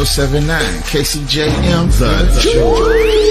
1079 KCJM The Joy.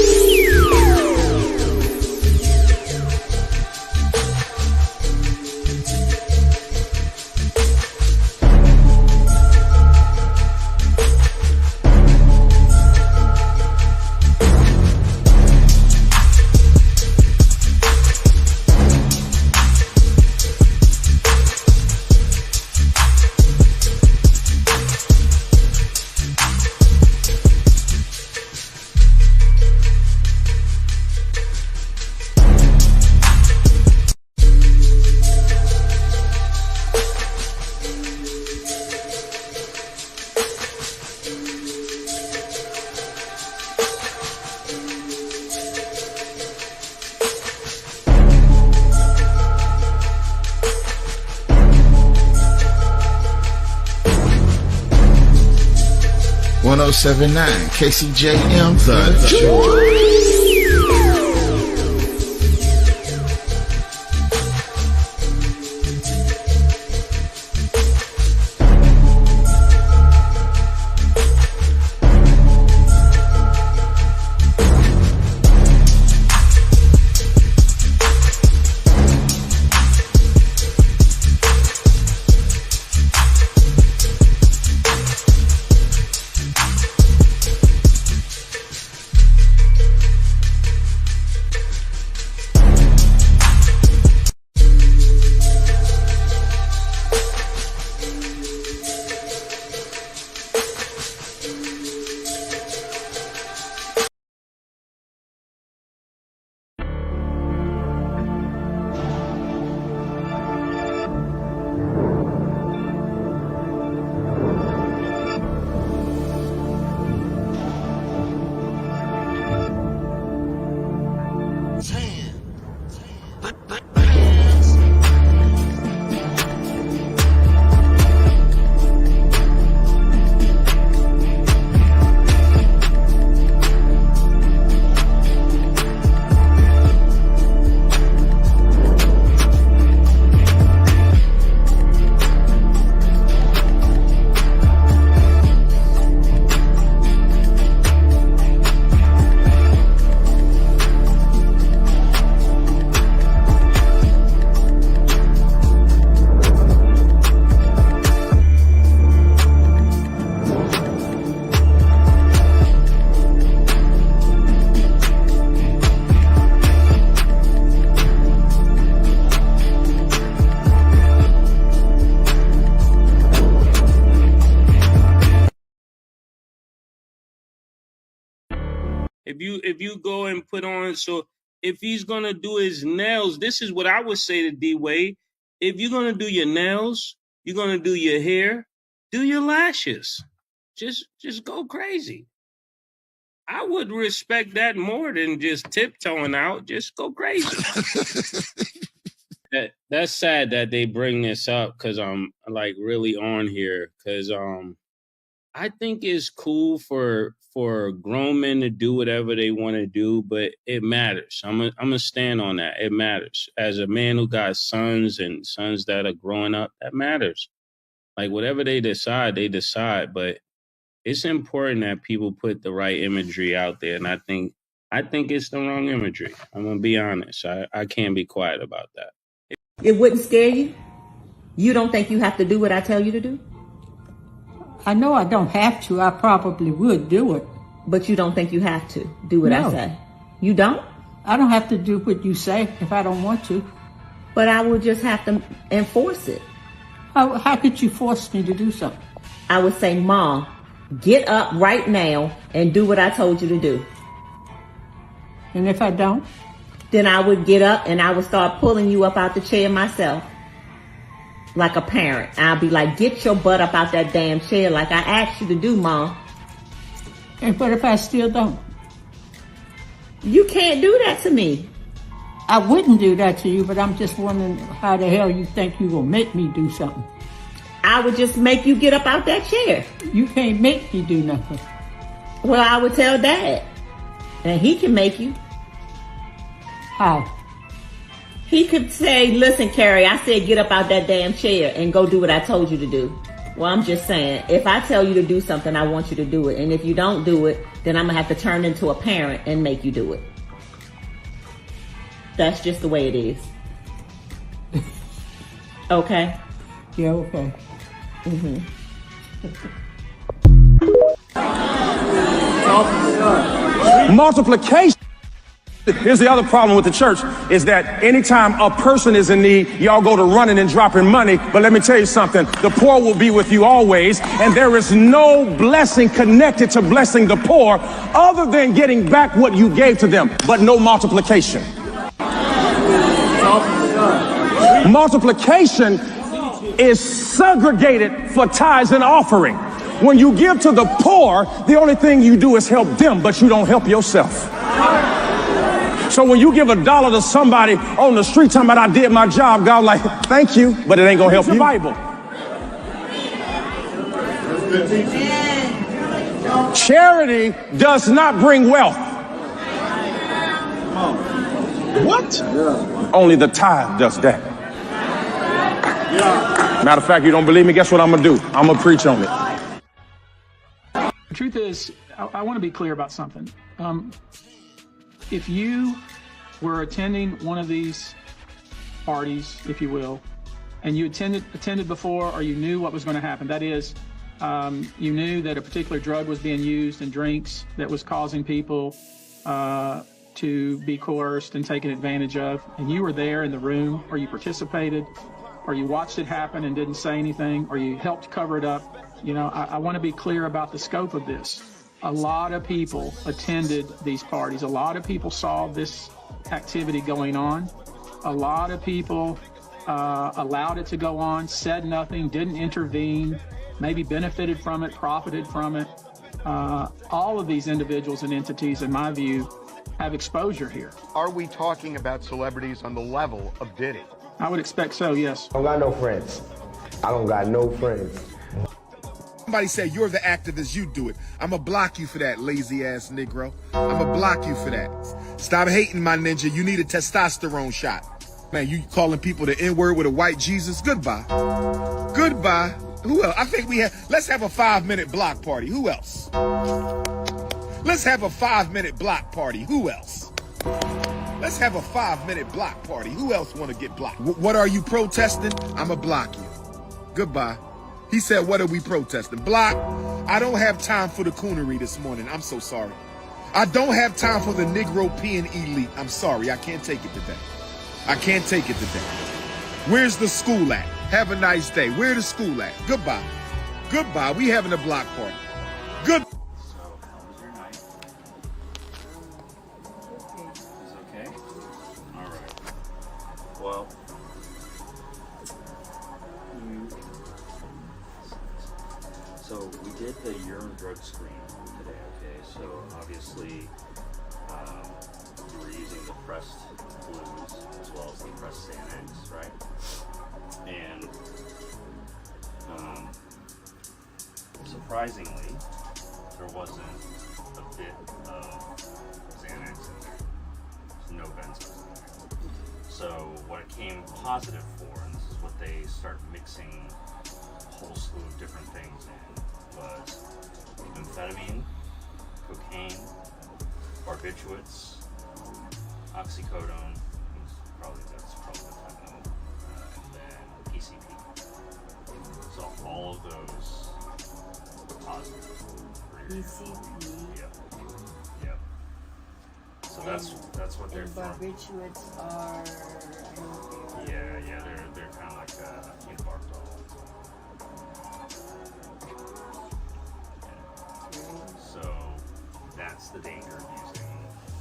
1079 KCJM The Joy. If you go and put on, so if he's gonna do his nails, this is what I would say to D-Wade. If you're gonna do your nails, you're gonna do your hair, do your lashes. Just go crazy. I would respect that more than just tiptoeing out. Just go crazy. That's sad that they bring this up because I'm like really on here because I think it's cool for grown men to do whatever they want to do, but it matters. I'm gonna stand on that. It matters. As a man who got sons and sons that are growing up, that matters. Like whatever they decide, but it's important that people put the right imagery out there. And I think it's the wrong imagery. I'm gonna be honest. I can't be quiet about that. It wouldn't scare you? You don't think you have to do what I tell you to do? I know I don't have to. I probably would do it. But you don't think you have to do what I say? You don't? I don't have to do what you say if I don't want to. But I would just have to enforce it. How could you force me to do something? I would say, Mom, get up right now and do what I told you to do. And if I don't? Then I would get up and I would start pulling you up out the chair myself. Like a parent. I'll be like, get your butt up out that damn chair like I asked you to do, Mom. And what if I still don't? You can't do that to me. I wouldn't do that to you, but I'm just wondering how the hell you think you will make me do something. I would just make you get up out that chair. You can't make me do nothing. Well, I would tell Dad. And he can make you. How? He could say, listen, Carrie, I said get up out that damn chair and go do what I told you to do. Well, I'm just saying, if I tell you to do something, I want you to do it. And if you don't do it, then I'm going to have to turn into a parent and make you do it. That's just the way it is. Okay? Yeah, okay. Multiplication. Here's the other problem with the church is that anytime a person is in need, y'all go to running and dropping money. But let me tell you something, the poor will be with you always. And there is no blessing connected to blessing the poor other than getting back what you gave to them, but no multiplication. Multiplication is segregated for tithes and offering. When you give to the poor, the only thing you do is help them, but you don't help yourself. So when you give $1 to somebody on the street talking about I did my job, God like, thank you, but it ain't gonna help you. Bible. Charity does not bring wealth. What? Only the tithe does that. Matter of fact, you don't believe me? Guess what I'm gonna do? I'm gonna preach on it. The truth is, I want to be clear about something. If you were attending one of these parties, if you will, and you attended before, or you knew what was going to happen, that is, you knew that a particular drug was being used in drinks that was causing people to be coerced and taken advantage of, and you were there in the room, or you participated, or you watched it happen and didn't say anything, or you helped cover it up, you know, I want to be clear about the scope of this. A lot of people attended these parties. A lot of people saw this activity going on. A lot of people allowed it to go on, said nothing, didn't intervene, maybe benefited from it, profited from it. All of these individuals and entities, in my view, have exposure here. Are we talking about celebrities on the level of Diddy? I would expect so, yes. I don't got no friends. I don't got no friends. Somebody said you're the activist, you do it. I'ma block you for that, lazy ass Negro. I'ma block you for that. Stop hating, my ninja. You need a testosterone shot. Man, you calling people the N-word with a white Jesus? Goodbye. Goodbye. Who else? I think let's have a 5-minute block party. Who else? Let's have a 5-minute block party. Who else? Let's have a 5-minute block party. Who else want to get blocked? What are you protesting? I'ma block you. Goodbye. He said, what are we protesting? Block. I don't have time for the coonery this morning. I'm so sorry. I don't have time for the Negro peeing elite. I'm sorry. I can't take it today. I can't take it today. Where's the school at? Have a nice day. Where the school at? Goodbye. Goodbye. We having a block party. Good. So, how was your night? It's okay? All right. Well, so we did the urine drug screen today, okay? So obviously, you were using the pressed blues as well as the pressed Xanax, right? And surprisingly, there wasn't a bit of Xanax in there. There's no benzos in there. So what it came positive for, and this is what they start mixing a whole slew of different things in, was amphetamine, cocaine, barbiturates, oxycodone, that's probably the fentanyl, and then PCP. So all of those were positive. PCP. Yep. So that's what they're for. Barbiturates are. Yeah, they're kind of like phenobarbital. So that's the danger of using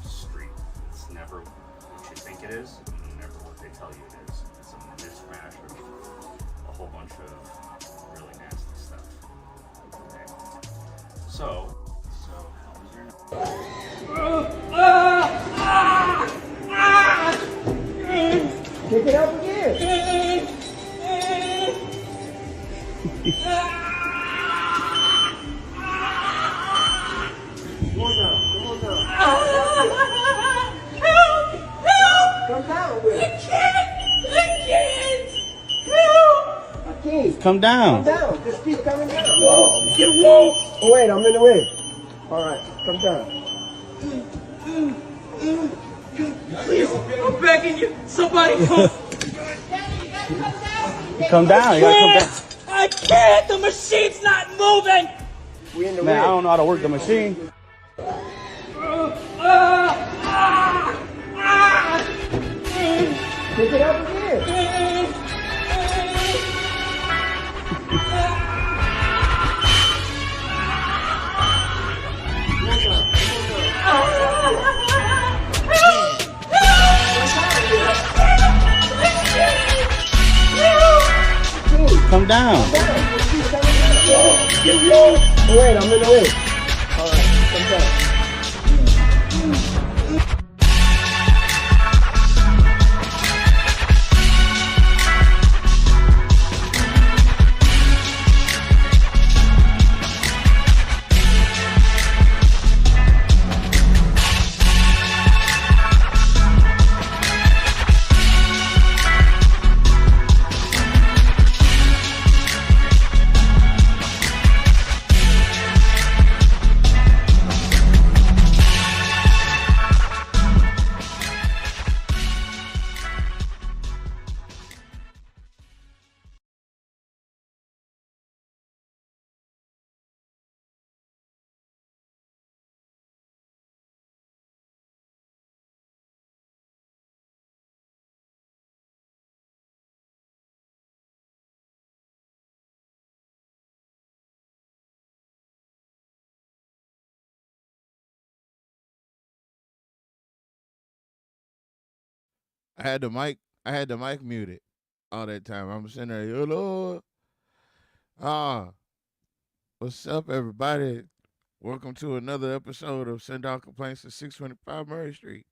street. It's never what you think it is, and never what they tell you it is. It's a mishmash of a whole bunch of really nasty stuff. Okay. So how was your Pick it up again. Come down with it. I can't. Keith. Come down. Come down. Just keep coming down. Oh, get whoa. Oh, wait, I'm in the way. All right, come down. Please, I'm begging you. Somebody come. Come down. You gotta come down. I can't. The machine's not moving. We in the Man, way. I don't know how to work the machine. Pick it up again. Come down. Oh, wait, I'm in the way. All right, come down. I had the mic muted all that time. I'm sitting there, yo Lord. What's up, everybody? Welcome to another episode of Send Out Complaints to 625 Murray Street.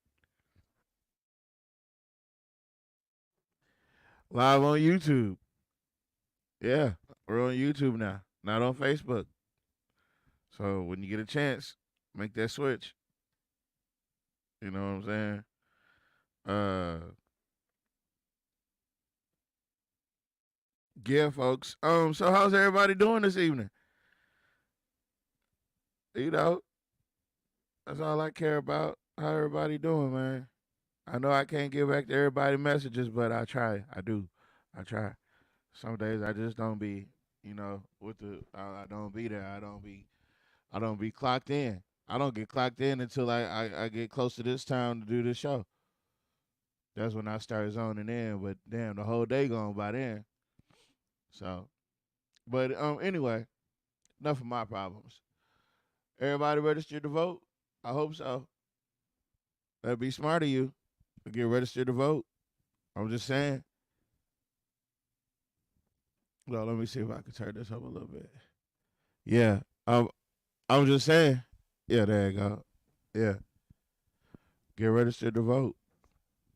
Live on YouTube. Yeah, we're on YouTube now, not on Facebook. So when you get a chance, make that switch. You know what I'm saying? Yeah, folks. So how's everybody doing this evening? You know, that's all I care about. How everybody doing, man? I know I can't get back to everybody messages, but I try. I do. I try. Some days I just don't be, you know, I don't be there. I don't be clocked in. I don't get clocked in until I get close to this time to do this show. That's when I start zoning in, but damn, the whole day gone by then. So, but anyway, enough of my problems. Everybody registered to vote? I hope so. That'd be smart of you to get registered to vote. I'm just saying. Well, let me see if I can turn this up a little bit. Yeah, I'm just saying. Yeah, there you go. Yeah. Get registered to vote.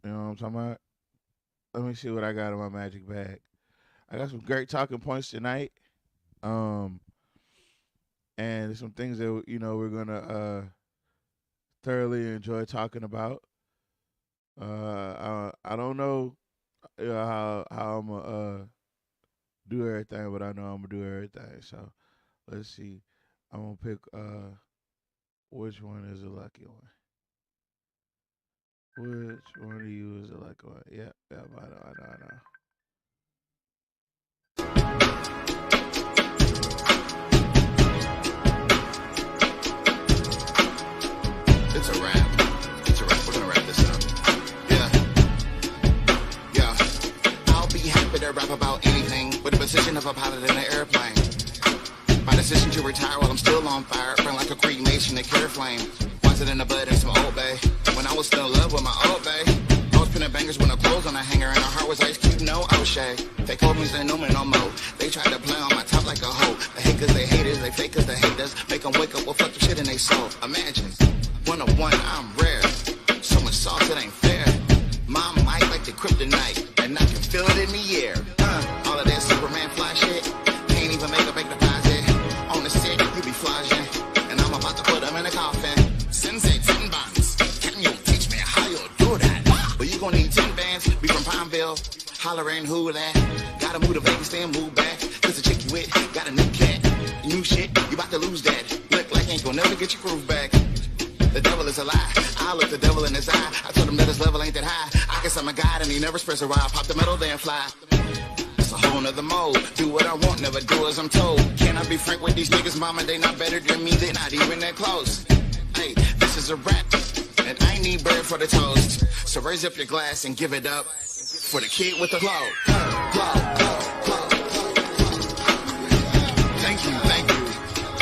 You know what I'm talking about? Let me see what I got in my magic bag. I got some great talking points tonight. And some things that, you know, we're going to thoroughly enjoy talking about. I don't know how I'm going to do everything, but I know I'm going to do everything. So let's see. I'm going to pick which one is a lucky one. Which one of you is a lucky one? Yeah, I know. It's a wrap. We're gonna wrap this up. Yeah. I'll be happy to rap about anything with the position of a pilot in an airplane. My decision to retire while I'm still on fire, burn like a cremation that carry flame. Once it in the bud and some Old Bay. When I was still in love with my Old Bay, I was pinning bangers with no clothes on a hanger, and her heart was Ice Cube, no O'Shea. They called me, they know me no more. They tried to play on my top like a hoe. They hate cause they haters, they fake cause they haters. Make them wake up with fuck the shit in they soul. Imagine, 101, I'm rare. So much sauce, it ain't fair. My mic like the kryptonite, and I can feel it in the air. All of that Superman fly shit, can't even make a bank deposit. On the set, you be flogging, and I'm about to put them in a coffin. Sensei, 10 bonds, can you teach me how you do that? But you gon' need 10 bands, we from Pineville. Hollering who that? Gotta move to Vegas, then move back. Cause the chick you with got a new cat. New shit, you about to lose that. Look like ain't gonna never get your groove back. The devil is a lie. I look the devil in his eye. I told him that his level ain't that high. I guess I'm a god and he never spreads a ride. Pop the metal, then fly. It's a whole nother mode. Do what I want, never do as I'm told. Can I be frank with these niggas, mama? They not better than me. They not even that close. Hey, this is a rap. And I need bread for the toast. So raise up your glass and give it up for the kid with the flow. Thank you, thank you,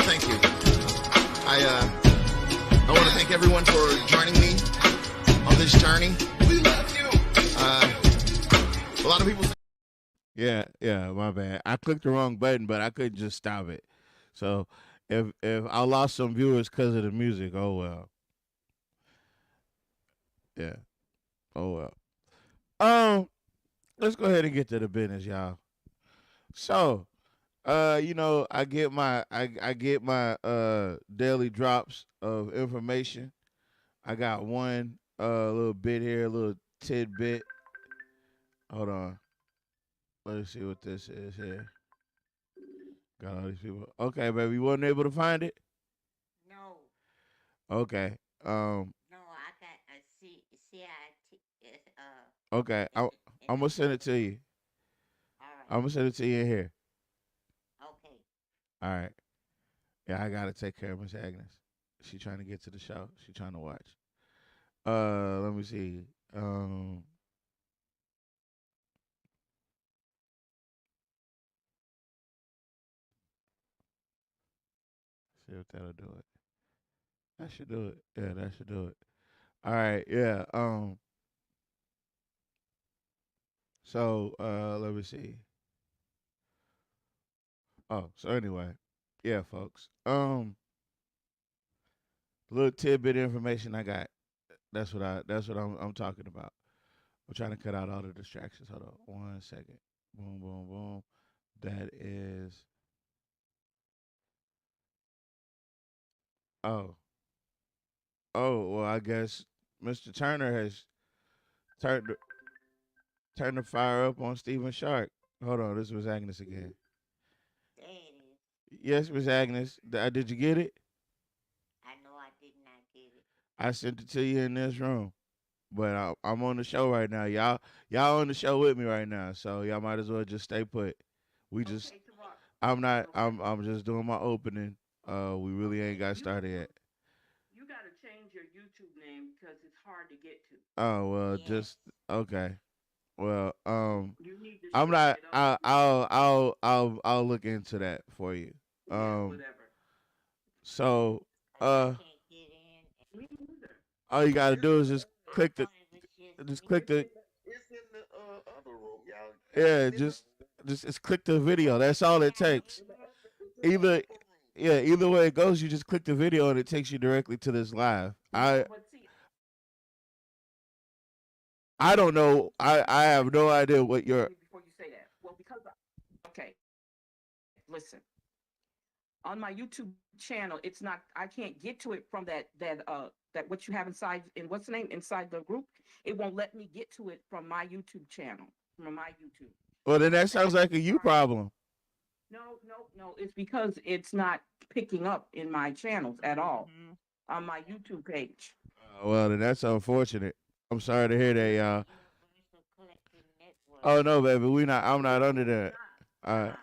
thank you. I want to thank everyone for joining me on this journey. We love you. A lot of people. Yeah, my bad. I clicked the wrong button, but I couldn't just stop it. So if I lost some viewers because of the music, oh well. Yeah. Oh well. Let's go ahead and get to the business, y'all. So, I get my daily drops of information. I got one little bit here, a little tidbit. Hold on. Let's see what this is here. Got all these people. Okay, baby, you wasn't able to find it? No. Okay. No, I got a CIT. Okay, I'm gonna send it to you. All right. I'm gonna send it to you in here. Okay. All right. Yeah, I gotta take care of Miss Agnes. She trying to get to the show. She trying to watch. Let me see. See if that'll do it. That should do it. Yeah, that should do it. All right. Yeah. So let me see. Oh, so anyway, yeah, folks. Little tidbit information I got. That's what I'm talking about. I'm trying to cut out all the distractions. Hold on 1 second. Boom, boom, boom. That is. Oh. Well, I guess Mr. Turner has turned the fire up on Stephen Shark. Hold on, this was Agnes again. There it is. Yes, Miss Agnes. Did you get it? I know I did not get it. I sent it to you in this room, but I'm on the show right now. Y'all on the show with me right now, so y'all might as well just stay put. I'm just doing my opening. We really ain't got started yet. You got to change your YouTube name because it's hard to get to. Oh well, Yes. just okay. Well, You need to I'm switch not. it up. I'll look into that for you. Whatever. So I can't get in. Me neither. all you gotta do is just click the. It's in the other room, y'all. Yeah, just click the video. That's all it takes. Either way it goes, you just click the video and it takes you directly to this live. But see, I don't know. I have no idea what your. before you say that, well, because okay, listen. On my YouTube channel, it's not. I can't get to it from that what you have inside. In what's the name inside the group? It won't let me get to it from my YouTube channel. From my YouTube. Well, then that sounds like a you problem. No. It's because it's not picking up in my channels at all on my YouTube page. Well, then that's unfortunate. I'm sorry to hear that, y'all. Oh no, baby, I'm not under that. I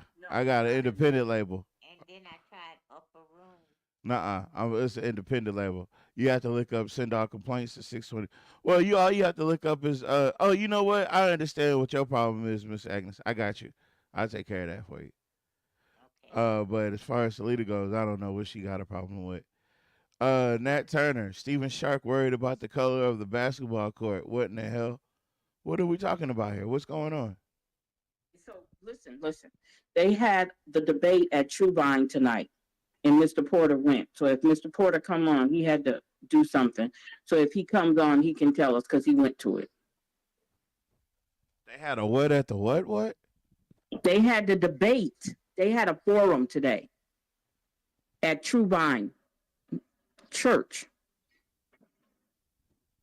got an independent label. And then I tried Upper Room. Nuh-uh. It's an independent label. You have to look up send all complaints to 620. Well, all you have to look up is oh, you know what? I understand what your problem is, Miss Agnes. I got you. I'll take care of that for you. Okay. But as far as Salita goes, I don't know what she got a problem with. Nat Turner, Stephen Shark worried about the color of the basketball court. What in the hell? What are we talking about here? What's going on? So listen. They had the debate at Truvine tonight, and Mr. Porter went. So if Mr. Porter come on, he had to do something. So if he comes on, he can tell us because he went to it. They had a what at the what? They had the debate. They had a forum today at Truvine Church.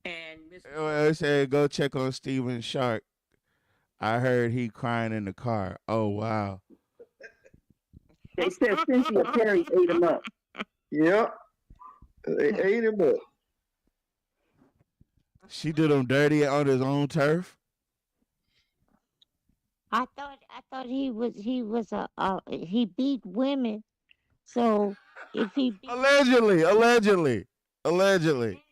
And I said go check on Stephen Shark. I heard he crying in the car. Oh wow. They said Cynthia Perry ate him up. Yep. They ate him up. She did him dirty on his own turf. I thought he was he beat women. So if he beat, Allegedly. allegedly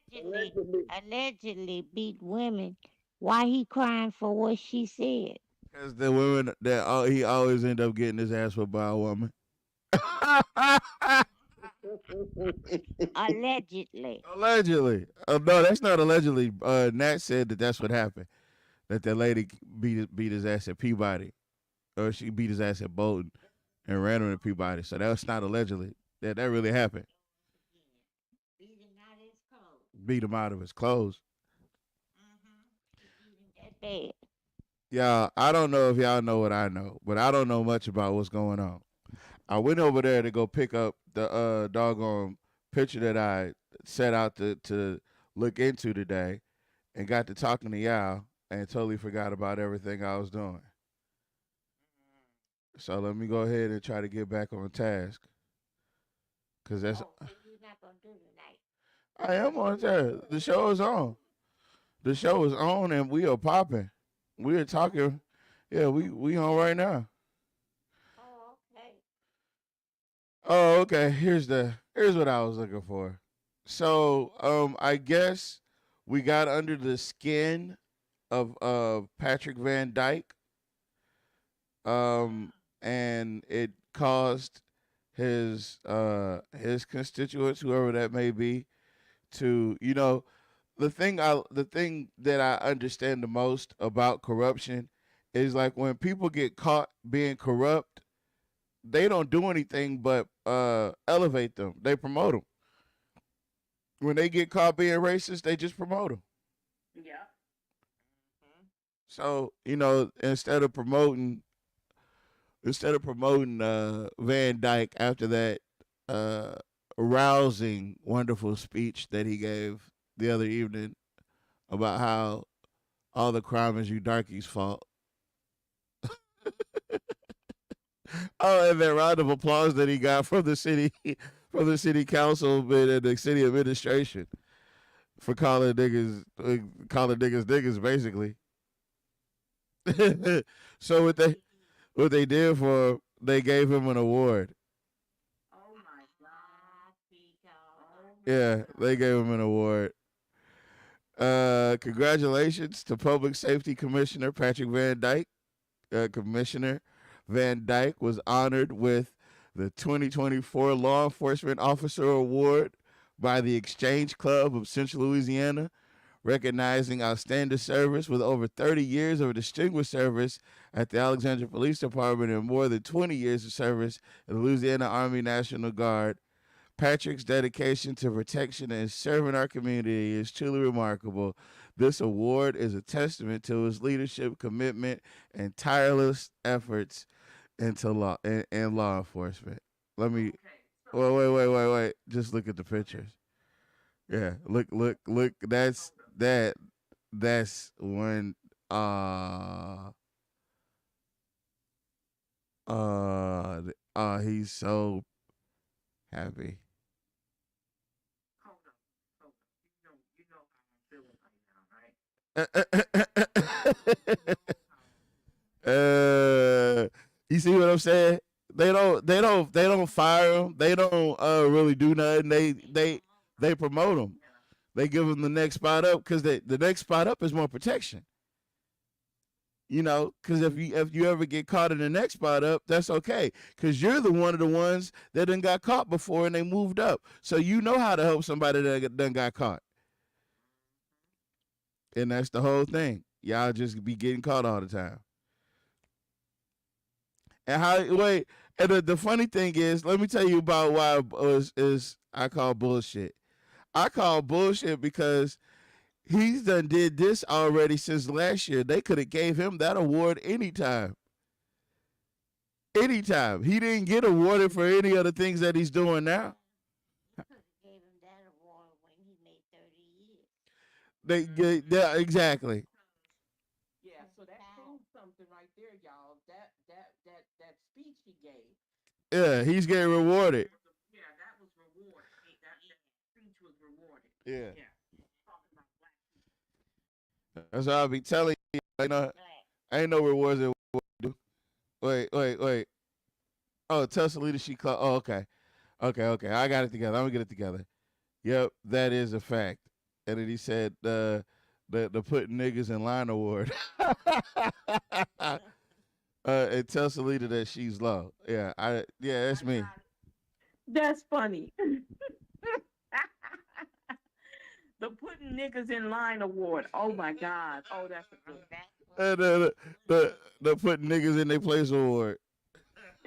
beat women, why he crying for what she said? Because the women that he always end up getting his ass whipped by a woman. Allegedly. Allegedly. Oh no, that's not allegedly. Nat said that that's what happened. That lady beat his ass at Peabody, or she beat his ass at Bolton, and ran him at Peabody. So that's not allegedly. That really happened. Beat him out of his clothes. That bad. Y'all, I don't know if y'all know what I know, but I don't know much about what's going on. I went over there to go pick up the doggone picture that I set out to look into today, and got to talking to y'all and totally forgot about everything I was doing. So let me go ahead and try to get back on task. Cause that's You're not gonna do tonight. I am on task. The show is on. The show is on and we are popping. We are talking. Yeah, we on right now. Oh, okay. Oh, okay. Here's what I was looking for. So, I guess we got under the skin of Patrick Van Dyke. And it caused his constituents, whoever that may be, to, you know, the thing that I understand the most about corruption is like when people get caught being corrupt, they don't do anything but elevate them. They promote them. When they get caught being racist, they just promote them. Yeah. So, you know, instead of promoting Van Dyke after that rousing, wonderful speech that he gave the other evening about how all the crime is you darkies' fault. Oh, and that round of applause that he got from the city council and the city administration for calling niggas niggas, basically. So what they did for him, they gave him an award. Oh my God. Yeah, they gave him an award. Congratulations to Public Safety Commissioner Patrick Van Dyke. Commissioner Van Dyke was honored with the 2024 Law Enforcement Officer Award by the Exchange Club of Central Louisiana, recognizing outstanding service with over 30 years of distinguished service at the Alexandria Police Department and more than 20 years of service in the Louisiana Army National Guard. Patrick's dedication to protection and serving our community is truly remarkable. This award is a testament to his leadership, commitment, and tireless efforts into law enforcement. Let me wait. Just look at the pictures. Yeah, look. That's when he's so happy. You see what I'm saying? They don't fire him. They don't really do nothing. They promote him. They give him the next spot up because the next spot up is more protection. You know, because if you ever get caught in the next spot up, that's okay. Because you're one of the ones that done got caught before and they moved up. So you know how to help somebody that done got caught. And that's the whole thing. Y'all just be getting caught all the time. And the funny thing is, let me tell you about why I call bullshit. I call bullshit because he's done did this already since last year. They could have gave him that award anytime. Anytime. He didn't get awarded for any of the things that he's doing now. Gave him that award when he made 30 years. Yeah, exactly. Yeah, so that proves something there, y'all. That speech he gave. Yeah, he's getting rewarded. Yeah, that was rewarded. That speech was rewarded. Yeah. Yeah. That's what I'll be telling you. Ain't no rewards in what we do. Wait. Oh, tell Salita she called. Oh, okay. I got it together. I'm gonna get it together. Yep, that is a fact. And then he said the putting niggas in line award. And tell Salita that she's low. Yeah, that's me. That's funny. The putting niggas in line award. Oh my God. Oh, that's a good. The putting niggas in their place award.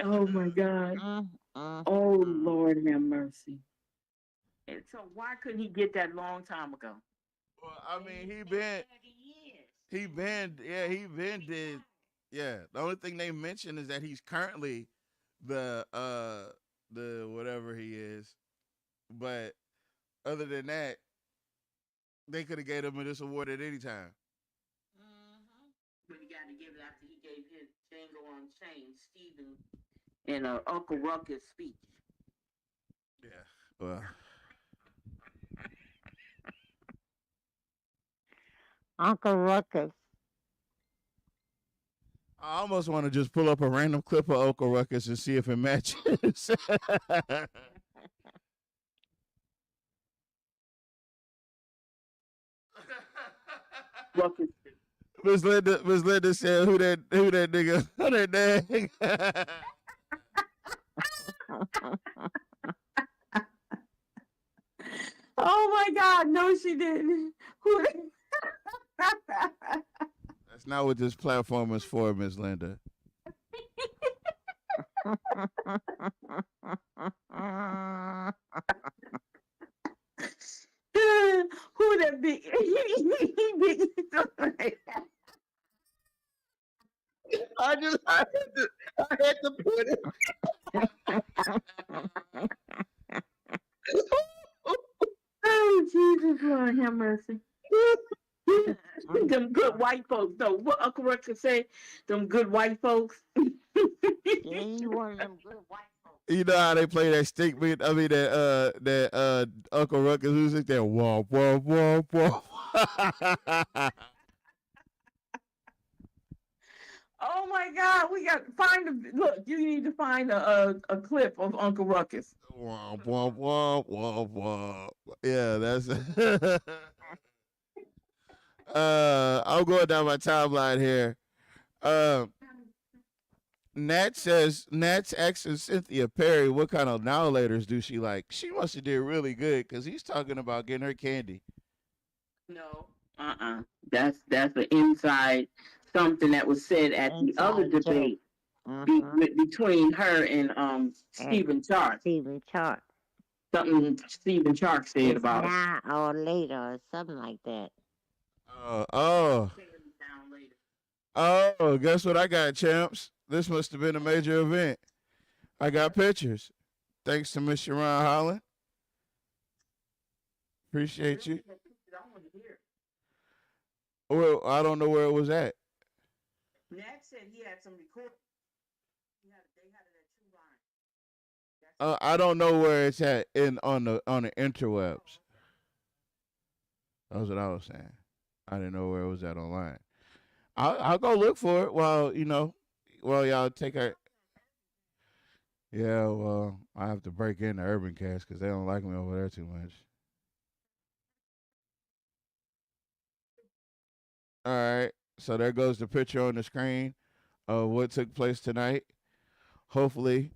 Oh my God. Oh Lord have mercy. And so why couldn't he get that long time ago? Well, I mean, he been did. Yeah, the only thing they mention is that he's currently the whatever he is, but other than that, they could have gave him this award at any time. But he got to give it after he gave his Django Unchained Stephen and Uncle Ruckus speech. Yeah, well. Uncle Ruckus. I almost want to just pull up a random clip of Uncle Ruckus and see if it matches. Ruckus. Miss Linda said, "Who that nigga? Who that nigga?" Oh my God! No, she didn't. That's not what this platform is for, Miss Linda. Who that big? I had to put it. Oh Jesus, Lord have mercy. Them good white folks, though. What Uncle Ruckus say? Them good white folks. Yeah, you one of them good white folks. You know how they play that stick beat? I mean that Uncle Ruckus music that womp womp womp womp. Oh my God, we got look, you need to find a clip of Uncle Ruckus. Womp womp womp womp womp. Yeah, that's I'm going down my timeline here. Nat's asking Cynthia Perry what kind of now laters do she like. She must have did really good because he's talking about getting her candy. No. That's an inside something that was said at the other debate between her and Stephen Chark. Stephen Chark. Something Stephen Chark said It's about now or later or something like that. Oh, guess what I got, champs? This must have been a major event. I got pictures. Thanks to Miss Sharon Holland. Appreciate you. Well, I don't know where it was at. Nat said he had some recording. They had it at True Line. I don't know where it's at on the interwebs. That's what I was saying. I didn't know where it was at online. I'll go look for it while y'all take our. Yeah, well, I have to break into Urban Cast because they don't like me over there too much. All right, so there goes the picture on the screen of what took place tonight. Hopefully,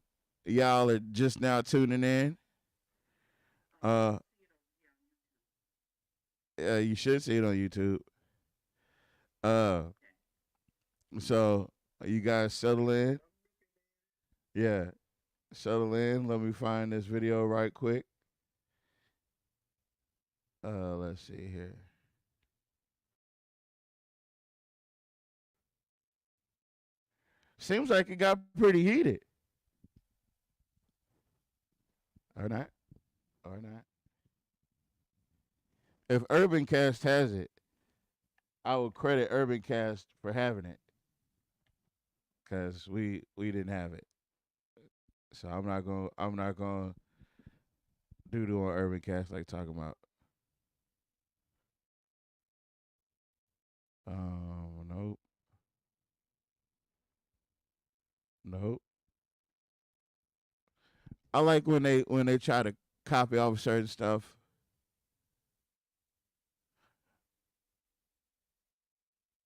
y'all are just now tuning in. Yeah, you should see it on YouTube. So you guys settle in. Yeah, settle in. Let me find this video right quick. Let's see here. Seems like it got pretty heated. Or not. If Urban Cast has it, I would credit Urban Cast for having it. because we didn't have it. So I'm not gonna do on Urban Cast like talking about. Nope. Nope. I like when they try to copy off certain stuff.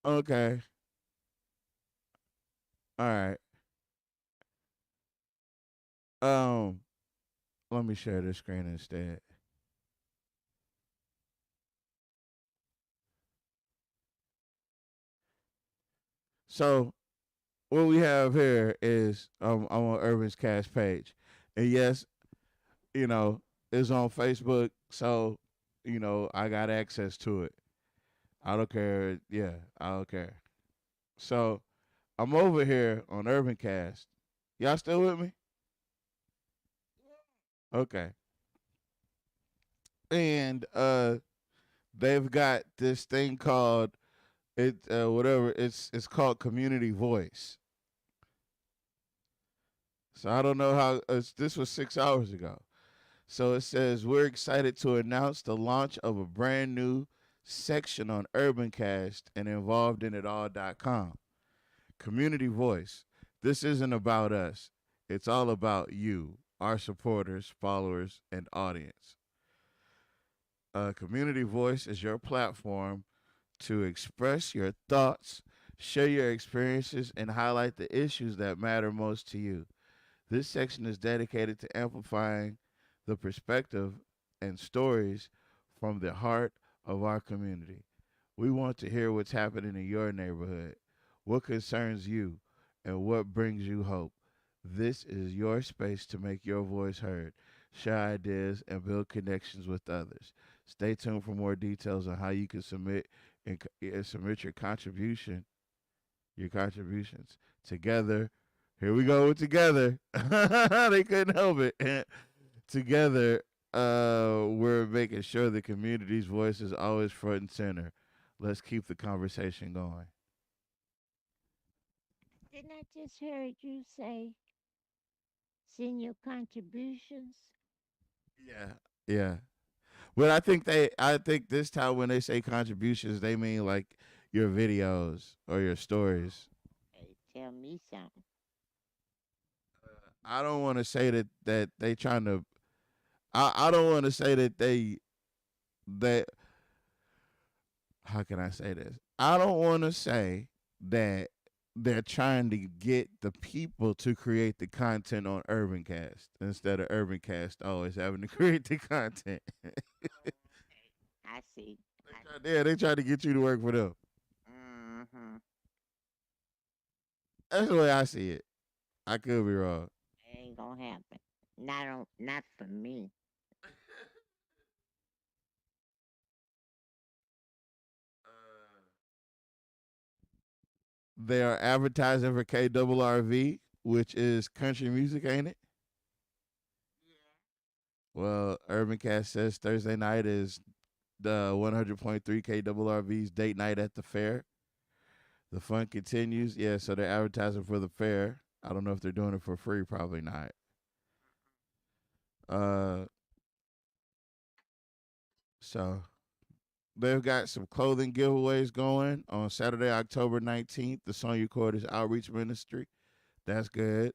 Okay. All right. Let me share this screen instead. So what we have here is I'm on Urban's Cast page. And yes, it's on Facebook, so I got access to it. I don't care. Yeah, I don't care. So I'm over here on Urban Cast. Y'all still with me? Okay. And they've got this thing called it's called Community Voice. So I don't know how this was 6 hours ago. So it says we're excited to announce the launch of a brand new section on Urbancast and involvedinitall.com. Community Voice. This isn't about us. It's all about you, our supporters, followers, and audience. Community Voice is your platform to express your thoughts, share your experiences, and highlight the issues that matter most to you. This section is dedicated to amplifying the perspective and stories from the heart of our community. We want to hear what's happening in your neighborhood, what concerns you, and what brings you hope. This is your space to make your voice heard, share ideas, and build connections with others. Stay tuned for more details on how you can submit your contributions. Together, here we go with together. They couldn't help it. Together, we're making sure the community's voice is always front and center. Let's keep the conversation going. Didn't I just heard you say send your contributions? Yeah. But I think this time when they say contributions, they mean like your videos or your stories. Hey, tell me something. I don't want to say that they trying to. I don't want to say that they. How can I say this? I don't want to say that they're trying to get the people to create the content on Urbancast instead of Urbancast always having to create the content. I see. They try to get you to work for them. Mm-hmm. That's the way I see it. I could be wrong. It ain't gonna happen. Not for me. They are advertising for KRRV, which is country music, ain't it? Yeah. Well, Urbancast says Thursday night is the 100.3 KRRV's date night at the fair. The fun continues. Yeah, so they're advertising for the fair. I don't know if they're doing it for free. Probably not. So they've got some clothing giveaways going on Saturday, October 19th. The Sonia Cordes Outreach Ministry. That's good.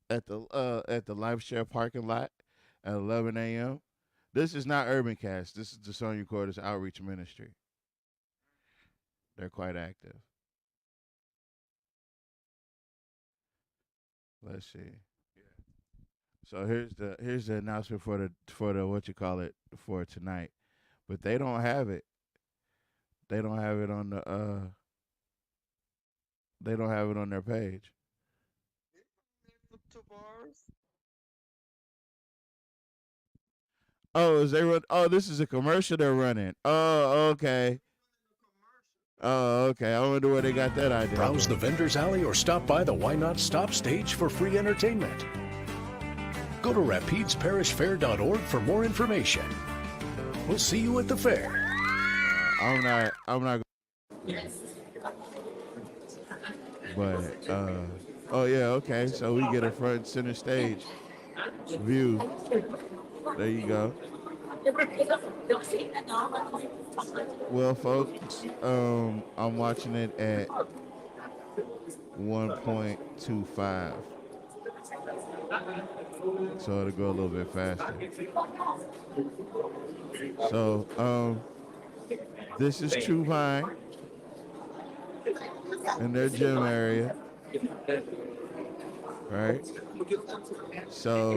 At the Life Share parking lot at 11 a.m. This is not Urbancast. This is the Sonia Cordes Outreach Ministry. They're quite active. Let's see. Yeah. So here's the announcement for the what you call it for tonight. But they don't have it. They don't have it on the they don't have it on their page. Oh, this is a commercial they're running. Oh, okay. Oh, okay. I wonder where they got that idea. Browse the vendor's alley or stop by the Why Not Stop stage for free entertainment. Go to rapidesparishfair.org for more information. We'll see you at the fair. I'm not. But oh yeah, okay. So we get a front center stage view. There you go. Well, folks, I'm watching it at 1.25. So it'll go a little bit faster. So this is True Vine in their gym area. Right? So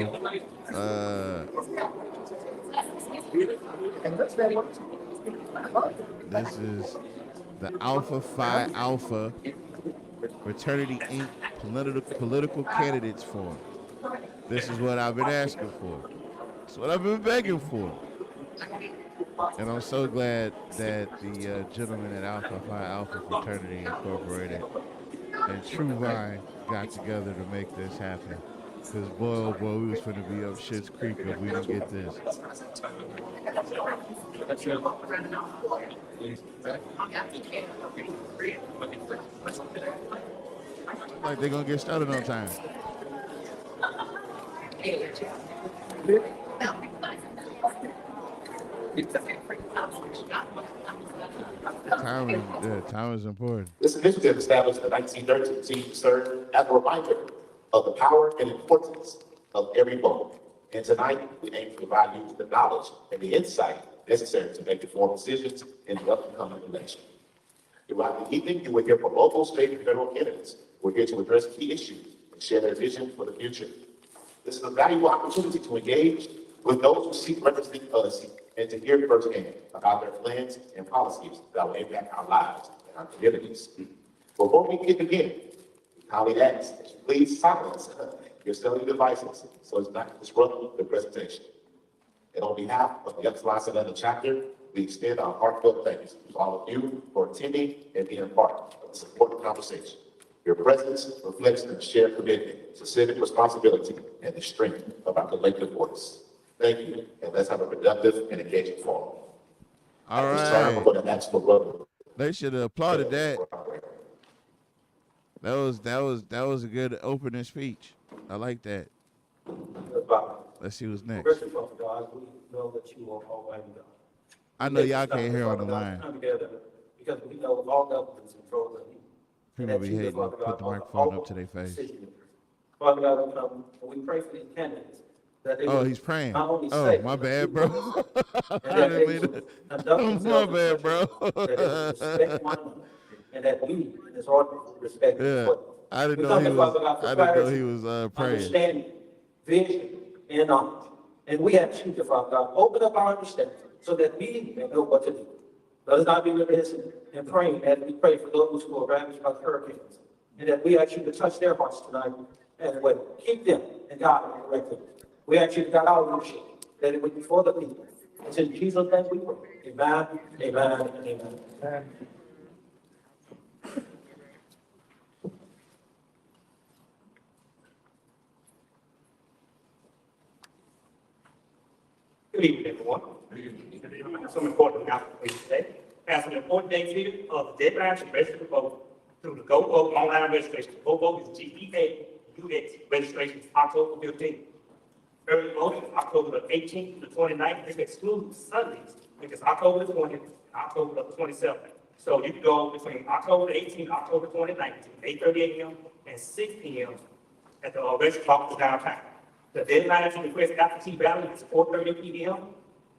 this is the Alpha Phi Alpha Fraternity Inc. Political Candidates Forum. This is what I've been asking for. It's what I've been begging for. And I'm so glad that the gentlemen at Alpha Phi Alpha Fraternity Incorporated and True Vine got together to make this happen. Because boy, oh boy, we was finna be up Shit's Creek if we didn't get this. Like they're gonna get started on time. Time is important. This initiative established in 1913 to serve as a reminder of the power and importance of every vote. And tonight, we aim to provide you with the knowledge and the insight necessary to make informed decisions in the upcoming election. Throughout the evening, you will hear from local, state, and federal candidates who are here to address key issues and share their vision for the future. This is a valuable opportunity to engage with those who seek representing us and to hear firsthand about their plans and policies that will impact our lives and our communities. Before we begin, we kindly ask that you please silence your cellular devices so as not to disrupt the presentation. And on behalf of the Upsilon Atlanta chapter, we extend our heartfelt thanks to all of you for attending and being part of this important conversation. Your presence reflects a shared commitment to civic responsibility and the strength of our collective voice. Thank you, and let's have a productive and engaging forum. All right. They should have applauded that. That was a good opening speech. I like that. Let's see what's next. I know y'all can't hear on the line. Because we know all governments control them. People be hating. Put the microphone up to their face. Father God, we pray for these candidates. Oh, he's praying. Oh, my bad, bro. I didn't mean to. My bad, bro. And that we, as order, respect. Yeah, I didn't know he was praying. Understanding, vision, and knowledge. And we have to, Father God, open up our understanding so that we may know what to do. Let us not be remiss in praying as we pray for those who are ravaged by the hurricanes, and that we ask you to touch their hearts tonight and keep them and guide them correctly. We ask you to guide our leadership, that it would be for the people. It's in Jesus' name we pray. Amen, amen, and amen. Amen. Good evening, everyone. Some important announcements today. As an important date here of the deadline to register to vote through the Go Vote online registration. Go Vote is GEA-UX registration is October 15th. Early voting is October the 18th to the 29th. This excludes Sundays, which is October the 20th and October the 27th. So you can go between October the 18th and October 29th, 8:30 a.m. and 6 p.m. at the register office downtown. The deadline to request absentee ballot is 4:30 p.m.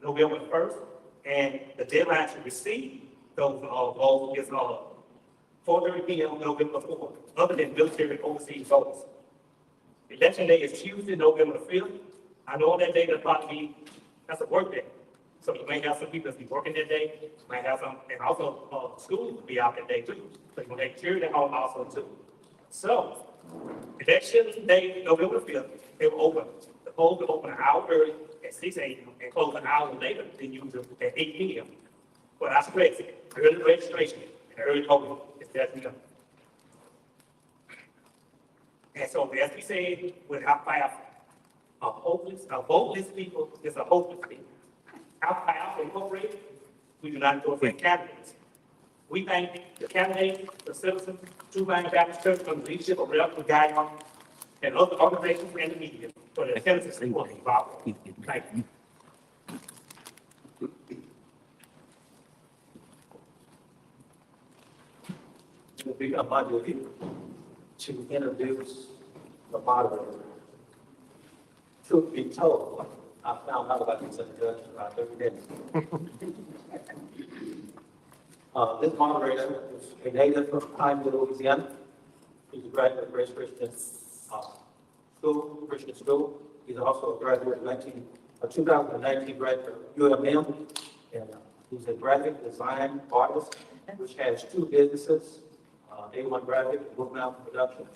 November 1st, and the deadline to receive those votes is 4:30 p.m. November 4th, other than military and overseas votes. Election day is Tuesday, November 5th. I know that day that's a work day. So you may have some people that's be working that day, you might have some, and also schools will be out that day too. So you're gonna have cheer at home also too. So, election day, November 5th, they will open. The polls will open an hour early at 6 a.m. and close an hour later than usual at 8 p.m. But I stress it, early registration and early voting is definitely done. And so, as we said, with Alpha a voteless people is a hopeless people. Alpha Incorporated, we do not endorse candidates. We thank the candidates, the citizens, Two Vine Baptist Church, under the leadership of Reverend Guy, and other organizations and the media for their attendance and support of our work. Thank you. It will be a pleasure to introduce the moderator. Truth be told, I found out about this at the judge about every day. This moderator is a native of Pineville, Louisiana. He's a graduate of Grace Christian School. He's also a graduate of 2019 graduate of UMM, and he's a graphic design artist, which has 2 businesses, A1 Graphic and Book Mountain Production.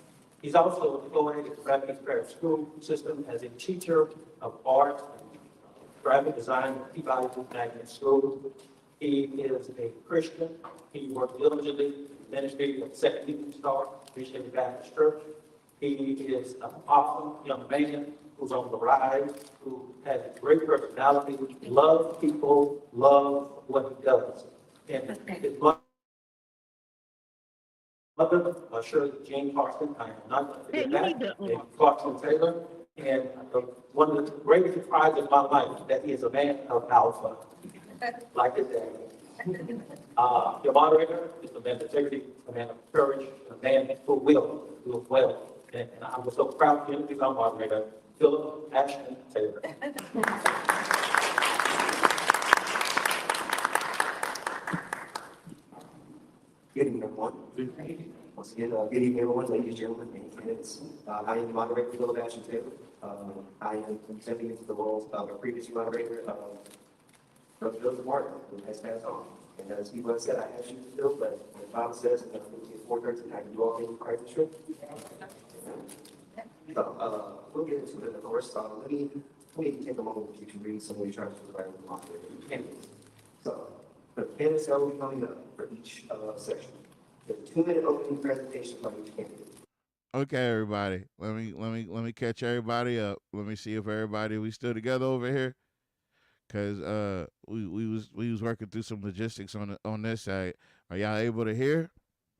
He's also employed at the Rapid Parish School System as a teacher of art and graphic design at Peabody Magnet School. He is a Christian. He worked diligently in ministry at Second Evening Star, Missionary Baptist Church. He is an awesome young man who's on the rise, who has a great personality, loves people, loves what he does. And his mother, Shirley Jane Clarkson, I am not going to forget that, and Clarkson Taylor. And one of the greatest surprises of my life, that he is a man of alpha, like his dad. Your moderator is a man of integrity, a man of courage, a man who will do well. And I was so proud to introduce our moderator, Philip Ashton Taylor. Good evening, everyone. Once again, good evening, everyone, ladies and gentlemen, and candidates. I am moderator Philip Ashton Taylor. I am stepping into the roles of a previous moderator, Brother Joseph Martin, who has passed on. And as he once said, I have shoes to fill, but the Bible says in Philippians 4:13, I can do all things in Christ strength. So we'll get into it, of course. Let me take a moment to read some of the charges for the moderator candidates. So the candidates that will be coming up for each section. The 2-minute opening presentation by each candidate. Okay, everybody. Let me catch everybody up. Let me see if we still together over here. Cause we was working through some logistics on this side. Are y'all able to hear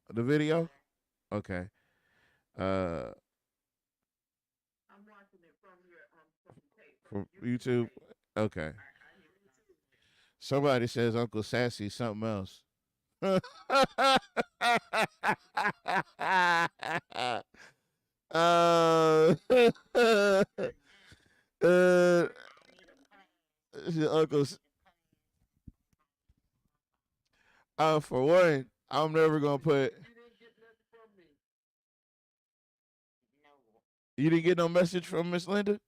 the video? Okay. I'm watching it from YouTube. Okay. Somebody says Uncle Sassy something else. Uncle's. For one, I'm never gonna put. You didn't get no message from Miss Linda?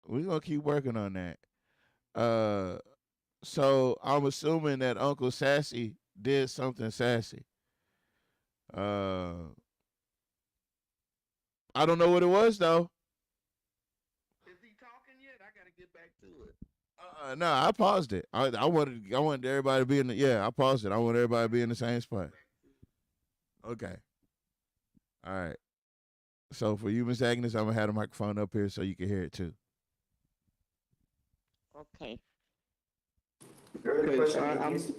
We're gonna keep working on that. So I'm assuming that Uncle Sassy did something sassy. I don't know what it was though. Is he talking yet? I gotta get back to it. No, I paused it. I wanted everybody to be in the I paused it. I want everybody to be in the same spot. Okay. All right. So for you, Miss Agnes, I'm gonna have the microphone up here so you can hear it too. Okay. During the question and answer,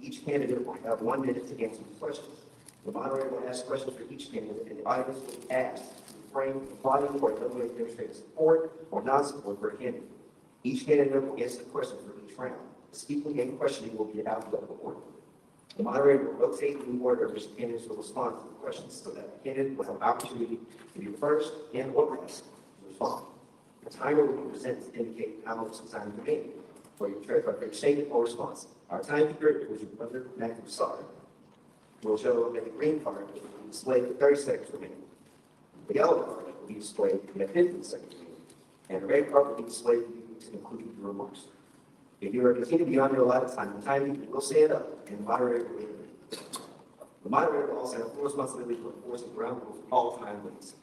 each candidate will have 1 minute to answer the questions. The moderator will ask questions for each candidate, and the audience will be asked to frame applying or eliminate demonstrating support or non-support for a candidate. Each candidate will answer the question for each round. The speaking and questioning will be in alphabetical order. The moderator will rotate in the order in which the candidates will respond to the questions so that the candidate will have an opportunity to be first and or last to respond. The timer will be presented to indicate how much time remaining for your statement or response. Our timekeeper, which is Brother Matthew Sauter, will show that the green card will be displayed for 30 seconds remaining. The yellow card will be displayed at 15 seconds remaining. And the red card will be displayed to include your remarks. If you are continuing beyond your allotted time, the timekeeper will stand up and the moderator will intervene. The moderator will also have full responsibility for enforcing ground rules for all time limits.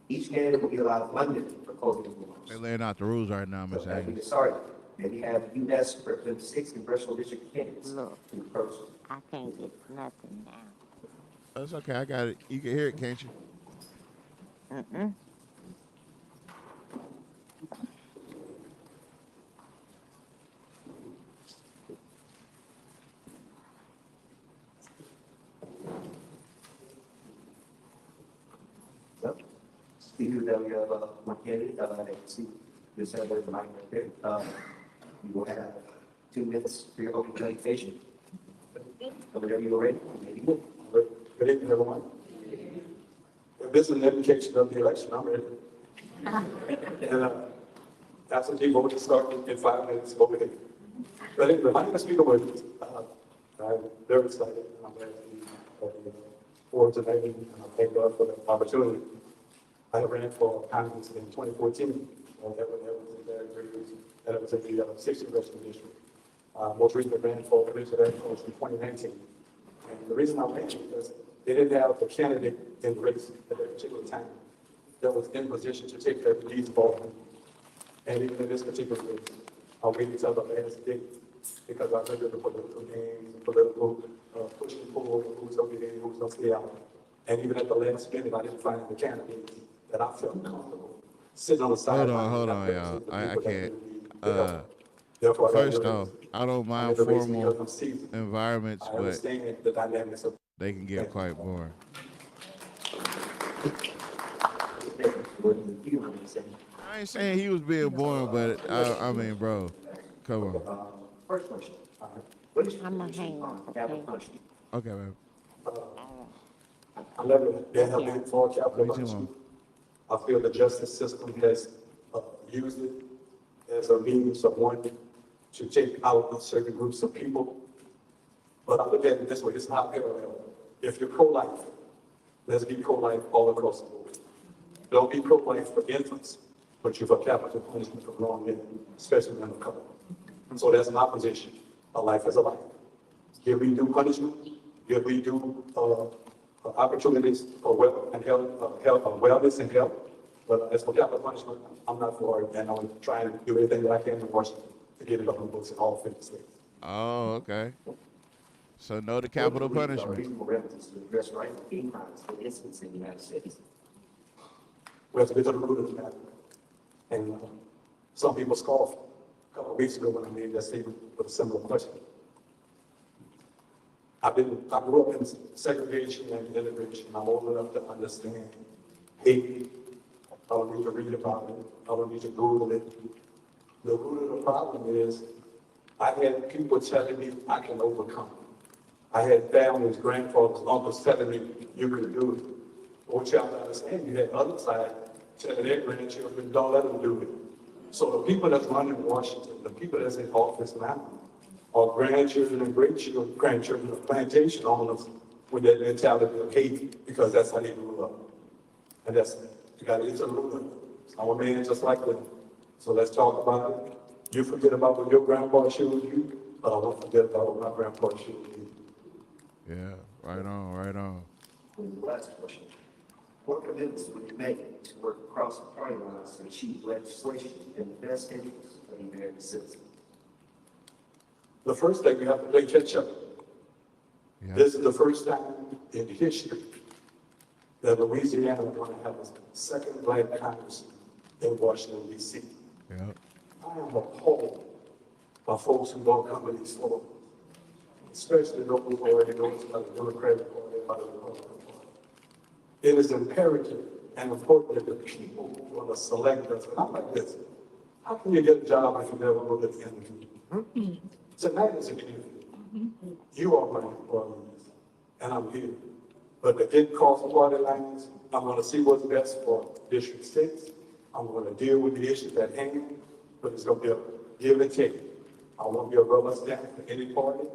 Each candidate will be allowed 1 minute for closing remarks. They're laying out the rules right now, Miss Agnes. As we get started, then we have U.S. Representative 6 Congressional District candidates to approach. I can't get nothing now. That's okay. I got it. You can hear it, can't you? See you that we have one candidate, see this other mic right there. You will have 2 minutes for your opening presentation. Whenever you're ready, maybe good. Good evening, everyone. If this is an indication of the election, I'm ready. And absentee voting starting in 5 minutes over here. But anyway, my name is Peter Williams. I'm very excited. I'm glad to be forward tonight, and I thank God for the opportunity. I ran for Congress in 2014. That was in the 60th Congressional District. Most recently ran for Commissioner of Coast in 2019. And the reason I ran is because they didn't have the candidate in the race at that particular time that was in position to take their lead involvement. And even in this particular case, I waited until the last day because I heard the political games, political push and pull, who's going to be in, who's going to stay out. And even at the last minute, I didn't find the candidate that I felt comfortable sitting on the side. Hold on, y'all. I can't. First off, I don't mind formal environments, but they can get quite boring. I ain't saying he was being boring, but I mean, bro, come on. First question. I'm gonna hang on. Okay, man. I never been for capital punishment. I feel the justice system has used it as a means of one to take out certain groups of people. But I look at it this way, it's not parallel. If you're pro-life, let's be pro-life all across the board. Don't be pro-life for infants, but you're for capital punishment for grown men, especially men of color. And so that's my position. A life is a life. Here we do punishment, here we do opportunities for wealth and health, wellness and health. But as for capital punishment, I'm not for it, and I'm trying to do everything that I can in Washington to get it up on the books in all 50 states. Oh, okay. So no to capital punishment. Reasonable remedies to address rising hate crimes and incidents in the United States. We have to get to the root of the matter. And some people scoffed a couple of weeks ago when I made that statement with a similar question. I grew up in segregation and integration. I'm old enough to understand hate. I don't need to read about it. I don't need to Google it. The root of the problem is I had people telling me I can overcome it. I had families, grandfathers, uncles telling me you can do it. But what you have to understand, you had the other side telling their grandchildren, don't let them do it. So the people that's running Washington, the people that's in office now, are grandchildren and grandchildren of plantation owners with that mentality of hate because that's how they grew up. And that's, you got to get to the root of it. I'm a man just like them. So let's talk about it. You forget about what your grandpa showed you, but I won't forget about what my grandpa showed you. Yeah, right on, right on. Last question. What commitments would you make to work across the party lines to achieve legislation in the best interests of the American citizen? The first thing, we have to play catch up. Yeah. This is the first time in history that Louisiana is going to have a second black Congress in Washington, D.C. Yeah. I am appalled by folks who don't come to these floors, especially those who already know about the Democratic Party and about the Republican Party. It is imperative and important that the people who want to select us, and I'm like this, how can you get a job if you never go to the interview? Tonight is an interview. You are my employees, and I'm here. But to get across the party lines, I'm going to see what's best for District 6. I'm going to deal with the issues at hand, but it's going to be a give and take. I won't be a rubber stamp for any party,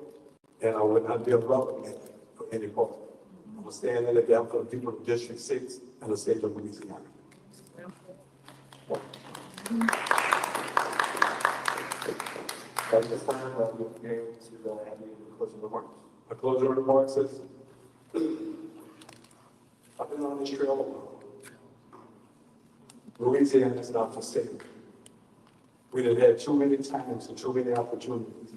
and I will not be a rubber man for any party. I'm going to stand in the gap for the people of District 6 and the state of Louisiana. At this time, we're going to have you closing remarks. My closing remarks is, I've been on this trail a while. Louisiana is not for sale. We have had too many times and too many opportunities.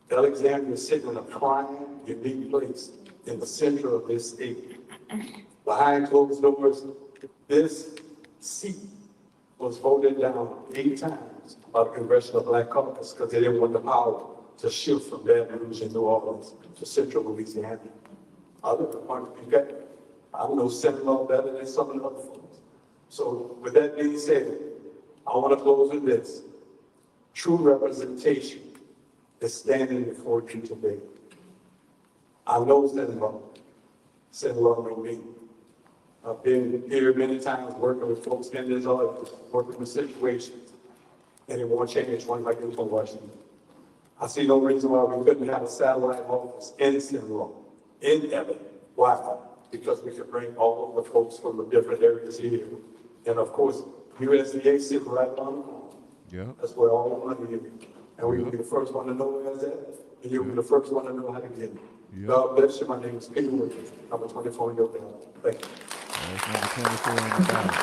Alexandria is sitting in a prime, unique place in the center of this state. Behind closed doors, this seat was voted down 8 times by the Congressional Black Caucus because they didn't want the power to shift from Baton Rouge and New Orleans to central Louisiana. I live in Martin P. I know Seminole better than some of the other folks. So with that being said, I want to close with this. True representation is standing before you today. I know Senator know me. I've been here many times working with folks in this audience, working with situations, and it won't change one like this in Washington. I see no reason why we couldn't have a satellite office in Senator, in Evan. Why? Because we could bring all of the folks from the different areas here. And of course, USDA sits right on the corner. Yeah. That's where all the money is. And we will be the first one to know where it's at, and you'll be the first one to know how to get it. Yeah. God bless you. My name is Peter Wilkins, number 24 in your ballot. Thank you. That's number 24 on the ballot.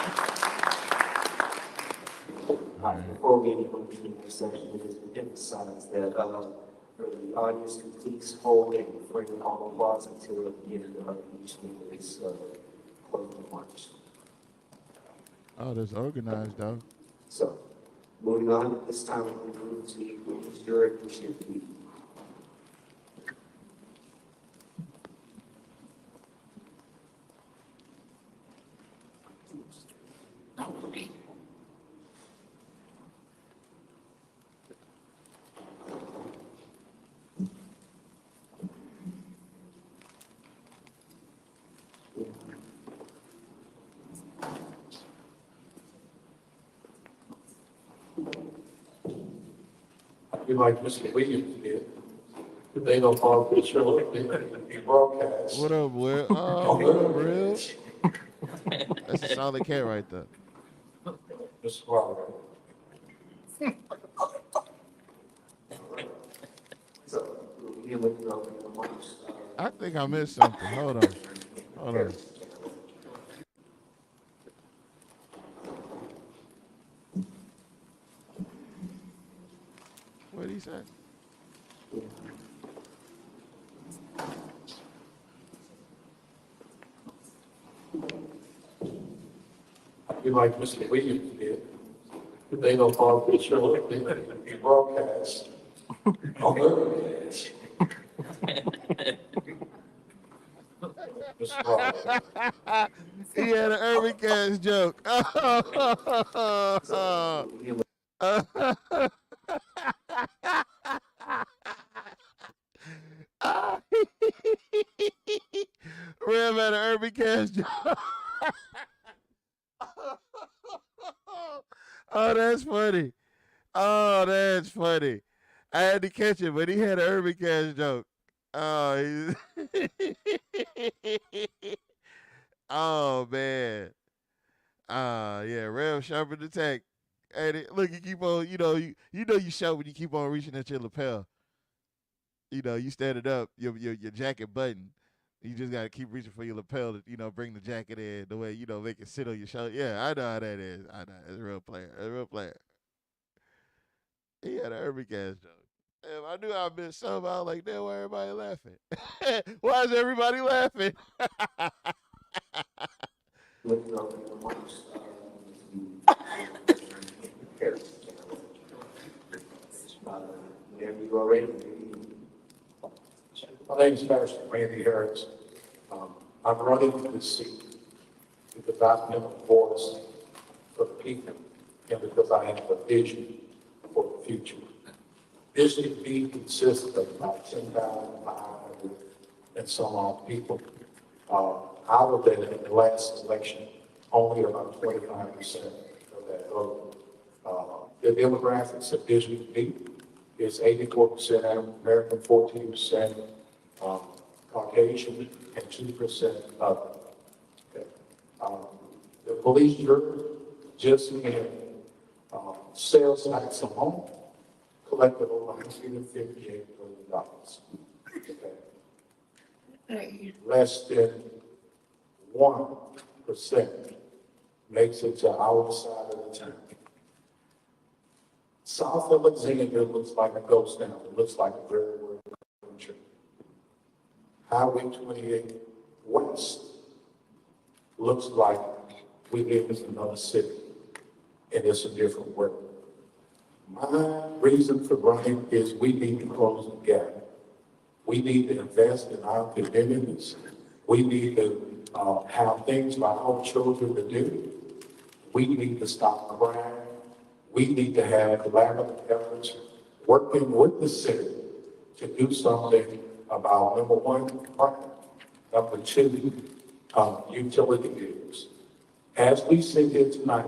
Before we get into the session, it is to emphasize that the audience can please hold and refrain all applause until the end of each speaker's closing remarks. Oh, that's organized, though. So, moving on, at this time we move to Mr. Appreciate. Be like Mr. Williams did. If they don't follow the show, they broadcast. What up, Will? Oh, what up, Real? That's a solid cat right there. Mr. Robert. I think I missed something. Hold on. Hold on. What did he say? Be like Mr. Williams did. If they don't follow the show, they broadcast. On Mr. Robert. He had an Urban Cash joke. Rev had an Urban Cash joke. Oh, that's funny. Oh, that's funny. I had to catch it, but he had an Urban Cash joke. Oh, oh man. Yeah, Rev sharpen the tech. And look, you keep on, you know you shout when you keep on reaching at your lapel. You know, you stand it up, your jacket button. You just gotta keep reaching for your lapel to, bring the jacket in the way, make it sit on your shoulder. Yeah, I know how that is. I know. It's a real player. It's a real player. He had an Urban Cash joke. Damn, I knew I missed something. I was like, damn, why everybody laughing? Why is everybody laughing? My name is Pastor Randy Harris. I'm running this seat because I've been a voice for the people and because I have a vision for the future. This should be consistent of about 10,500 and some odd people. Out of that, in the last election, only about 25% of that vote. The demographics of District B is 84% African American, 14% Caucasian, and 2% other. Okay. The police bureau just in sales tax alone collected over $158 million. Okay. Less than 1% makes it to our side of the town. South Alexandria looks like a ghost town. It looks like a very rural country. Highway 28 West looks like we live in another city, and it's a different world. My reason for running is we need to close the gap. We need to invest in our communities. We need to have things for our children to do. We need to stop crime. We need to have collaborative efforts working with the city to do something about, number one, crime. Number two, utility bills. As we sit here tonight,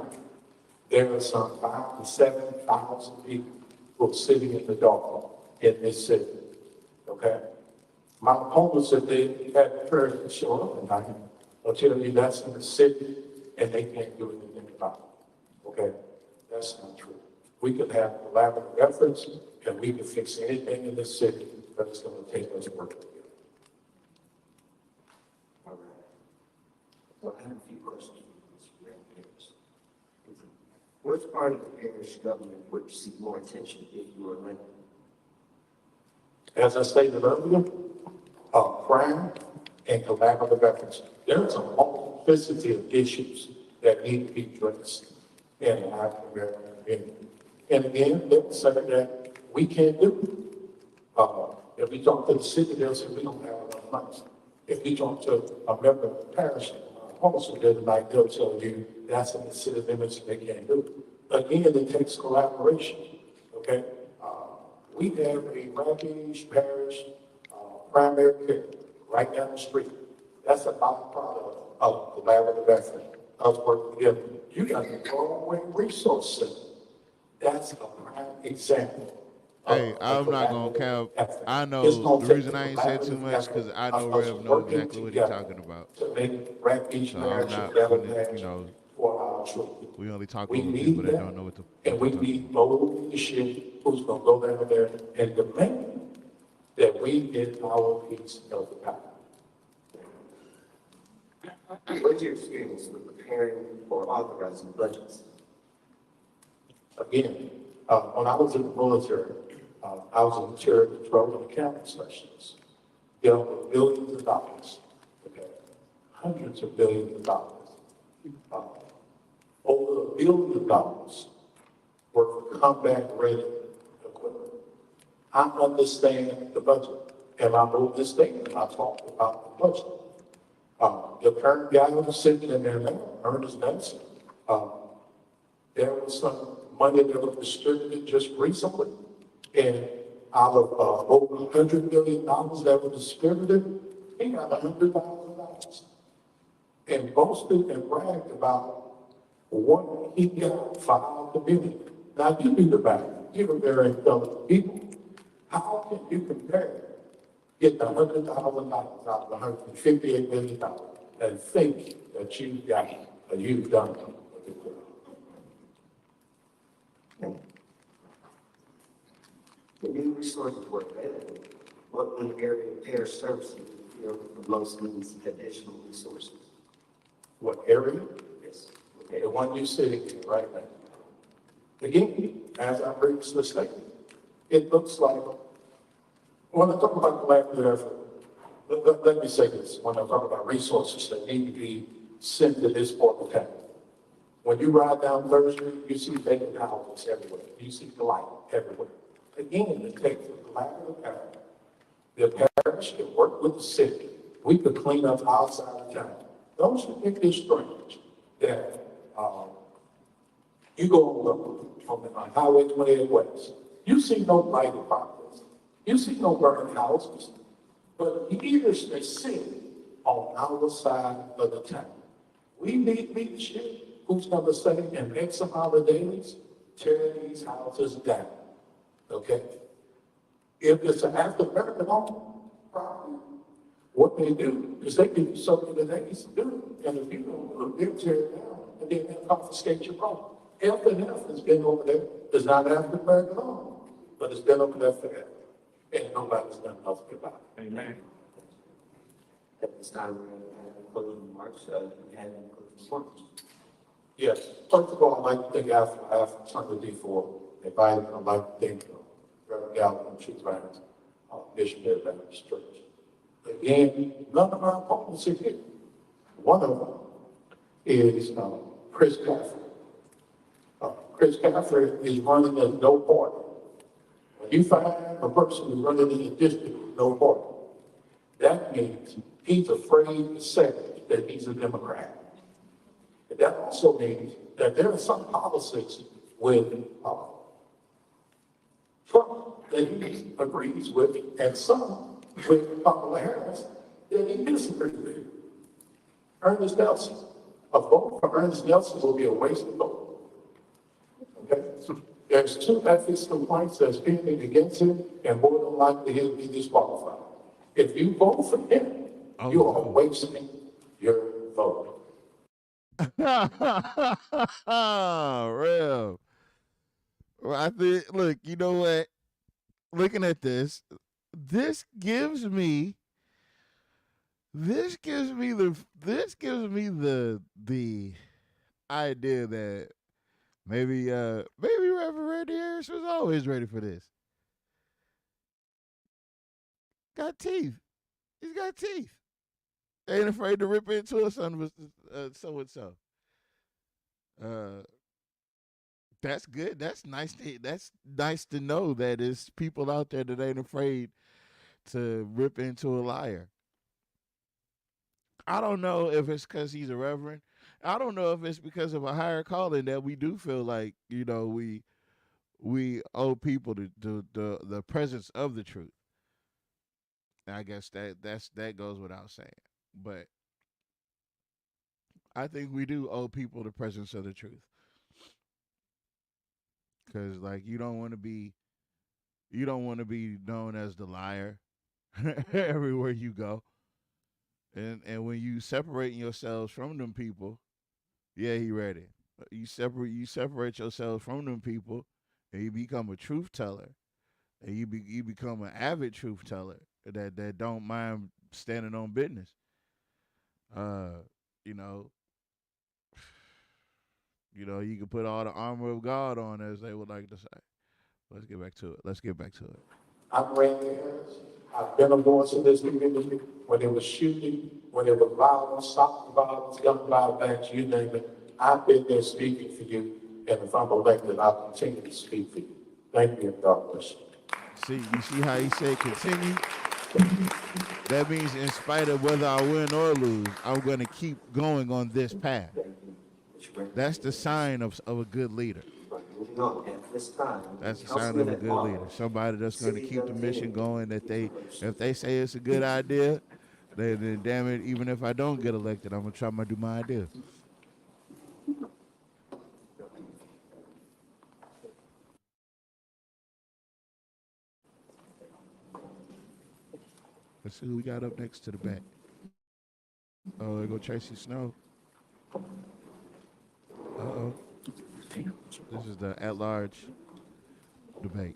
there are some 5,000 to 7,000 people who are sitting in the dark in this city. Okay? My opponents, if they had the courage to show up tonight, will tell you that's in the city and they can't do anything about it. Okay? That's not true. We can have collaborative efforts and we can fix anything in this city, but it's going to take us working together. All right. Well, I have a few questions. Which part of the parish government would receive more attention if you were elected? As I stated earlier, crime and collaborative efforts. There's a multiplicity of issues that need to be addressed in the African American community. And again, let's say that we can't do it. If we talk to the city, they'll say we don't have enough money. If we talk to a member of the parish, also there tonight, they'll tell you that's in the city limits and they can't do it. Again, it takes collaboration. Okay? We have a Rampage Parish primary care right down the street. That's a byproduct of collaborative effort, of working together. You got the Broadway Resource Center. That's a prime example. Hey, I'm not gonna cap. I know the reason I ain't said too much because I know Rev knows exactly what he's talking about. So I'm not gonna, you know, we only talk over people that don't know what to. And we need local leadership who's gonna go down there and demand that we get our piece of the pie. What's your experience with preparing or authorizing budgets? Again, when I was in the military, I was a material control and accounting specialist. Dealt with billions of dollars, okay? Hundreds of billions of dollars. Over $1 billion worth of combat-ready equipment. I understand the budget, and I know this thing, and I talk about the budget. The current guy who's sitting in there now, Ernest Benson, there was some money that was distributed just recently, and out of over $100 million that was distributed, he got $100,000 and boasted and bragged about what he got for our community. Now, you need to back. You're very intelligent people. How can you compare getting $100,000 out of $158 million and think that you've got it or you've done it? The new resources were available. What one area of parish services you feel the most needs additional resources? What area? Yes. Okay, the one you're sitting in right now. Again, as I previously stated, it looks like, when I talk about collaborative effort, let me say this, when I talk about resources that need to be sent to this part of town. When you ride down Third Street, you see vacant houses everywhere. You see blight everywhere. Again, it takes a collaborative effort. The parish can work with the city. We could clean up outside of town. Don't you think it's strange that you go on Highway 28 West, you see no blighted properties, you see no burning houses, but here's the city on our side of the town. We need leadership who's going to say in X amount of days, tear these houses down. Okay? If it's an African-American home property, what they do is they give you something that they used to do. And if you don't, they'll tear it down and then they'll confiscate your property. F and F has been over there. It's not an African-American home, but it's been over there forever. And nobody's done nothing about it. Amen. At this time, we're going to have closing remarks. You have any closing remarks? Yes. First of all, I'd like to thank after Sunday D4 invited. I'd like to thank Reverend Galvin and Chief Ryan, Missionary Baptist Church. Again, none of our opponents are here. One of them is Chris Caffrey. Chris Caffrey is running as no party. When you find a person who's running in a district with no party, that means he's afraid to say that he's a Democrat. And that also means that there are some policies with Trump that he agrees with, and some with Kamala Harris that he disagrees with. Ernest Nelson, a vote for Ernest Nelson will be a wasted vote. Okay? There's 2 ethics complaints that's pending against him, and more than likely he'll be disqualified. If you vote for him, you are wasting your vote. Real. Well, I think, look, you know what? Looking at this gives me the idea that maybe Reverend Randy Harris was always ready for this. Got teeth. He's got teeth. Ain't afraid to rip into a son of so and so. That's good. That's nice to know that there's people out there that ain't afraid to rip into a liar. I don't know if it's because he's a reverend. I don't know if it's because of a higher calling that we do feel like, you know, we owe people the presence of the truth. I guess that goes without saying. But I think we do owe people the presence of the truth. Because, like, you don't want to be known as the liar everywhere you go. And when you separating yourselves from them people, yeah, he ready. You separate yourselves from them people, and you become a truth teller, and you become an avid truth teller that don't mind standing on business. You can put all the armor of God on, as they would like to say. Let's get back to it. I'm Randy Harris. I've been a voice in this community when there was shooting, when there was violence, stop the violence, gun violence, you name it. I've been there speaking for you, and if I'm elected, I'll continue to speak for you. Thank you, and God bless you. You see how he said continue? That means in spite of whether I win or lose, I'm going to keep going on this path. That's the sign of a good leader. That's the sign of a good leader. Somebody that's going to keep the mission going. If they say it's a good idea, then damn it, even if I don't get elected, I'm going to try to do my idea. Let's see who we got up next to the back. Oh, there go Tracy Snow. Uh-oh. This is the at-large debate.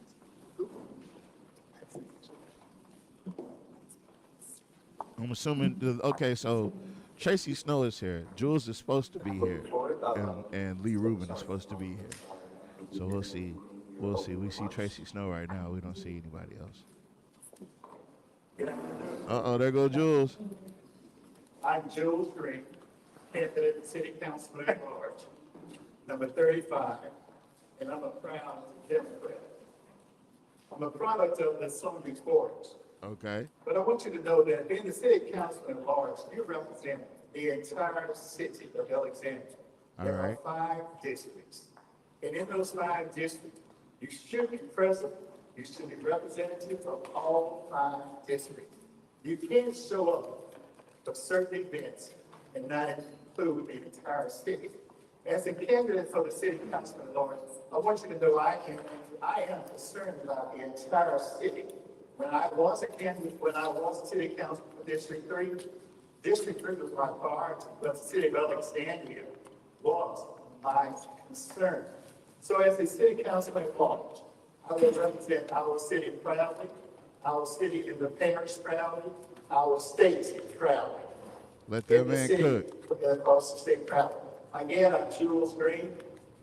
I'm assuming, okay, so Tracy Snow is here. Jules is supposed to be here. And Lee Rubin is supposed to be here. So we'll see. We see Tracy Snow right now. We don't see anybody else. Uh-oh, there go Jules. I'm Jules Green, candidate city council at large, number 35, and I'm a proud Democrat. I'm a product of the Sony Forest. Okay. But I want you to know that being the city council at large, you represent the entire city of Alexandria. There are 5 districts. And in those 5 districts, you should be present. You should be representative of all 5 districts. You can't show up for certain events and not include the entire city. As a candidate for the city council of Lawrence, I want you to know I am concerned about the entire city. When I was a candidate, when I was city council for District 3 was my priority, but the city of Alexandria was my concern. So as a city council at large, I will represent our city proudly, our city in the parish proudly, our state proudly. Let that man cook. Across the state proudly. Again, I'm Jules Green.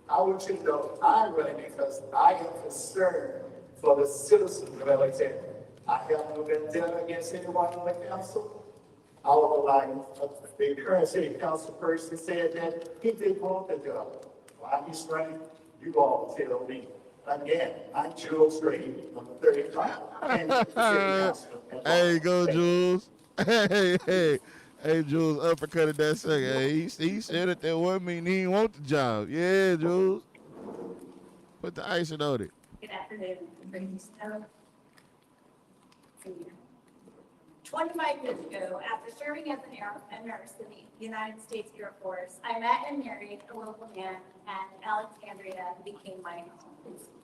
I want you to know I'm running because I am concerned for the citizens of Alexandria. I have no vendetta against anyone on the council. The current city council person said that he didn't want the job. Why he's running, you all tell me. Again, I'm Jules Green, number 35. Hey, go Jules. Hey. Hey, Jules, uppercutted that second. Hey, he said at that one meeting he didn't want the job. Yeah, Jules. Put the icing on it. Good afternoon. 25 years ago, after serving as a nurse in the United States Air Force, I met and married a local man, and Alexandria became my home.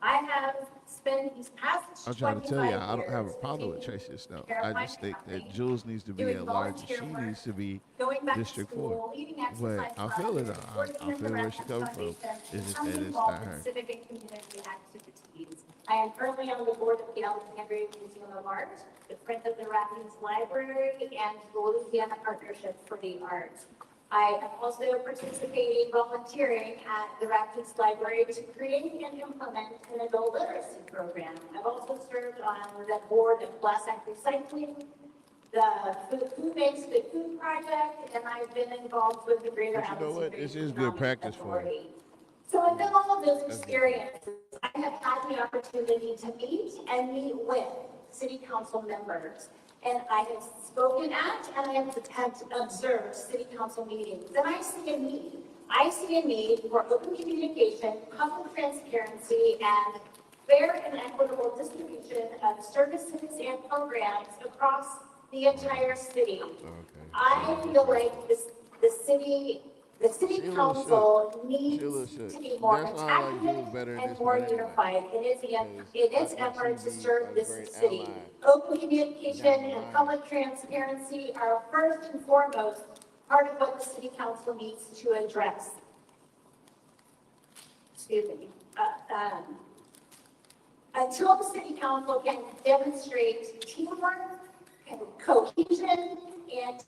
I have spent these past I'm trying to tell you, I don't have a years problem with continuing Tracy Snow. to care I of my just think family, that Jules needs to be doing at large and she volunteer work, needs to be going back to District 4. school, leading But exercise I feel it. classes, I working feel with the where she Rec coming from. Foundation, It's just and that it's involved not in her. civic and community activities. I am currently on the board of the Alexandria Museum of Art, the Friends of the Rapids Library, and the Louisiana Partnership for the Arts. I am also participating volunteering at the Rapids Library to create and implement an adult literacy program. I've also served on the board of Glass Act Recycling, the Food Banks Good Food Project, and I've been involved with the Greater But you know what? Alexandria This is good Economic practice for you. Authority. So within all of those experiences, I have had the opportunity to meet with city council members. And I have spoken at and I have observed city council meetings. And I see a need. I see a need for open communication, public transparency, and fair and equitable distribution of services and programs across the entire city. I feel like the city council needs to be more attractive and more unified in its effort to serve this city. Open communication and public transparency are first and foremost part of what the city council needs to address. Excuse me. Until the city council can demonstrate teamwork and cohesion and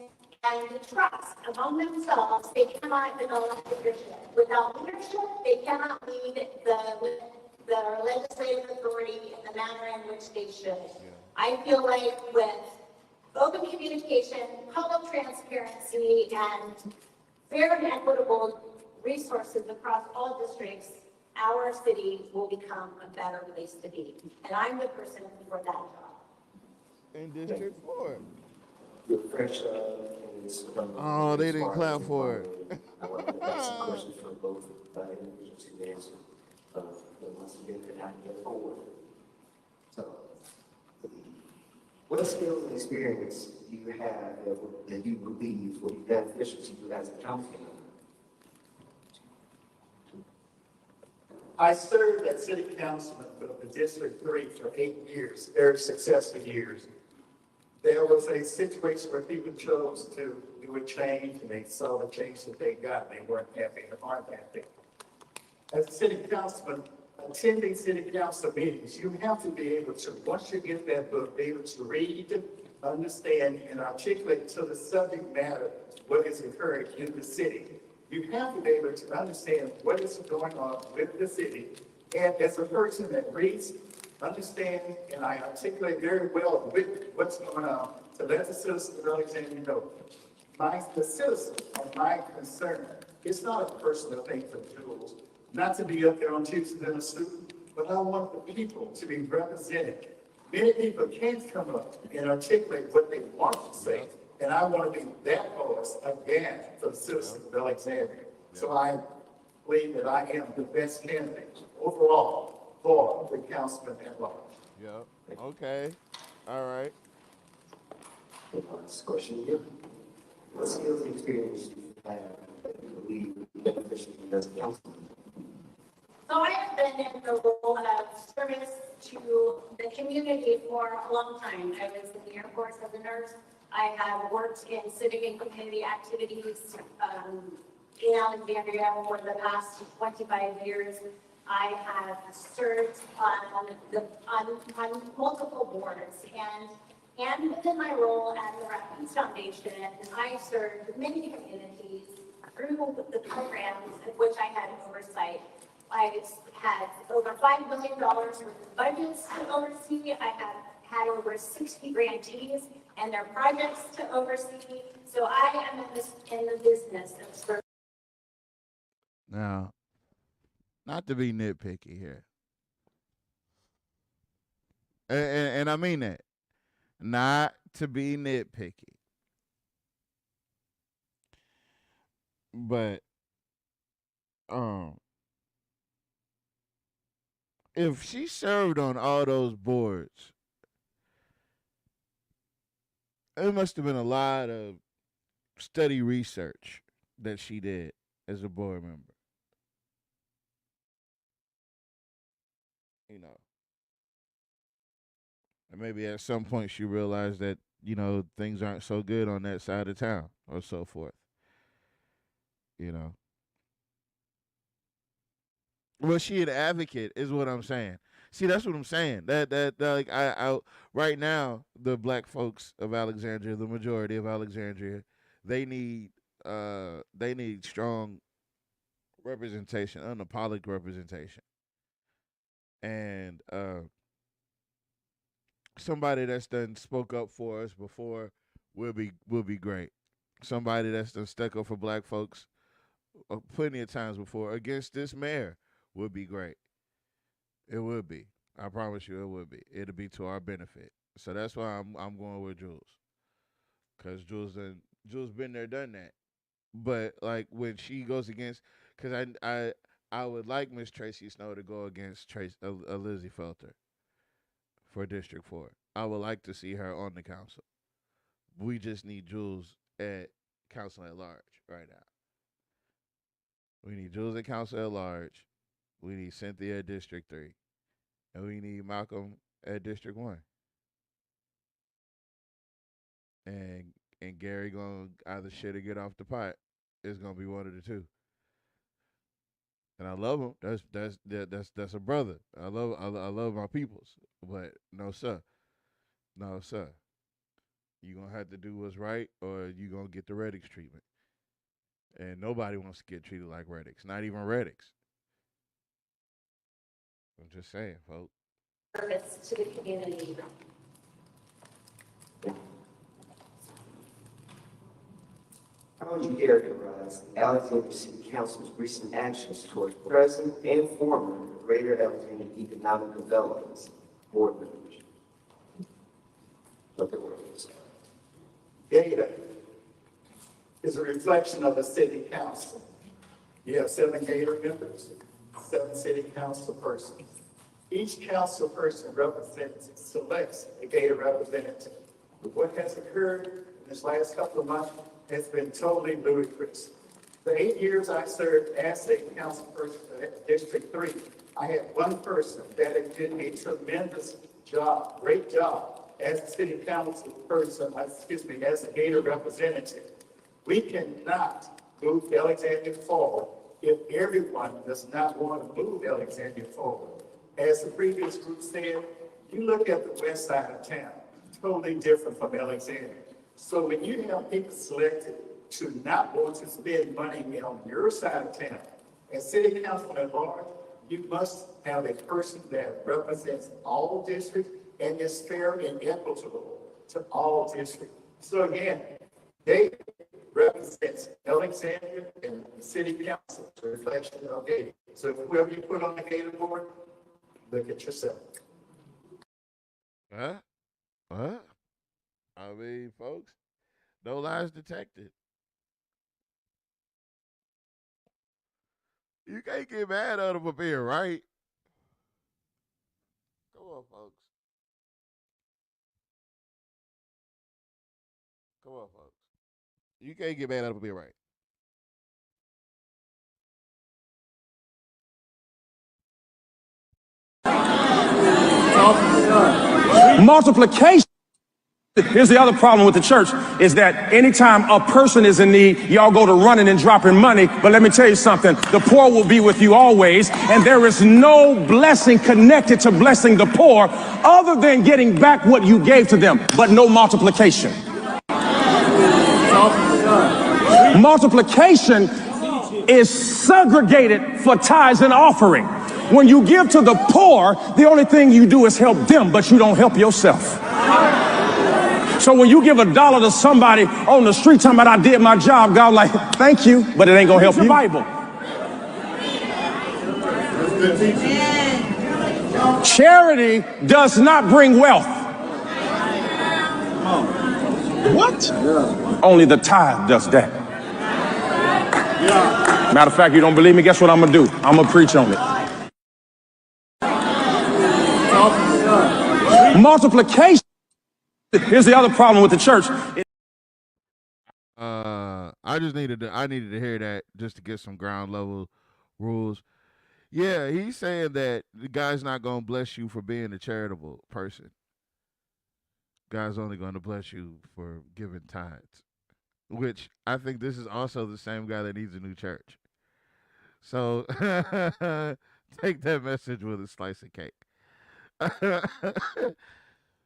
trust among themselves, they cannot develop leadership. Without leadership, they cannot lead the legislative authority in the manner in which they should. I feel like with open communication, public transparency, and fair and equitable resources across all districts, our city will become a better place to be. And I'm the person for that job. In District 4. Your fresh, Oh, they didn't clap for it. I want to ask some questions for both individuals to answer. But once again, they're not yet forward. So, what skills and experience do you have that you believe will be beneficial to you as a council member? I served as city councilman of the District 3 for 8 years, very successful years. There was a situation where people chose to do a change and they saw the change that they got. They weren't happy or aren't happy. As a city councilman, attending city council meetings, you have to be able to, once you get that book, be able to read, understand, and articulate to the subject matter what is occurring in the city. You have to be able to understand what is going on with the city. And as a person that reads, understand, and I articulate very well with what's going on to let the citizens of Alexandria know. The citizens are my concern. It's not a personal thing for Jules, not to be up there on Tuesday in a suit, but I want the people to be represented. Many people can't come up and articulate what they want to say, and I want to be that voice again for the citizens of Alexandria. So I believe that I am the best candidate overall for the councilman at large. Yep. Okay. All right. This question here. What skills and experience do you have that you believe will be beneficial to you as a councilman? So I have been in the role of service to the community for a long time. I was in the Air Force as a nurse. I have worked in civic and community activities in Alexandria for the past 25 years. I have served on multiple boards, and within my role at the Rapids Foundation, I served many communities through the programs of which I had oversight. I had over $5 million worth of budgets to oversee. I have had over 60 grantees and their projects to oversee. So I am in the business of serving. Now, not to be nitpicky here. And I mean that. Not to be nitpicky. But if she served on all those boards, it must have been a lot of study research that she did as a board member. You know. And maybe at some point she realized that, you know, things aren't so good on that side of town or so forth. You know. Well, she an advocate is what I'm saying. See, that's what I'm saying. That like I right now, the black folks of Alexandria, the majority of Alexandria, they need strong representation, unapologetic representation. And somebody that's done spoke up for us before will be great. Somebody that's done stuck up for black folks plenty of times before against this mayor would be great. It would be. I promise you it would be. It'll be to our benefit. So that's why I'm going with Jules. Because Jules been there, done that. But like when she goes against, because I would like Miss Tracy Snow to go against Lizzie Felter for District 4. I would like to see her on the council. We just need Jules at council at large right now. We need Jules at council at large. We need Cynthia at District 3. And we need Malcolm at District 1. And Gary gonna either shit or get off the pot. It's gonna be one of the two. And I love him. That's a brother. I love my peoples. But no sir. No sir. You gonna have to do what's right or you gonna get the Reddix treatment. And nobody wants to get treated like Reddix. Not even Reddix. I'm just saying, folks. Service to the community. How would you characterize Alexandria City Council's recent actions towards present and former Greater Alexandria Economic Development Board members? What the word is. Data is a reflection of the city council. You have 7 Gator members, 7 city council persons. Each council person selects a Gator representative. But what has occurred in this last couple of months has been totally ludicrous. The 8 years I served as a council person at District 3, I had one person that did a tremendous job, great job as a city council person, as a Gator representative. We cannot move Alexandria forward if everyone does not want to move Alexandria forward. As the previous group said, you look at the west side of town, totally different from Alexandria. So when you have people selected to not want to spend money on your side of town, as city council at large, you must have a person that represents all districts and is fair and equitable to all districts. So again, they represents Alexandria and the city council, a reflection of Gator. So whoever you put on the Gator board, look at yourself. Huh? I mean, folks, no lies detected. You can't get mad at them for being right. Come on, folks. Come on, folks. You can't get mad at them for being right. Multiplication. Here's the other problem with the church is that anytime a person is in need, y'all go to running and dropping money. But let me tell you something, the poor will be with you always. And there is no blessing connected to blessing the poor other than getting back what you gave to them, but no multiplication. Multiplication is segregated for tithes and offering. When you give to the poor, the only thing you do is help them, but you don't help yourself. So when you give $1 to somebody on the street talking about I did my job, God like, thank you, but it ain't gonna help you. Bible. Charity does not bring wealth. What? Only the tithe does that. Matter of fact, you don't believe me? Guess what I'm gonna do? I'm gonna preach on it. Multiplication. Here's the other problem with the church. I needed to hear that just to get some ground level rules. Yeah, he's saying that the guy's not gonna bless you for being a charitable person. God's only gonna bless you for giving tithes. Which I think this is also the same guy that needs a new church. So take that message with a slice of cake.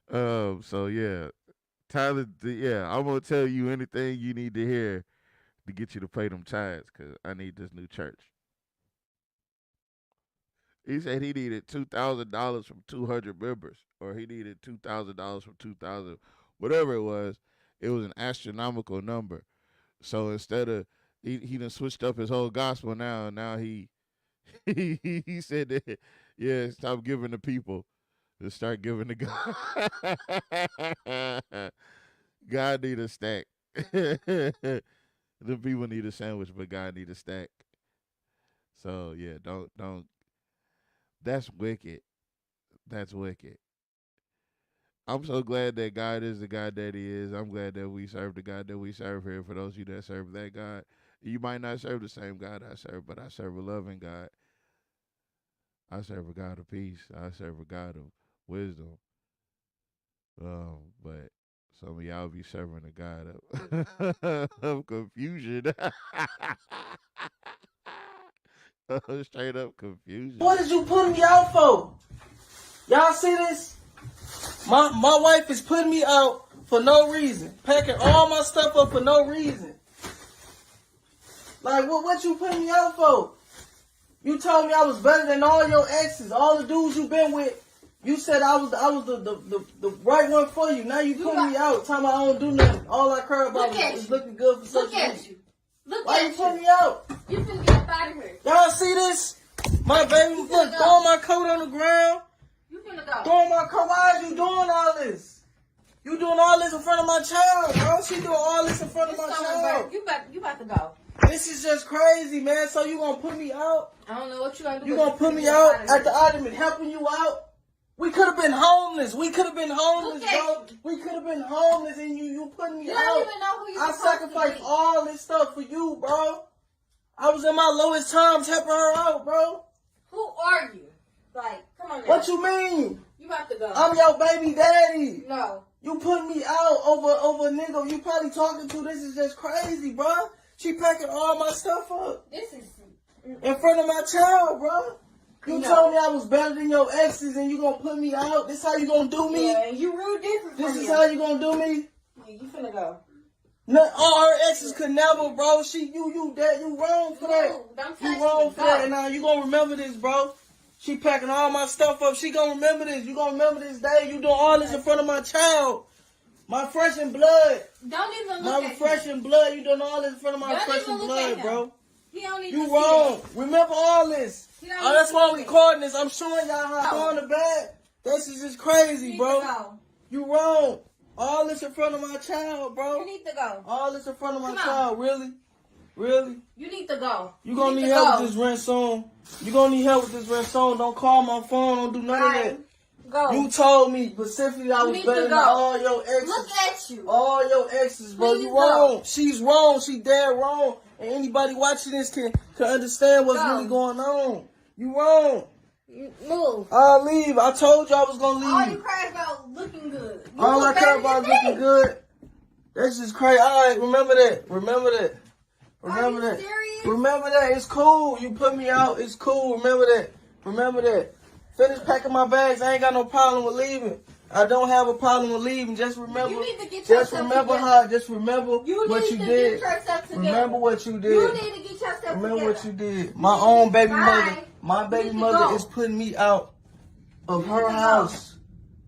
So yeah, Tyler, I'm gonna tell you anything you need to hear to get you to pay them tithes, cause I need this new church. He said he needed $2,000 from 200 members, or he needed $2,000 from 2,000, whatever it was. It was an astronomical number. So instead of he done switched up his whole gospel now. Now he said that stop giving to people. To start giving to God. God need a stack. The people need a sandwich, but God need a stack. So yeah, don't. That's wicked. That's wicked. I'm so glad that God is the God that he is. I'm glad that we serve the God that we serve here. For those of you that serve that God, you might not serve the same God I serve, but I serve a loving God. I serve a God of peace. I serve a God of wisdom. But some of y'all be serving a God of confusion. Straight up confusion. What did you put me out for? Y'all see this? My wife is putting me out for no reason. Packing all my stuff up for no reason. Like, what you putting me out for? You told me I was better than all your exes, all the dudes you been with. You said I was the right one for you. Now you putting me out, talking about I don't do nothing. All I care about is looking good for social media. Look at you. Why you putting me out? You finna get up out of here. Y'all see this? My baby, look, throwing my coat on the ground. You finna go. Throwing my coat. Why are you doing all this? You doing all this in front of my child, bro. She doing all this in front of my child. You about to go. This is just crazy, man. So you gonna put me out? I don't know what you gonna do. You gonna put me out at the argument, helping you out? We could have been homeless. We could have been homeless, bro. We could have been homeless, and you putting me out. You don't even know who you I sacrificed all this stuff for you, bro. I was in my lowest times helping her out, bro. Who are you? Like, come on now. What you mean? You about to go. I'm your baby daddy. No. You put me out over a nigga you probably talking to. This is just crazy, bro. She packing all my stuff up. This is in front of my child, bro. You told me I was better than your exes and you gonna put me out? This how you gonna do me? Yeah, and you real different. This is how you gonna do me? Yeah, you finna go. No, all her exes could never, bro. You wrong for that. Don't touch you wrong me. for that. And now you gonna remember this, bro. She packing all my stuff up. She gonna remember this. You gonna remember this day. You doing all this in front of my child. My fresh and blood. Don't even look my at him. fresh and blood. You doing all this in front of my Don't fresh even and look blood, at him. bro. He don't need You to wrong. see it. Remember all this. He don't Oh, that's need why to I'm see it. recording this. I'm showing y'all how I'm going to bed. This is just crazy, You bro. need to go. You wrong. All this in front of my child, bro. You need to go. All this in front of my Come on. child. Really? Really? You need to go. You gonna need to help go. with this rent soon. You gonna need help with this rent soon. Don't call my phone. Don't do none of that. Go. You told me specifically I You was need better to than go. all your exes. Look at you. All your exes, bro. Please You go. wrong. She's wrong. She dead wrong. And anybody watching this can understand what's Go. really going on. You wrong. Move. I'll leave. I told you I was gonna leave. All you care about looking good. You All look I care better about than is looking me. good. That's just crazy. All right, remember that. Remember that. Remember Are you that. serious? Remember that. It's cool. You put me out. It's cool. Remember that. Remember that. Finish packing my bags. I ain't got no problem with leaving. I don't have a problem with leaving. Just remember. You need to get Just yourself remember together. how. Just remember You what need you to did. get yourself together. Remember what you did. You need to get yourself Remember together. what you did. My own baby Bye. mother. My You baby need to mother go. is putting me out of You her need to go. house.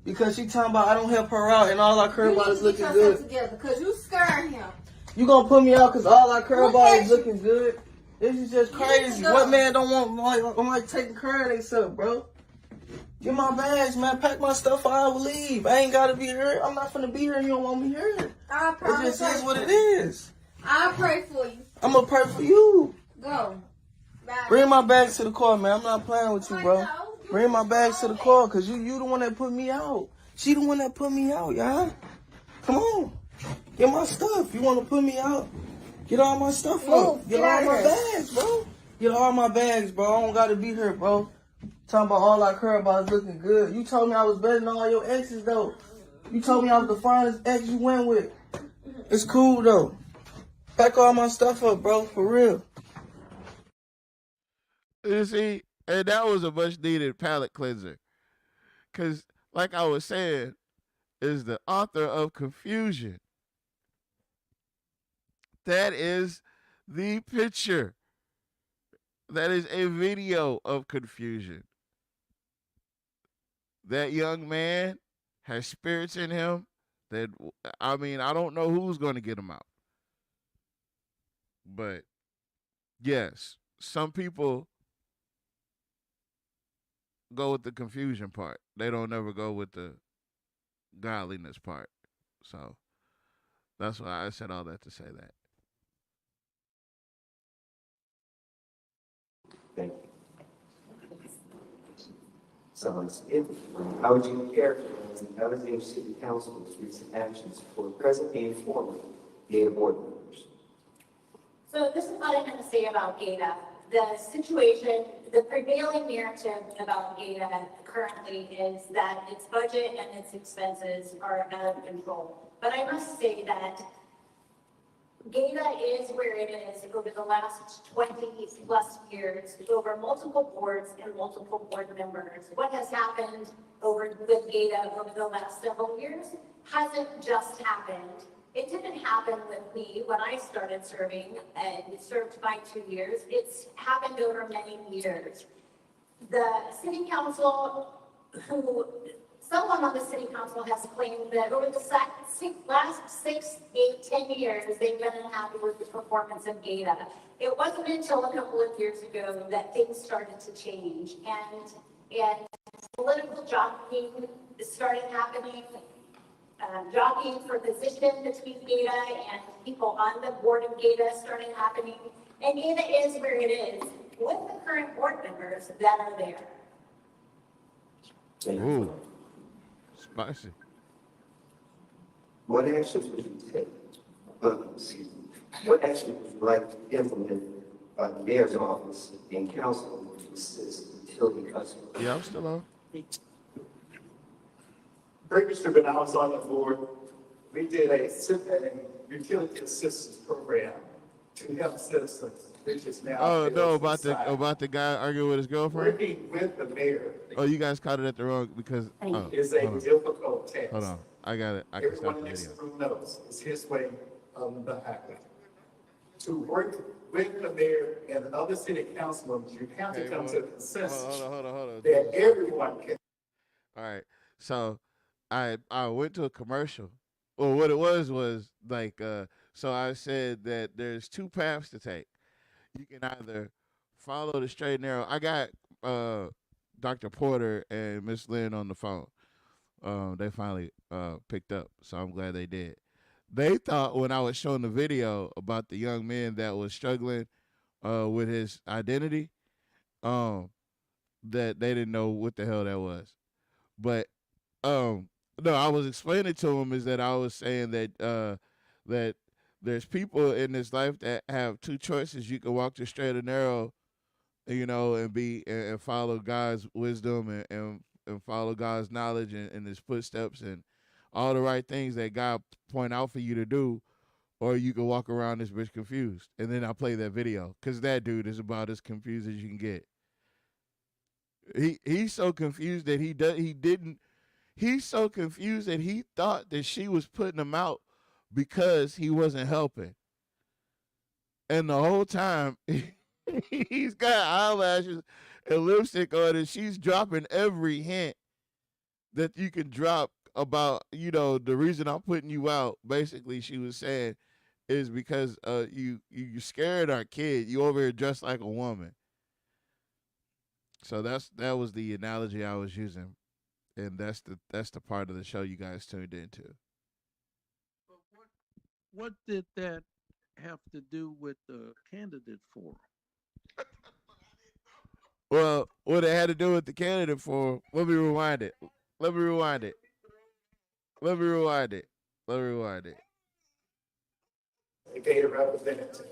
Because she talking about I don't help her out and all I care You about need is to get looking yourself good. together because you scaring him. You gonna put me out because all I care Look about at is you. looking good? This is just You need crazy. to go. What man don't want like taking care of themselves, bro? Get my bags, man. Pack my stuff or I will leave. I ain't gotta be here. I'm not finna be here and you don't want me here. I It promise. just is what it is. I pray for you. I'm gonna pray for you. Go. Bring my bags to the car, man. I'm not playing with you, bro. Bring my bags to the car, cause you the one that put me out. She the one that put me out, y'all. Come on. Get my stuff. You wanna put me out? Get all my stuff up. Get all my bags, bro. Get all my bags, bro. I don't gotta be here, bro. Talking about all I care about is looking good. You told me I was better than all your exes, though. You told me I was the finest ex you went with. It's cool, though. Pack all my stuff up, bro. For real. You see, and that was a much needed palate cleanser. Because, like I was saying, is the author of confusion. That is the picture. That is a video of confusion. That young man has spirits in him that, I mean, I don't know who's going to get him out. But, yes, some people go with the confusion part. They don't ever go with the godliness part. So, that's why I said all that to say that. Thank you. So, how would you characterize the Alexandria City Council's recent actions for present and former Gator board members? So this is what I'm going to say about GATA. The situation, the prevailing narrative about GATA currently is that its budget and its expenses are out of control. But I must say that GATA is where it is over the last 20 plus years, over multiple boards and multiple board members. What has happened with GATA over the last several years hasn't just happened. It didn't happen with me when I started serving, and served by 2 years. It's happened over many years. The city council, someone on the city council has claimed that over the last 6, 8, 10 years, they've been unhappy with the performance of GATA. It wasn't until a couple of years ago that things started to change, and political jockeying started happening. Jockeying for position between GATA and people on the board of GATA started happening. And GATA is where it is with the current board members that are there. Ooh, spicy. What actions would you take? What actions would you like to implement by the mayor's office and council to assist utility customers? Yeah, I'm still on. Previously, when I was on the board, we did a utility assistance program to help citizens, which is now. Oh no, about the guy arguing with his girlfriend. Working with the mayor. Oh, you guys caught it at the wrong because. Is a difficult task. Hold on, I got it. I can stop Everyone the in this video. room knows it's his way of the highway. To work with the mayor and other city councilors, you have to come to a consensus Hold on. that everyone can. All right, so I went to a commercial. Well, what it was like, so I said that there's two paths to take. You can either follow the straight and narrow. I got Dr. Porter and Miss Lynn on the phone. They finally picked up, so I'm glad they did. They thought when I was showing the video about the young man that was struggling with his identity, that they didn't know what the hell that was. But no, I was explaining to him is that I was saying that that there's people in this life that have two choices. You can walk the straight and narrow, and follow God's wisdom and follow God's knowledge and his footsteps and all the right things that God point out for you to do, or you can walk around this bitch confused. And then I play that video because that dude is about as confused as you can get. He's so confused that he's so confused that he thought that she was putting him out because he wasn't helping. And the whole time he's got eyelashes and lipstick on and she's dropping every hint that you can drop about, the reason I'm putting you out, basically she was saying, is because you scared our kid. You over here dressed like a woman. So that was the analogy I was using. And that's the part of the show you guys tuned into. What did that have to do with the candidate forum? Well, what it had to do with the candidate for? Let me rewind it. Let me rewind it. Let me rewind it. Let me rewind it. A Gator representative.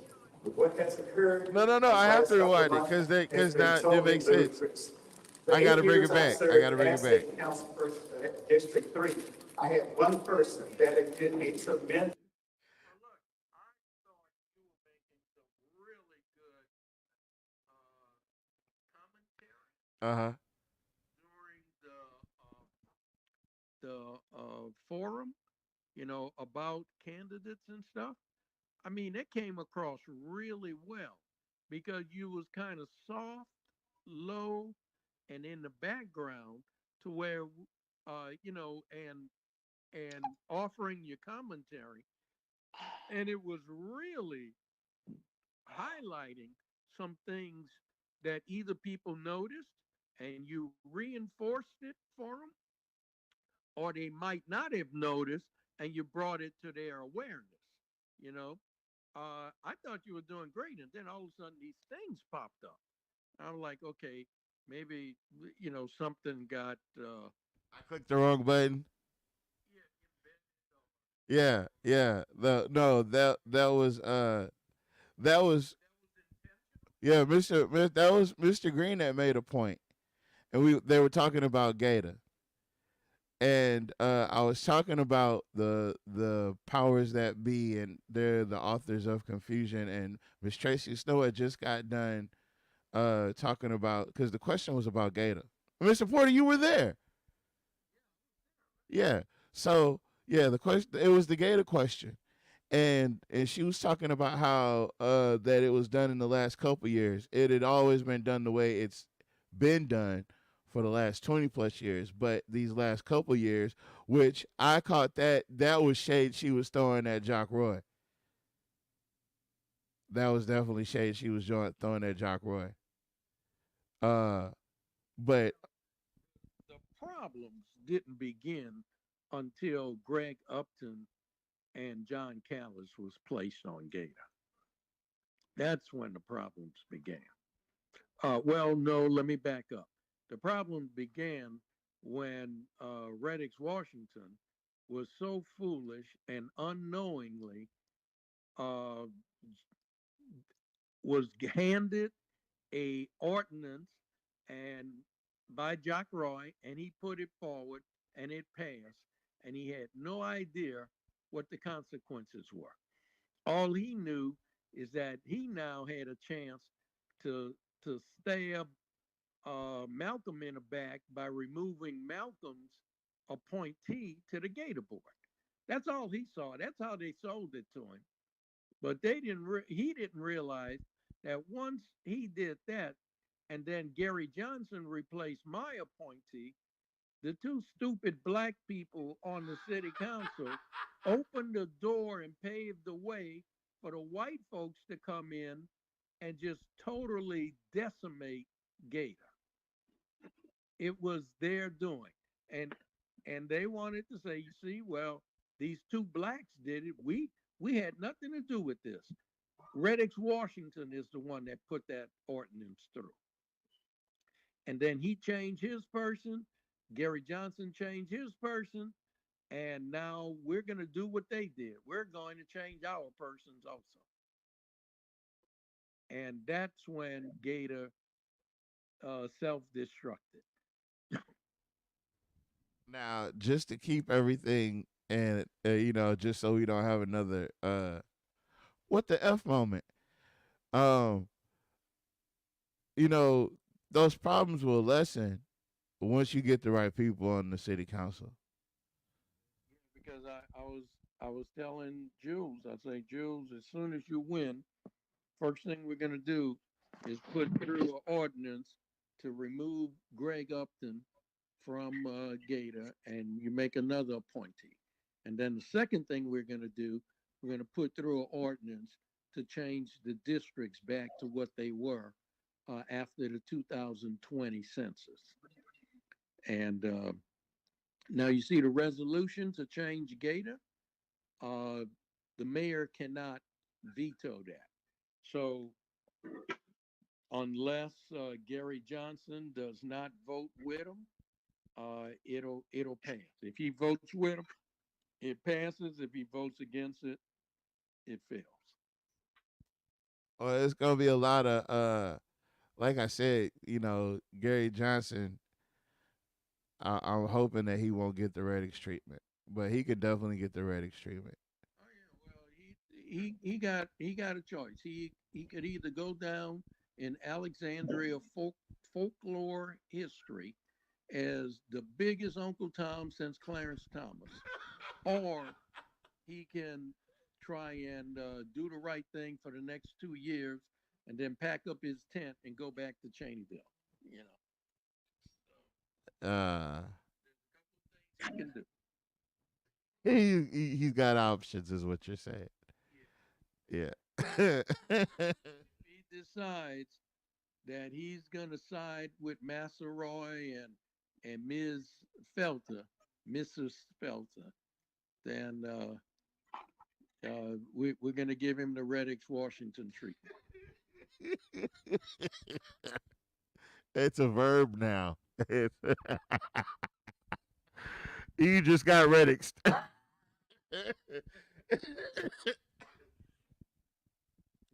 What has occurred? No. I have to rewind it because now it makes sense. I gotta bring it back. I gotta bring it back. Councilperson for District 3. I had one person that did a tremendous. Uh-huh. The forum, about candidates and stuff. I mean, it came across really well because you was kind of soft, low, and in the background to where, and offering your commentary, and it was really highlighting some things that either people noticed and you reinforced it for them, or they might not have noticed and you brought it to their awareness. You know, I thought you were doing great, and then all of a sudden these things popped up. I'm like, okay, maybe something got. I clicked the wrong button. Yeah. That was yeah, that was Mr. Green that made a point, and they were talking about Gator, and I was talking about the powers that be, and they're the authors of confusion, and Miss Tracy Snow had just got done talking about, because the question was about Gator. Mr. Porter, you were there. Yeah. So yeah, the question, it was the Gator question, and she was talking about how that it was done in the last couple years. It had always been done the way it's been done for the last 20 plus years, but these last couple years, which I caught that was shade she was throwing at Jock Roy. That was definitely shade she was throwing at Jock Roy. But the problems didn't begin until Greg Upton and John Callis was placed on Gator. That's when the problems began. Well, no, let me back up. The problem began when Reddix Washington was so foolish and unknowingly was handed a ordinance and by Jock Roy, and he put it forward and it passed, and he had no idea what the consequences were. All he knew is that he now had a chance to stab Malcolm in the back by removing Malcolm's appointee to the Gator Board. That's all he saw. That's how they sold it to him. But he didn't realize that once he did that, and then Gary Johnson replaced my appointee, the two stupid black people on the city council opened the door and paved the way for the white folks to come in and just totally decimate Gator. It was their doing. And they wanted to say, you see, well, these two blacks did it. We had nothing to do with this. Reddix Washington is the one that put that ordinance through. And then he changed his person. Gary Johnson changed his person. And now we're going to do what they did. We're going to change our persons also. And that's when Gator self-destructed. Now, just to keep everything, and just so we don't have another what the F moment. Those problems will lessen once you get the right people on the city council. Because I was telling Jules, I say, Jules, as soon as you win, first thing we're gonna do is put through an ordinance to remove Greg Upton from Gator, and you make another appointee. And then the second thing we're gonna do, we're gonna put through an ordinance to change the districts back to what they were after the 2020 census. And now you see the resolution to change Gator. The mayor cannot veto that. So unless Gary Johnson does not vote with him, it'll pass. If he votes with him, it passes. If he votes against it, it fails. Well, it's gonna be a lot of like I said, Gary Johnson. I'm hoping that he won't get the Reddix treatment, but he could definitely get the Reddix treatment. He got a choice. He could either go down in Alexandria folklore history as the biggest Uncle Tom since Clarence Thomas, or he can try and do the right thing for the next 2 years and then pack up his tent and go back to Cheneyville. He can do. He's got options, is what you're saying. Yeah. He decides that he's gonna side with Massaroy and Ms. Felter, Mrs. Felter, then we're gonna give him the Reddix Washington treatment. It's a verb now. You just got Reddixed.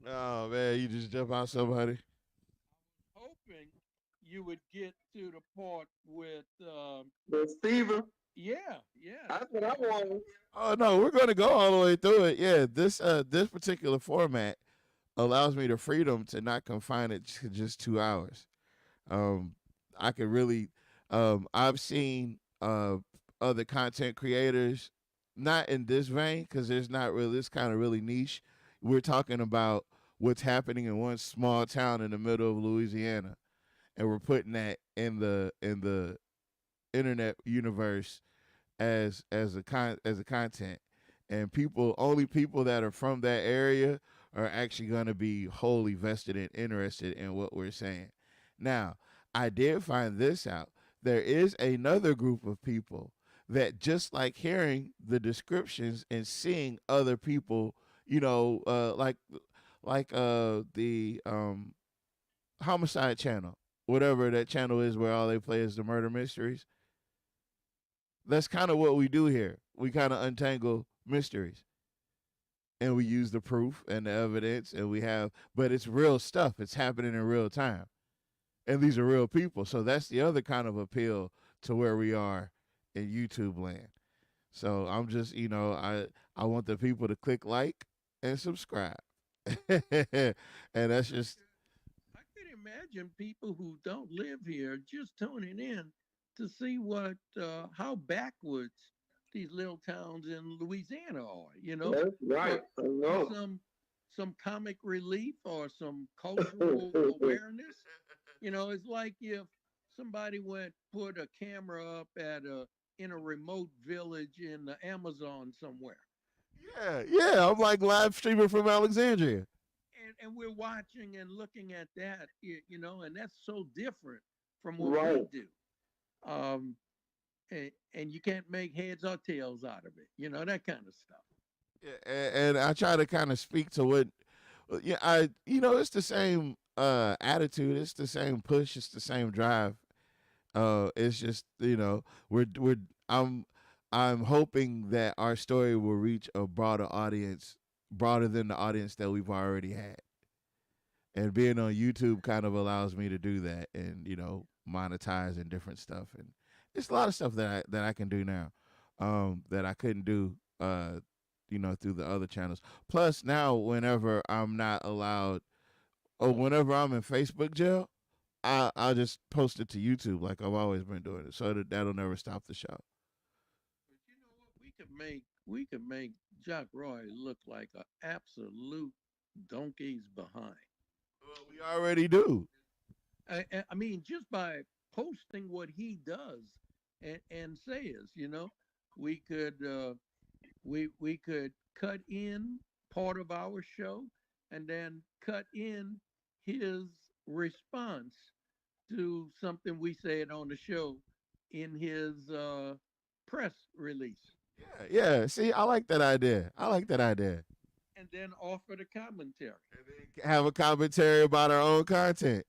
Oh man, you just jump out somebody. Hoping you would get to the part with Steven. Yeah. That's what I want. Oh no, we're gonna go all the way through it. Yeah, this particular format allows me the freedom to not confine it to just 2 hours. I could really I've seen other content creators, not in this vein, because there's not really, it's kind of really niche. We're talking about what's happening in one small town in the middle of Louisiana, and we're putting that in the internet universe as a content, and only people that are from that area are actually going to be wholly vested and interested in what we're saying. Now, I did find this out. There is another group of people that just like hearing the descriptions and seeing other people, like the Homicide Channel, whatever that channel is where all they play is the murder mysteries. That's kind of what we do here. We kind of untangle mysteries. And we use the proof and the evidence, and but it's real stuff. It's happening in real time. And these are real people. So that's the other kind of appeal to where we are in YouTube land. So I'm just, I want the people to click like and subscribe. And that's just. I could imagine people who don't live here just tuning in to see how backwards these little towns in Louisiana are, That's right. I know. Some comic relief or some cultural awareness. It's like if somebody put a camera up in a remote village in the Amazon somewhere. Yeah. I'm like live streaming from Alexandria. And we're watching and looking at that, and that's so different from what we do. And you can't make heads or tails out of it, that kind of stuff. Yeah, and I try to kind of speak to what, it's the same attitude, it's the same push, it's the same drive. It's just I'm hoping that our story will reach a broader audience, broader than the audience that we've already had. And being on YouTube kind of allows me to do that, and monetize and different stuff, and it's a lot of stuff that I can do now, that I couldn't do, through the other channels. Plus, now whenever I'm not allowed, or whenever I'm in Facebook jail, I'll just post it to YouTube like I've always been doing it, so that'll never stop the show. But you know what? We could make Jock Roy look like an absolute donkey's behind. Well, we already do. I mean, just by posting what he does and says, we could we could cut in part of our show and then cut in his response to something we said on the show in his press release. Yeah. See, I like that idea. and then offer the commentary. Have a commentary about our own content.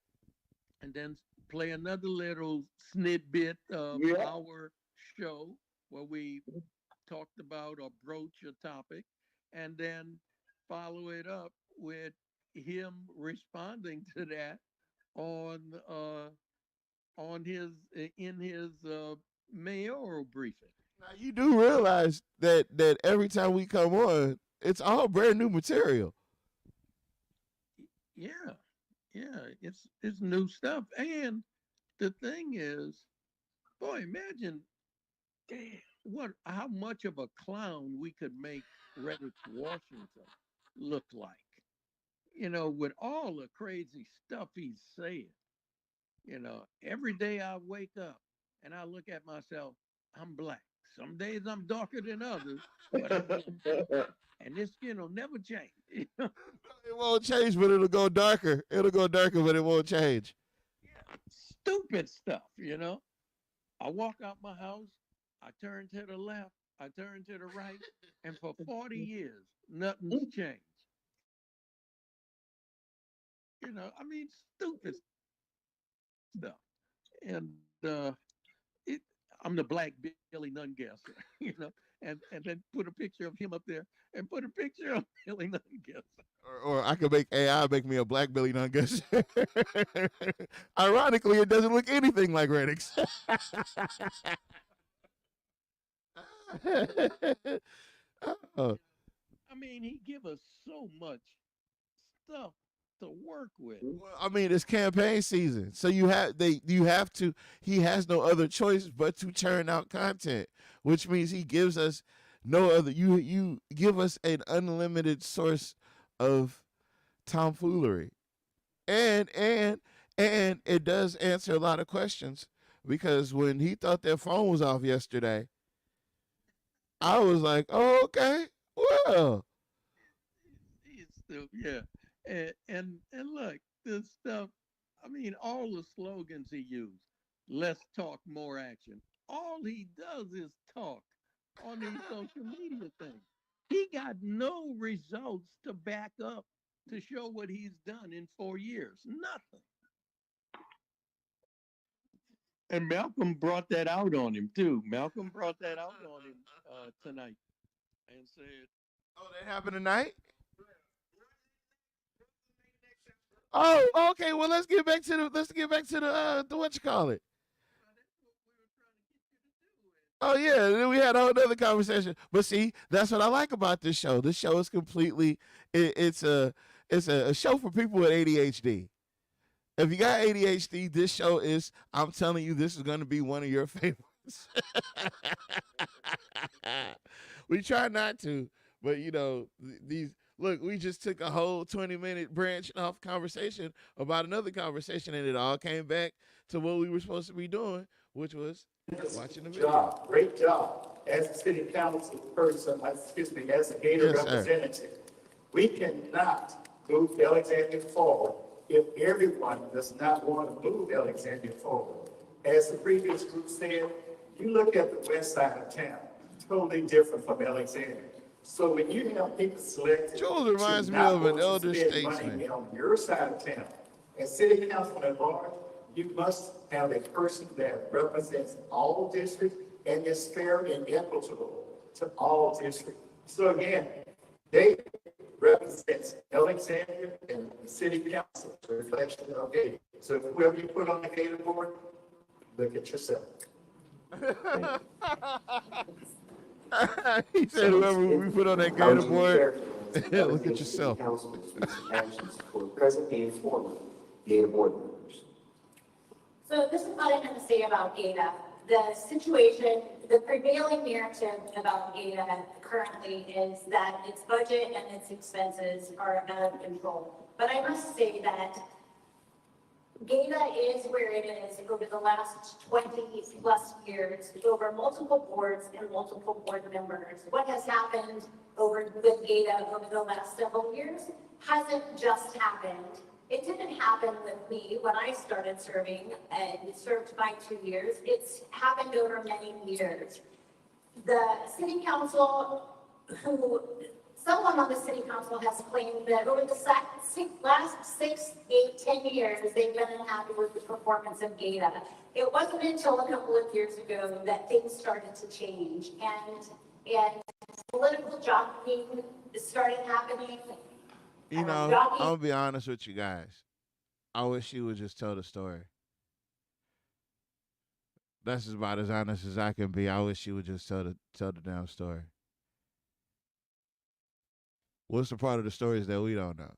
And then play another little snippet of our show where we talked about or broach a topic, and then follow it up with him responding to that on his in his mayoral briefing. Now you do realize that every time we come on, it's all brand new material. Yeah, it's new stuff. And the thing is, boy, imagine how much of a clown we could make Rex Washington look like. You know, with all the crazy stuff he's saying. You know, every day I wake up and I look at myself, I'm black. Some days I'm darker than others, but and this skin will never change. You know? It won't change, but it'll go darker. It'll go darker, but it won't change. Stupid stuff, you know. I walk out my house, I turn to the left, I turn to the right, and for 40 years, nothing's changed. You know, I mean, stupid stuff. And I'm the black Billy Nungesser, you know, and then put a picture of him up there and put a picture of Billy Nungesser. Or I could make AI make me a black Billy Nungesser. Ironically, it doesn't look anything like Redix. I mean, he give us so much stuff to work with. Well, I mean, it's campaign season, so he has no other choice but to churn out content, which means he gives us no other. You give us an unlimited source of tomfoolery, and it does answer a lot of questions, because when he thought their phone was off yesterday, I was like, oh, okay, well. Yeah. And look, this stuff, I mean, all the slogans he used, less talk, more action. All he does is talk on these social media things. He got no results to back up to show what he's done in 4 years. Nothing. And Malcolm brought that out on him, too. Malcolm brought that out on him tonight and said, oh, that happened tonight? Oh, okay. Well, let's get back to the what you call it. Oh yeah, then we had a whole other conversation. But see, that's what I like about this show. This show is completely it's a show for people with ADHD. If you got ADHD, this show is, I'm telling you, this is going to be one of your favorites. We try not to, but you know, look, we just took a whole 20-minute branch off conversation about another conversation, and it all came back to what we were supposed to be doing, which was watching the video. Great job. As a city council person, as a Gator representative, we cannot move Alexandria forward if everyone does not want to move Alexandria forward. As the previous group said, you look at the west side of town, totally different from Alexandria. So when you have people selected, Jules reminds me of an elder statesman. On your side of town, as city councilman at large, you must have a person that represents all districts and is fair and equitable to all districts. So again, they represents Alexandria and the city council, a reflection of Gator. So whoever you put on the Gator board, look at yourself. He said, whoever we put on that Gator board, look at yourself. Actions for present and former Gator board members. So this is what I have to say about GATA. The situation, the prevailing narrative about GATA currently is that its budget and its expenses are out of control. But I must say that GATA is where it is over the last 20 plus years, over multiple boards and multiple board members. What has happened with GATA over the last several years hasn't just happened. It didn't happen with me when I started serving and served by 2 years. It's happened over many years. The city council who someone on the city council has claimed that over the last 6, 8, 10 years, they've been unhappy with the performance of GATA. It wasn't until a couple of years ago that things started to change, and political jockeying started happening. You know, I'm gonna be honest with you guys. I wish she would just tell the story. That's about as honest as I can be. I wish she would just tell the damn story. What's the part of the stories that we don't know?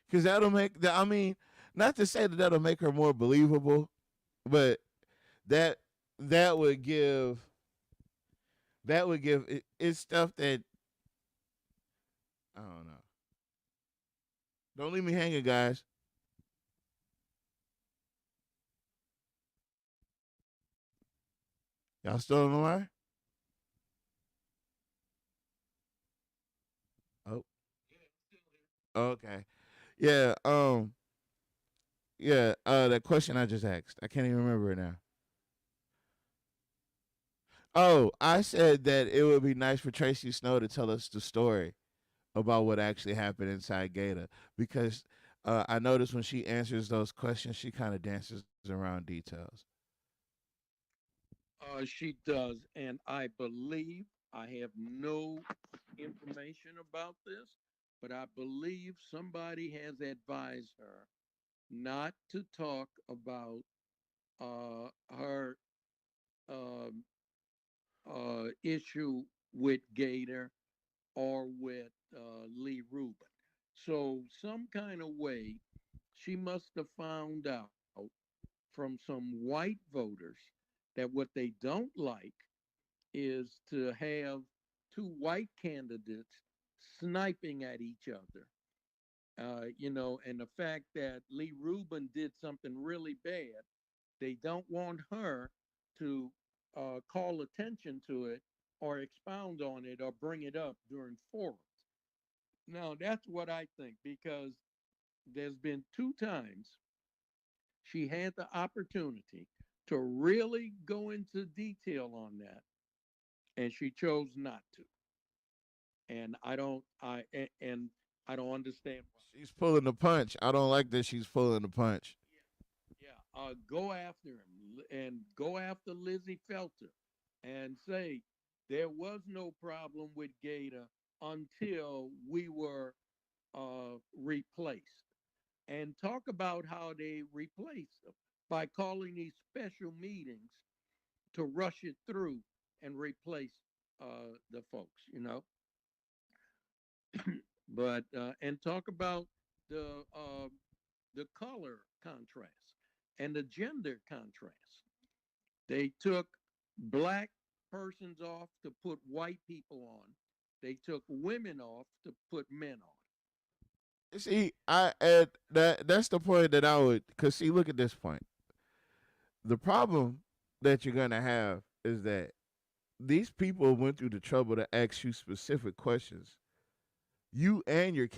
Because that'll make I mean, not to say that that'll make her more believable, but that would give it's stuff that I don't know. Don't leave me hanging, guys. Y'all still on the line? Oh. Okay. Yeah, that question I just asked. I can't even remember it now. Oh, I said that it would be nice for Tracy Snow to tell us the story about what actually happened inside GATA, because I noticed when she answers those questions, she kind of dances around details. She does, and I believe I have no information about this, but I believe somebody has advised her not to talk about her issue with Gator or with Lee Rubin. So some kind of way she must have found out from some white voters that what they don't like is to have two white candidates sniping at each other. And the fact that Lee Rubin did something really bad, they don't want her to call attention to it or expound on it or bring it up during forums. Now, that's what I think, because there's been 2 times she had the opportunity to really go into detail on that, and she chose not to. And I don't understand why. She's pulling the punch. I don't like that she's pulling the punch. Yeah, go after him and go after Lizzie Felter and say there was no problem with Gator until we were replaced. And talk about how they replaced them by calling these special meetings to rush it through and replace the folks, But and talk about the color contrast and the gender contrast. They took black persons off to put white people on. They took women off to put men on. See, that's the point that I would, because see, look at this point. The problem that you're gonna have is that these people went through the trouble to ask you specific questions. You and your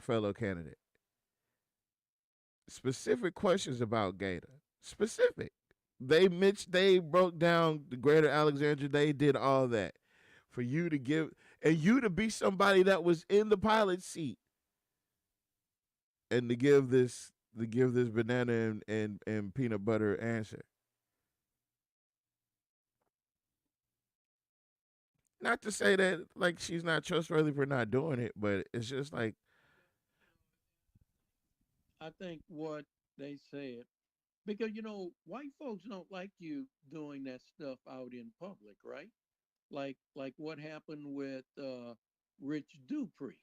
fellow candidate. Specific questions about Gator. Specific. They broke down the Greater Alexandria. They did all that for you to give, and you to be somebody that was in the pilot seat, and to give this banana and peanut butter answer. Not to say that like she's not trustworthy for not doing it, but it's just like, I think what they said, because white folks don't like you doing that stuff out in public, right? Like what happened with Rich Dupree.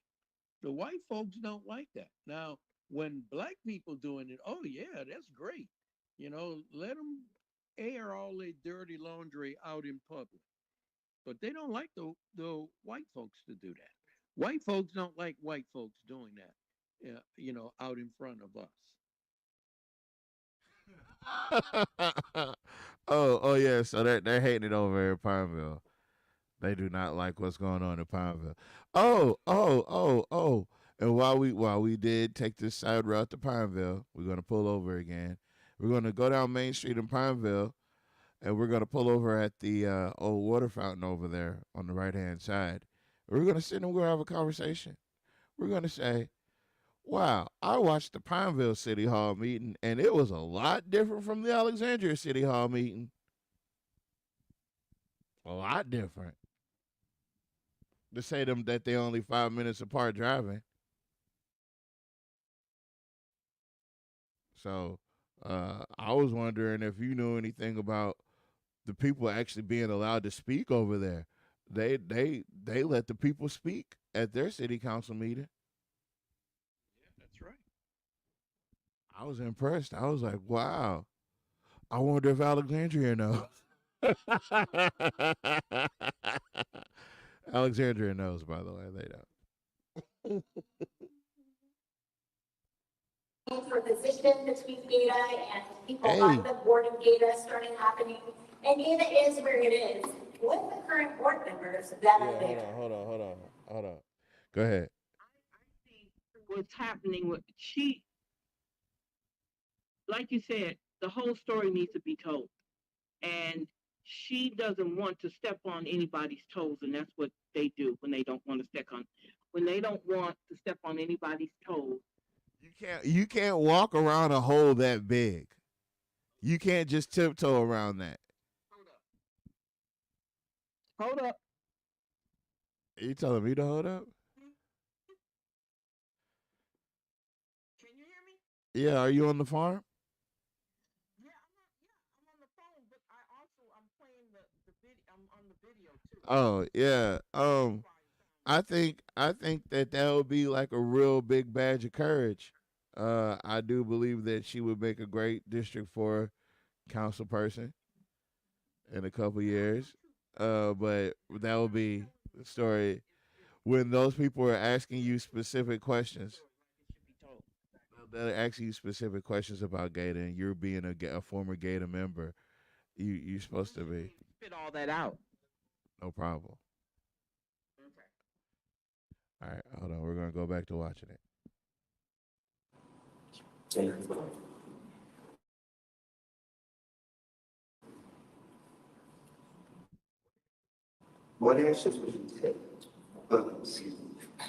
The white folks don't like that. Now, when black people doing it, oh yeah, that's great. Let them air all their dirty laundry out in public. But they don't like the white folks to do that. White folks don't like white folks doing that, out in front of us. oh yeah, so they're hating it over here in Pineville. They do not like what's going on in Pineville. Oh. And while we did take this side route to Pineville, we're gonna pull over again. We're gonna go down Main Street in Pineville, and we're gonna pull over at the old water fountain over there on the right hand side. We're gonna sit and we're gonna have a conversation. We're gonna say, wow, I watched the Pineville City Hall meeting, and it was a lot different from the Alexandria City Hall meeting. A lot different. To say them that they're only 5 minutes apart driving. So I was wondering if you knew anything about the people actually being allowed to speak over there. They let the people speak at their city council meeting. That's right. I was impressed. I was like, wow. I wonder if Alexandria knows. Alexandria knows, by the way. They don't. For position between Gata and people on the board of Gata started happening. And Gata is where it is with the current board members that are there. Hold on. Go ahead. What's happening with like you said, the whole story needs to be told. And she doesn't want to step on anybody's toes, and that's what they do when they don't want to step on anybody's toes. You can't walk around a hole that big. You can't just tiptoe around that. Hold up. Are you telling me to hold up? Can you hear me? Yeah, are you on the farm? I'm on the phone, but I'm playing the video. I'm on the video too. Oh, yeah. I think that would be like a real big badge of courage. I do believe that she would make a great District 4 council person in a couple years. But that would be the story when those people are asking you specific questions. They're asking you specific questions about Gata, and you're being a former Gata member. You're supposed to be. Spit all that out. No problem. All right, hold on. We're gonna go back to watching it. What actions would you take?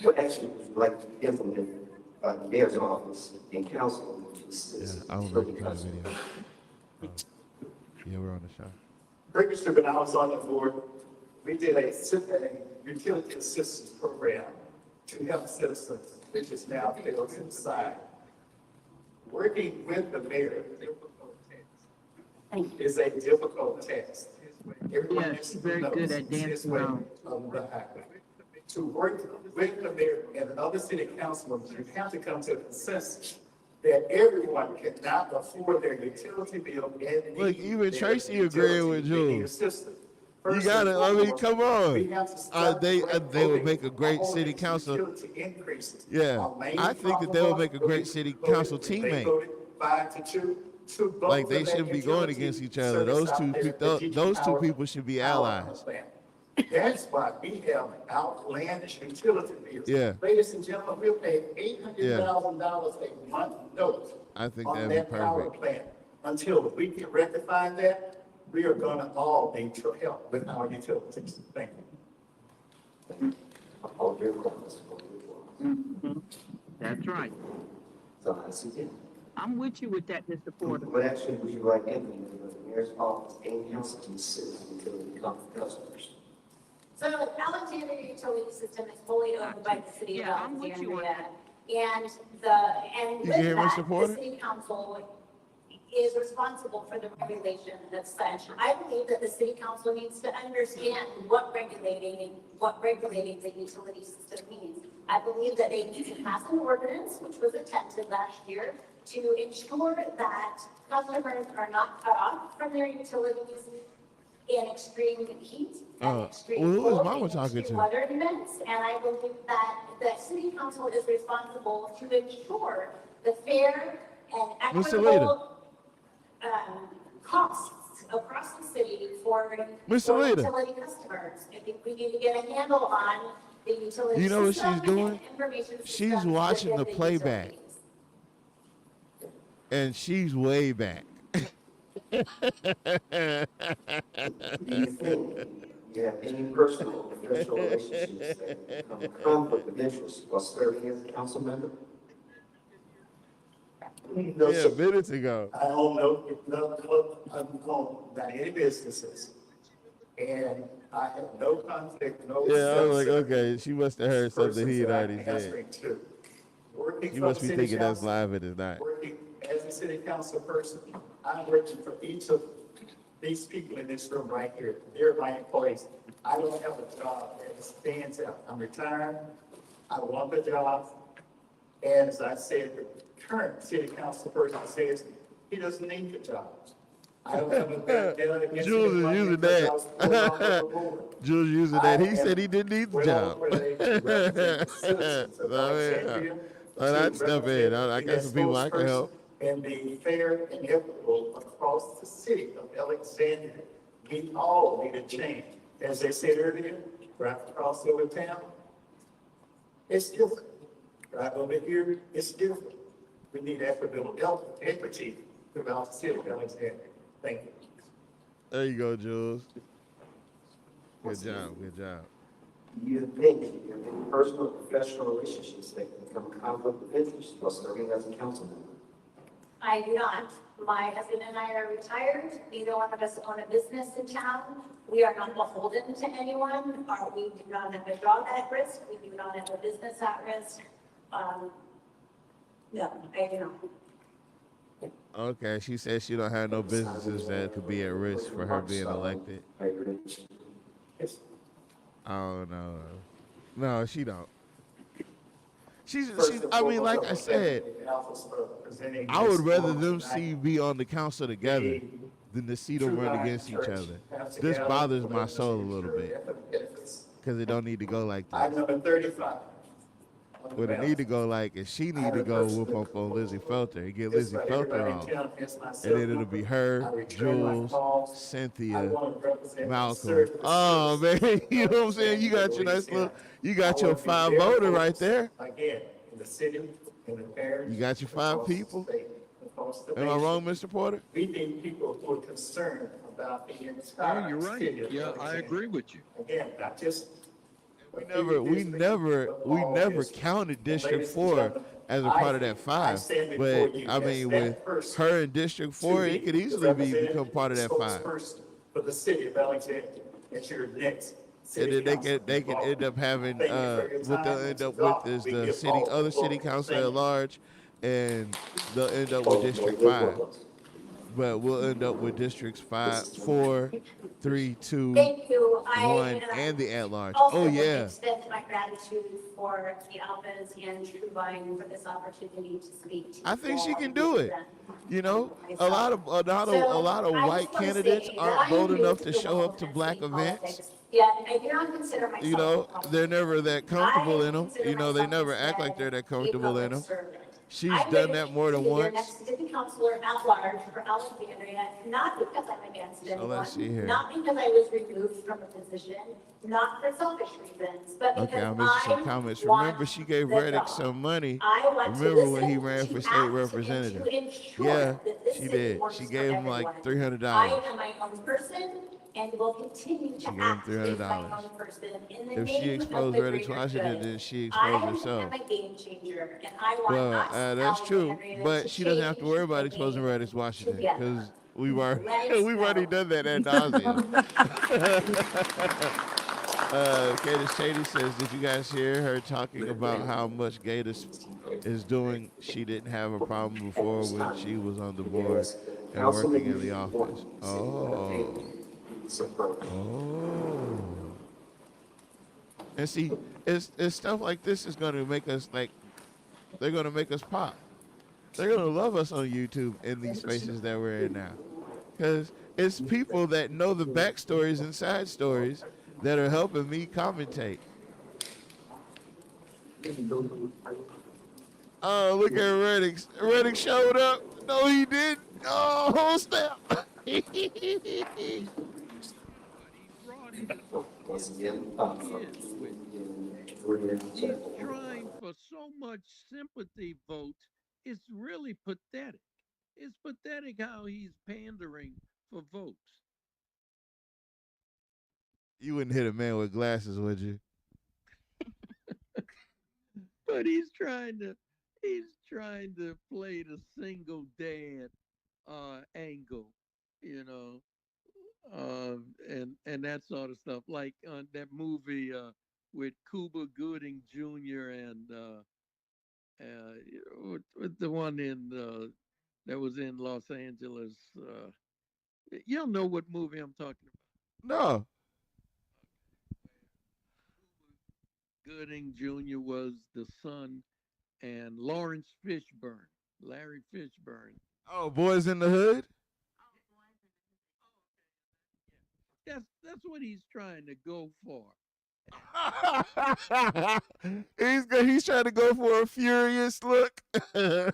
What actions would you like to implement by the mayor's office and council to assist? I will make a video. Yeah, we're on the show. Previously, when I was on the board, we did a utility assistance program to help citizens, which is now filled to the side. Working with the mayor is a difficult task. Everyone she's very good at dancing around. To work with the mayor and other city councilmen, you have to come to a consensus that everyone cannot afford their utility bill and look, even Tracy agreeing with Jules. You gotta, I mean, come on. They would make a great city council. Yeah, I think that they would make a great city council teammate. Like they shouldn't be going against each other. Those two people should be allies. That's why we have outlandish utility bills. Yeah. Ladies and gentlemen, we'll pay $800,000 a month note I think on that'd be that power perfect. plant. Until we can rectify that, we are gonna all need your help with our utilities. Thank you. That's right. So I see it. I'm with you with that, Mr. Porter. What action would you like implemented by the mayor's office and council to assist utility customers? So the Alexandria utility system is fully owned by the city of Alexandria. And with You can hear me, that, Mr. Porter? the city council is responsible for the regulation of such. I believe that the city council needs to understand what regulating the utility system means. I believe that they need to pass an ordinance, which was attempted last year, to ensure that customers are not cut off from their utilities in extreme heat and extreme who is cold Mama and talking extreme to? weather events. And I believe that the city council is responsible to ensure the fair and Mr. equitable costs across the city for Mr. Leda. utility customers. I think we need to get a handle on the utility You know what system she's and doing? information She's systems watching within the playback. utilities. And she's way back. Do you think you have any personal or professional relationships that become a conflict of interest while serving as a council member? No, Yeah, sir. minutes ago. I own not any businesses. And I have no conflict, no. Yeah, I was like, okay, she must have heard something he had already said. Answering to. Working You for must be city thinking that's council, live, it is not. working as a city council person, I'm working for each of these people in this room right here. They're my employees. I don't have a job that stands out. I'm retired. I want the job. And as I said, the current city council person says he doesn't need the job. I don't have a bad feeling against Jules is anybody using because I was pulled off of the that. board. Jules using that. He said he didn't need the job. I'd step in. I got some people I can help. And be fair and equitable across the city of Alexandria. We all need a change. As I said earlier, right across over town, it's different. Right over here, it's different. We need equity throughout the city of Alexandria. Thank you. There you go, Jules. Good job. Good job. Do you think you have any personal or professional relationships that become a conflict of interest while serving as a council member? I do not. My husband and I are retired. Neither one of us own a business in town. We are not beholden to anyone. We do not have a job at risk. We do not have a business at risk. No, I do not. Okay, she said she don't have no businesses that could be at risk for her being elected. I don't know. No, she don't. She's I mean, like I said, I would rather them see be on the council together than to see them run against each other. This bothers my soul a little bit because it don't need to go like I'm this. number 35. What it need to go like is she need to go whoop up on Lizzie Felter and get Lizzie Felter off. And then it'll be her, Jules, Cynthia, Malcolm. Oh man, you know what I'm saying? You got your nice little, you got your 5 voter right there. Again, in the city, in the parish. You got your 5 people. Am I wrong, Mr. Porter? We need people who are concerned about the entire Oh, you're right. city of Yeah, I Alexandria. agree with you. Again, not just. We never counted District 4 as a part of that 5. But I mean, with her in District 4, it could easily become part of that 5. For the city of Alexandria, it's your next. And then they can end up having what they'll end up with is the other city council at large, and they'll end up with District 5. But we'll end up with districts 5, 4, 3, 2, Thank you. 1, and the at-large. Also Oh want to yeah. extend my gratitude for the Alphas and Truvine for this opportunity to speak to I think you she all. can do it. You know, a lot of So, I white just wanna candidates say that aren't I bold am enough new to the show world up to of black city events. politics, Yet I do not consider myself. You know, they're never that comfortable in them. consider You know, they myself never act instead like they're that a comfortable in public them. servant. She's I'm done ready that more than to be your once. next city councilor at large for Alexandria, not because I'm against So let's see anyone, here. not because I was removed from a position, not for selfish reasons, but Okay, because I'll miss some I comments. want Remember, she gave the Reddick job. some money. I want to Remember when he listen, ran to for state act, and representative? to ensure Yeah, that this she city did. works She for gave him everyone. like $300. I am my own person and will continue She to gave him act as my $300. own person in the If she name of exposed the Reddick greater Washington, good. then she I exposed herself. am a game changer, and I want Well, us, that's true, Alexandria, but to she doesn't have to worry change about the exposing game Reddick Washington together. because we've already Let's we've already go. done that ad nauseum. Candace Shady says, did you guys hear her talking about how much Gator is doing? She didn't have a problem before when she was on the board and working in the office. Oh. And see, it's stuff like this is going to make us they're going to make us pop. They're going to love us on YouTube in these spaces that we're in now. Because it's people that know the backstories and side stories that are helping me commentate. Oh, look at Reddick. Reddick showed up. No, he didn't. Oh, snap. He's trying for so much sympathy votes. It's really pathetic. It's pathetic how he's pandering for votes. You wouldn't hit a man with glasses, would you? But he's trying to play the single dad angle, you know, and that sort of stuff. Like that movie with Cuba Gooding Jr. and with the one in that was in Los Angeles. Y'all know what movie I'm talking about? No. Gooding Jr. was the son, and Lawrence Fishburne, Larry Fishburne. Oh, Boys in the Hood? That's what he's trying to go for. He's trying to go for a furious look. He is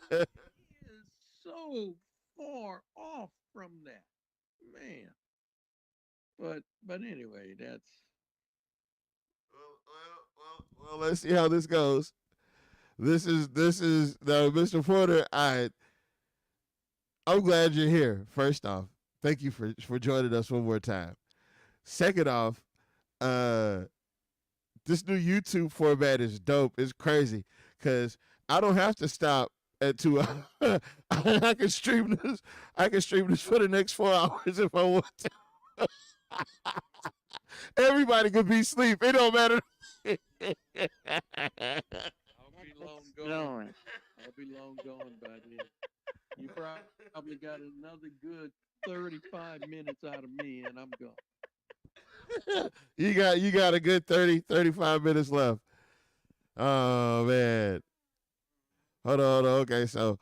so far off from that, man. But anyway, that's. Well, let's see how this goes. This is now, Mr. Porter. I'm glad you're here. First off, thank you for joining us one more time. Second off, this new YouTube format is dope. It's crazy because I don't have to stop at 2 hours. I can stream this. I can stream this for the next 4 hours if I want to. Everybody could be asleep. It don't matter. I'll be long gone. I'll be long gone by then. You probably got another good 35 minutes out of me, and I'm gone. You got a good 30, 35 minutes left. Oh man. Hold on. Okay, so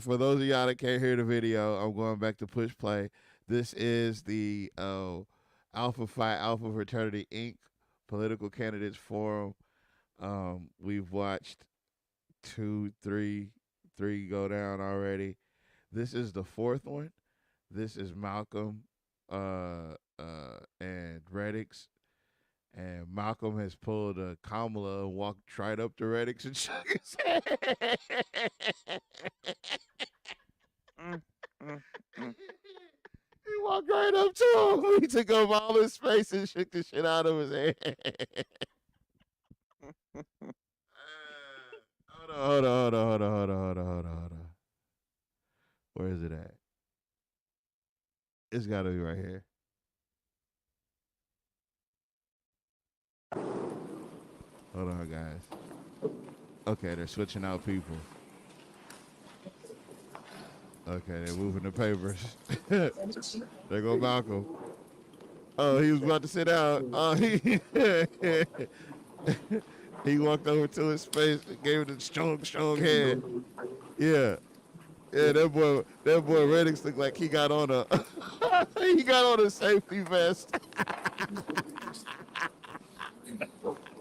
for those of y'all that can't hear the video, I'm going back to push play. This is the Alpha Phi Alpha Fraternity Inc. Political Candidates Forum. We've watched 2, 3 go down already. This is the fourth one. This is Malcolm and Reddix. And Malcolm has pulled a Kamala and walked right up to Reddix and shook his head. He walked right up to him. He took up all his space and shook the shit out of his head. Hold on. Where is it at? It's got to be right here. Hold on, guys. Okay, they're switching out people. Okay, they're moving the papers. There go Malcolm. Oh, he was about to sit down. Oh, he walked over to his face and gave it a strong head. Yeah. Yeah, that boy Reddix looked like he got on a safety vest.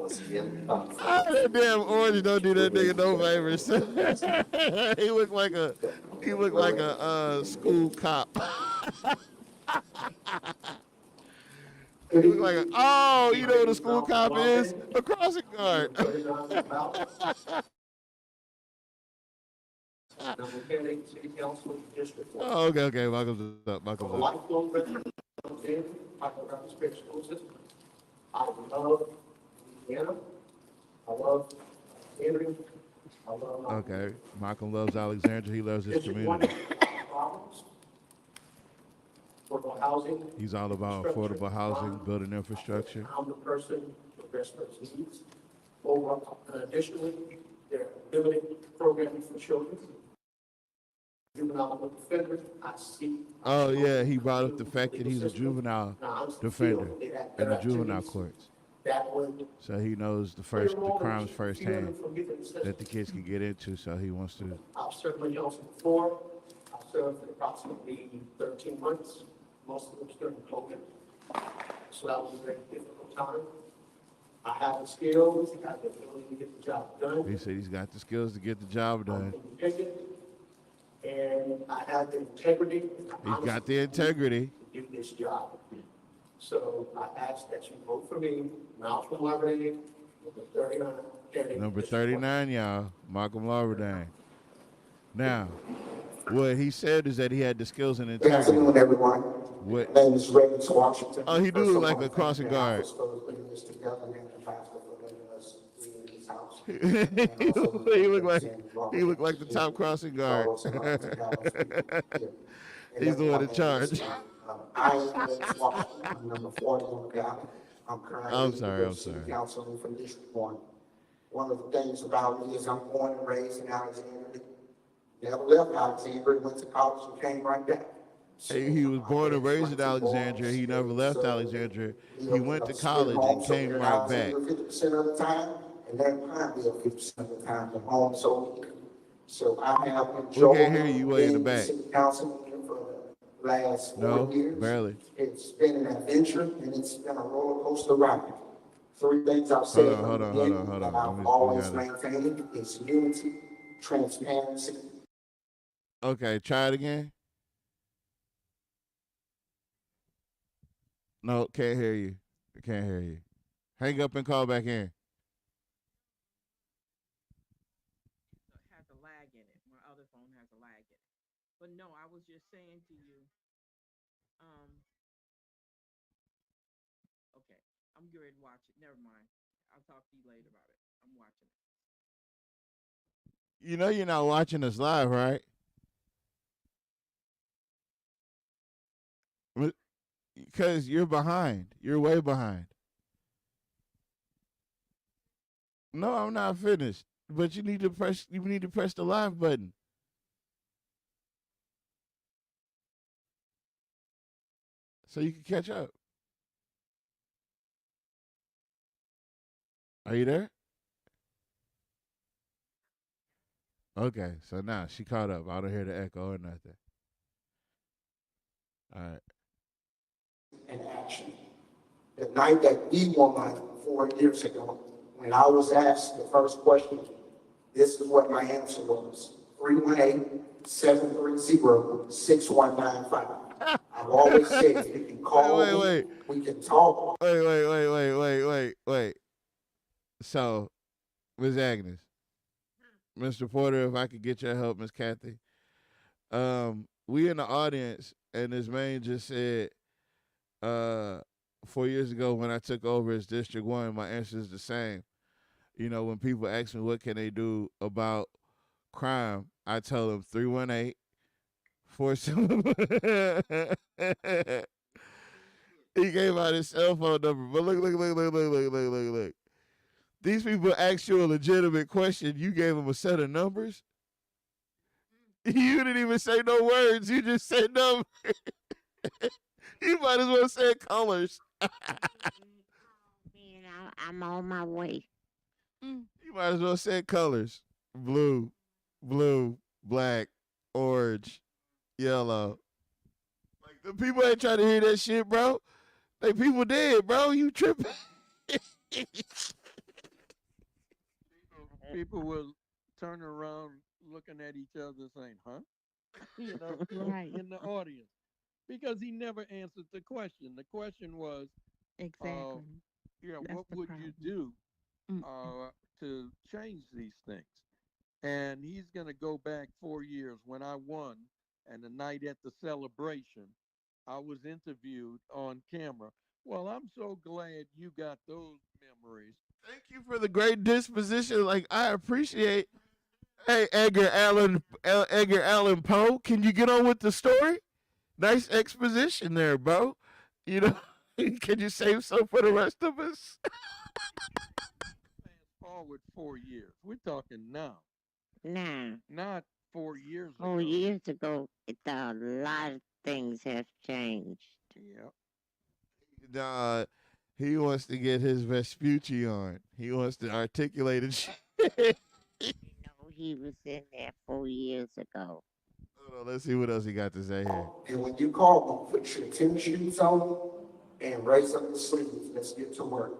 That damn orange don't do that nigga no favors. He looked like a school cop. He looked like you know what a school cop is? A crossing guard. Oh, okay. Welcome up. Lifelong veteran of the Rapid Spirit School System. I love Indiana. I love Andrew. I love. Okay. Malcolm loves Alexandria. He loves his community. Affordable housing. He's all about affordable housing, building infrastructure. I'm the person to address those needs. Additionally, they're limited programming for children. Juvenile offenders, I see. Oh yeah, he brought up the fact that he's a juvenile defender in the juvenile courts. So he knows the crimes firsthand that the kids can get into. So he wants to. I've served my counsel before. I've served for approximately 13 months. Most of them during COVID. So that was a very difficult time. I have the skills. I have the ability to get the job done. He said he's got the skills to get the job done. And I have the integrity. He's got the integrity to do this job. So I ask that you vote for me, Malcolm Larberdang, number 39. Number 39, y'all, Malcolm Larberdang. Now, What he said is that he had the skills and Good integrity. afternoon, everyone. What? My name is Reverend Washington. Oh, he do First look of like all, a thank crossing the guard. office for putting this together and the pastor for letting us be in his house. he And also, look like the top crossing guard. He's the one in charge. I am Reverend Washington. I'm number 40 on the ballot. I'm currently the city councilman for District 1. One of the things about me is I'm born and raised in Alexandria. Never left Alexandria, went to college and came right back. He was born and raised in Alexandria. He never left Alexandria. He went to college and came right back. 50% of the time, and then Pineville 50% of the time at home. So I have enjoyed We can't hear you way in the back. city council for the last 4 years. Barely. It's been an adventure and it's been a roller coaster ride. 3 things I've said Hold on. that I've always maintained is unity, transparency. Okay, try it again. No, can't hear you. I can't hear you. Hang up and call back in. Has a lag in it. My other phone has a lag in it. But no, I was just saying to you, okay, I'm going to watch it. Never mind. I'll talk to you later about it. I'm watching it. You know you're not watching us live, right? Because you're behind. You're way behind. No, I'm not finished. But you need to press the live button. So you can catch up. Are you there? Okay, so now she caught up. I don't hear the echo or nothing. All right. In action. The night that we won 4 years ago, when I was asked the first question, this is what my answer was. 318-730-6195. I've always said you can call me, we can talk. Wait. So, Ms. Agnes, Mr. Porter, if I could get your help, Ms. Kathy. We in the audience, and this man just said, 4 years ago when I took over as District 1, my answer is the same. You know, when people ask me what can they do about crime, I tell them 318-47. He gave out his cell phone number. But look. These people asked you a legitimate question. You gave them a set of numbers. You didn't even say no words. You just said numbers. You might as well say colors. I'm on my way. You might as well say colors. Blue, black, orange, yellow. Like, the people ain't trying to hear that shit, bro. They people dead, bro. You tripping. People will turn around looking at each other saying, huh? Right. In the audience. Because he never answered the question. The question was, Exactly. what would you do to change these things? And he's going to go back 4 years when I won, and the night at the celebration, I was interviewed on camera. Well, I'm so glad you got those memories. Thank you for the great disposition. Like, I appreciate. Hey, Edgar Allan Poe, can you get on with the story? Nice exposition there, bro. You know, can you save some for the rest of us? Fast forward 4 years. We're talking now. Nah. Not 4 years ago. 4 years ago, a lot of things have changed. Yeah. Nah, he wants to get his Vespucci on. He wants to articulate it. He was in there 4 years ago. Hold on, let's see what else he got to say here. And when you call me, put your tennis shoes on and raise up the sleeves. Let's get to work.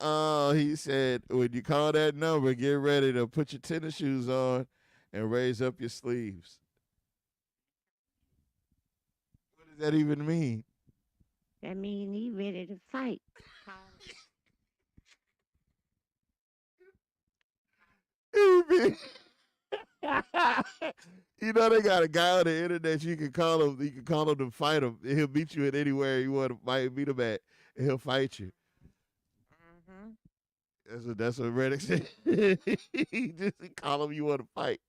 Oh, he said, when you call that number, get ready to put your tennis shoes on and raise up your sleeves. What does that even mean? That means he ready to fight. You know they got a guy on the internet. You can call him. You can call him to fight him. He'll meet you at anywhere you want to meet him at, and he'll fight you. That's what Reddick said. He just call him. You want to fight?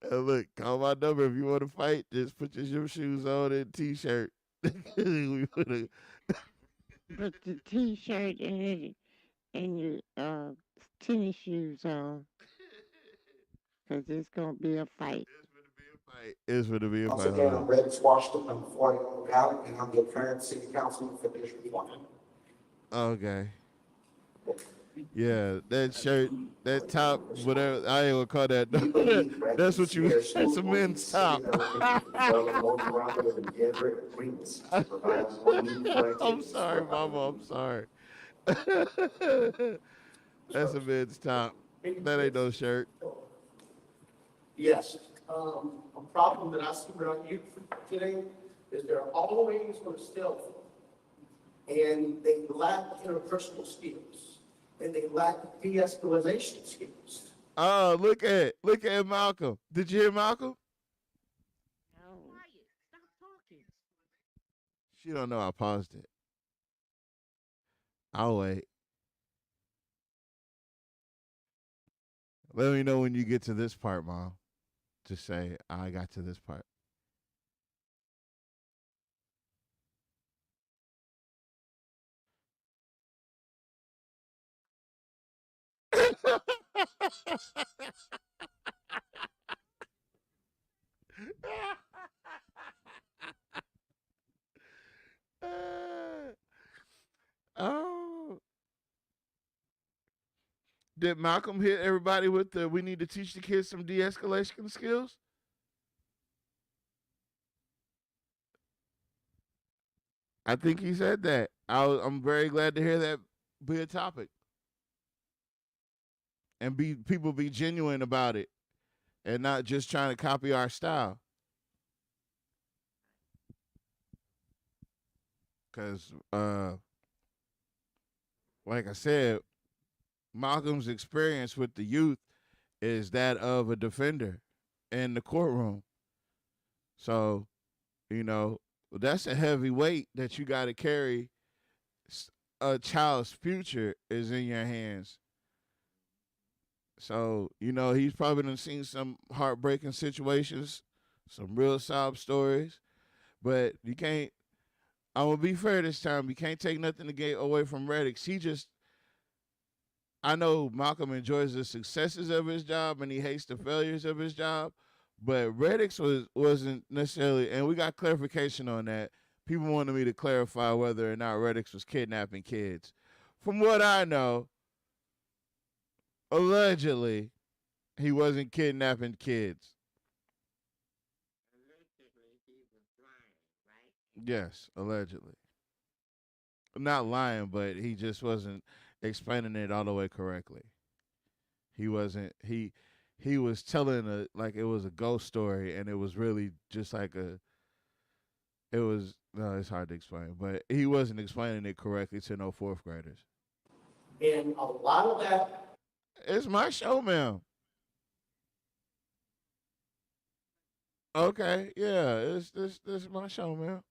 And look, call my number if you want to fight. Just put your gym shoes on and t-shirt. We put the t-shirt and your tennis shoes on, cause it's gonna be a fight. It's going to be a Once fight. again, I'm Reddick Washington. I'm 40 on the ballot, and I'm the current city councilman for District 1. Okay. Yeah, that shirt, that top, whatever. I ain't gonna call that. That's what you. That's a men's top. I'm sorry, Mama. I'm sorry. That's a men's top. That ain't no shirt. Yes. A problem that I see around youth today is they're always on stealth, and they lack interpersonal skills, and they lack de-escalation skills. Oh, look at Malcolm. Did you hear Malcolm? She don't know I paused it. I'll wait. Let me know when you get to this part, Mom. Just say, I got to this part. Oh. Did Malcolm hit everybody with the we need to teach the kids some de-escalation skills? I think he said that. I'm very glad to hear that be a topic. And people be genuine about it and not just trying to copy our style. Because, like I said, Malcolm's experience with the youth is that of a defender in the courtroom. So, that's a heavy weight that you got to carry. A child's future is in your hands. So, he's probably done seen some heartbreaking situations, some real sob stories, but you can't, I'm going to be fair this time, you can't take nothing to get away from Reddick. I know Malcolm enjoys the successes of his job and he hates the failures of his job, but Reddick's wasn't necessarily, and we got clarification on that. People wanted me to clarify whether or not Reddick's was kidnapping kids. From what I know, allegedly, he wasn't kidnapping kids. Yes, allegedly. Not lying, but he just wasn't explaining it all the way correctly. He wasn't. He was telling like it was a ghost story, and it was really just like it's hard to explain, but he wasn't explaining it correctly to no fourth graders. And a lot of that. It's my show, ma'am. Okay, yeah, this is my show, ma'am.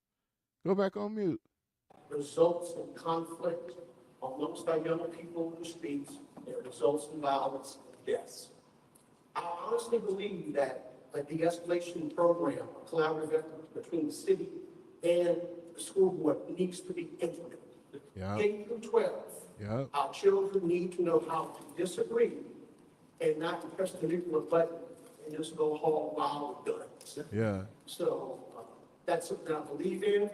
Go back on mute. Results in conflict amongst our young people in the streets. It results in violence and deaths. I honestly believe that a de-escalation program, a collaborative effort between the city and the school board needs to be implemented. Yeah. K through 12. Yeah. Our children need to know how to disagree and not to press the nuclear button and just go hog wild with guns. Yeah. So that's something I believe in.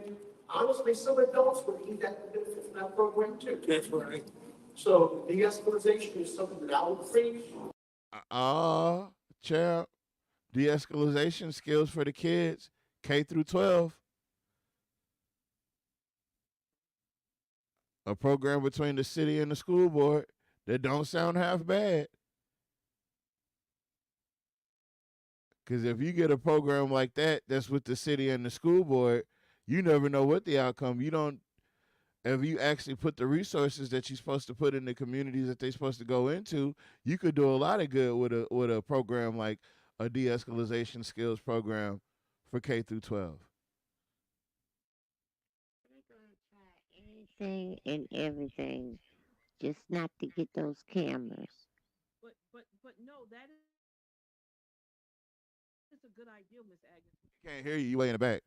Honestly, some adults would need that benefit from that program too. That's right. So de-escalation is something that I would preach. Champ, de-escalation skills for the kids, K through 12. A program between the city and the school board that don't sound half bad. Because if you get a program like that, that's with the city and the school board, you never know what the outcome. If you actually put the resources that you're supposed to put in the communities that they're supposed to go into, you could do a lot of good with a program like a de-escalation skills program for K through 12. Anything and everything, just not to get those cameras. But no, that is a good idea, Miss Agnes. Can't hear you. You way in the back.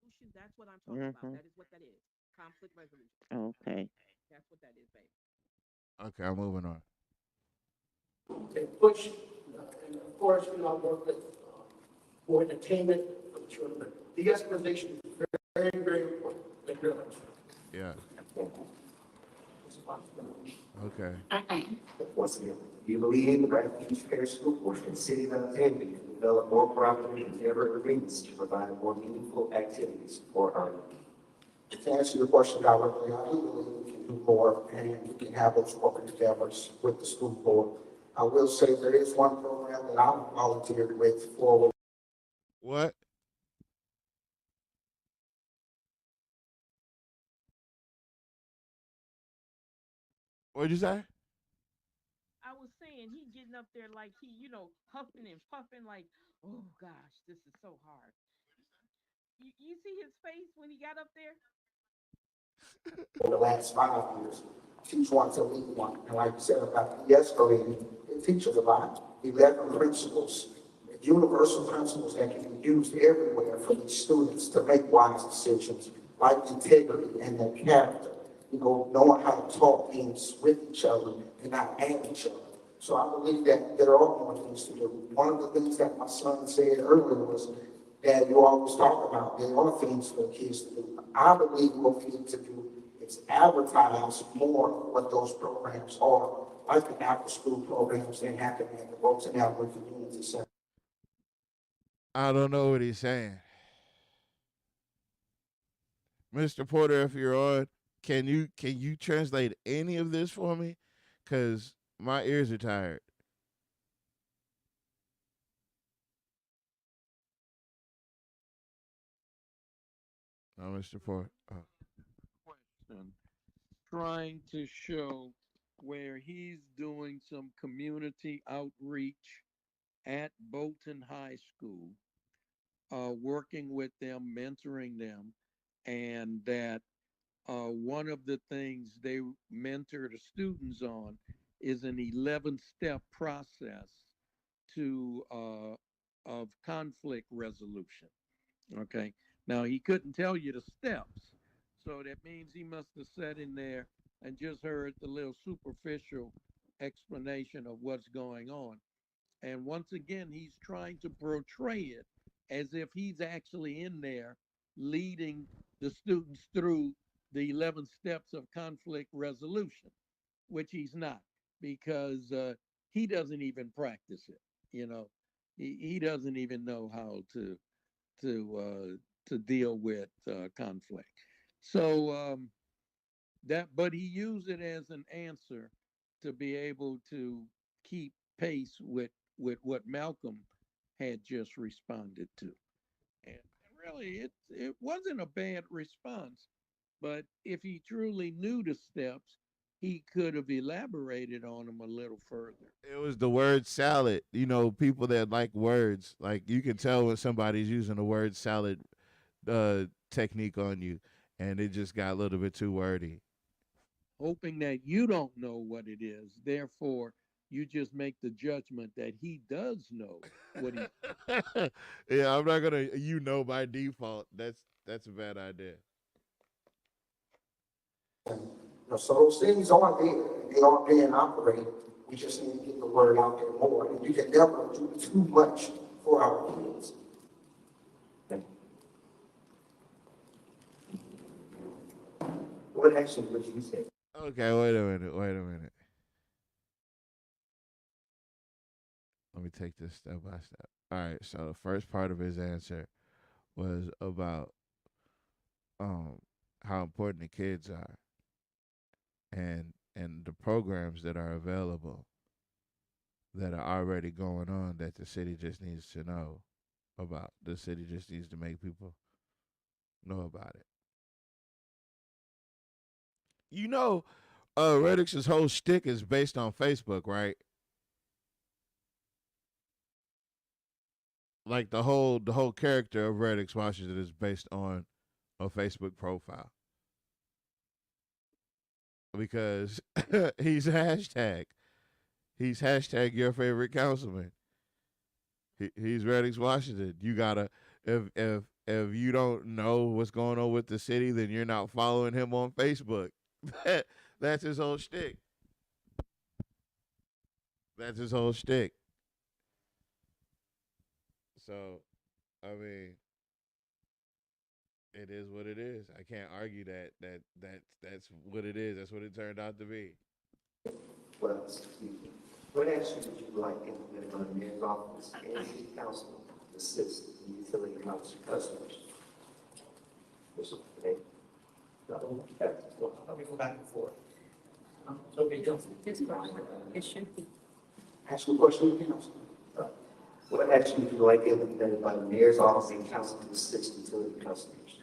Resolution, that's what I'm talking about. Mhm. That is what that is. Conflict resolution. Okay. That's what that is, baby. Okay, I'm moving on. They push, and of course, I work with more entertainment for the children. De-escalation is very, very important. Thank you very much. Yeah. Okay. Once again, we believe the Rapides Parish School Board and City of Alexandria can develop more cooperative and fair agreements to provide more meaningful activities for our youth. To answer your question directly, I do believe we can do more and we can have those corporate endeavors with the school board. I will say there is one program that I'm volunteered with for. What? What'd you say? I was saying he getting up there like he, huffing and puffing like, oh gosh, this is so hard. You see his face when he got up there? For the last 5 years. Teach one to lead one. And like you said about de-escalating, it teaches about 11 principles, universal principles that can be used everywhere for these students to make wise decisions, like integrity and their character. Knowing how to talk things with each other and not at each other. So I believe that there are more things to do. One of the things that my son said earlier was that you always talk about there are things for kids to do. I believe what we need to do is advertise more what those programs are, like the after-school programs that happen at the Bolton Outward Community Center. I don't know what he's saying. Mr. Porter, if you're on, can you translate any of this for me? Because my ears are tired. Oh, Mr. Porter. Oh. Question. Trying to show where he's doing some community outreach at Bolton High School, working with them, mentoring them, and that one of the things they mentor the students on is an 11-step process of conflict resolution. Okay. Now he couldn't tell you the steps, so that means he must have sat in there and just heard the little superficial explanation of what's going on. And once again, he's trying to portray it as if he's actually in there leading the students through the 11 steps of conflict resolution, which he's not, because he doesn't even practice it. He doesn't even know how to deal with conflict. So but he used it as an answer to be able to keep pace with what Malcolm had just responded to. And really, it wasn't a bad response. But if he truly knew the steps, he could have elaborated on them a little further. It was the word salad. People that like words, like you can tell when somebody's using a word salad technique on you, and it just got a little bit too wordy. Hoping that you don't know what it is, therefore you just make the judgment that he does know what he. Yeah, I'm not gonna by default. That's a bad idea. So those things are there, they are being operated. We just need to get the word out there more. And you can never do too much for our kids. What action would you say? Okay, wait a minute. Let me take this step by step. All right, so the first part of his answer was about how important the kids are and the programs that are available that are already going on that the city just needs to know about. The city just needs to make people know about it. Reddix's whole shtick is based on Facebook, right? Like the whole character of Reddix Washington is based on a Facebook profile. Because he's hashtag your favorite councilman. He's Reddix Washington. You gotta if you don't know what's going on with the city, then you're not following him on Facebook. That's his whole shtick. That's his whole shtick. So, I mean, it is what it is. I can't argue that's what it is. That's what it turned out to be. Well, what actions would you like implemented on the mayor's office and city council to assist the utility council customers? Let me go back and forth. Okay, it should be. Ask a question to the council. What action would you like implemented by the mayor's office and council to assist utility customers?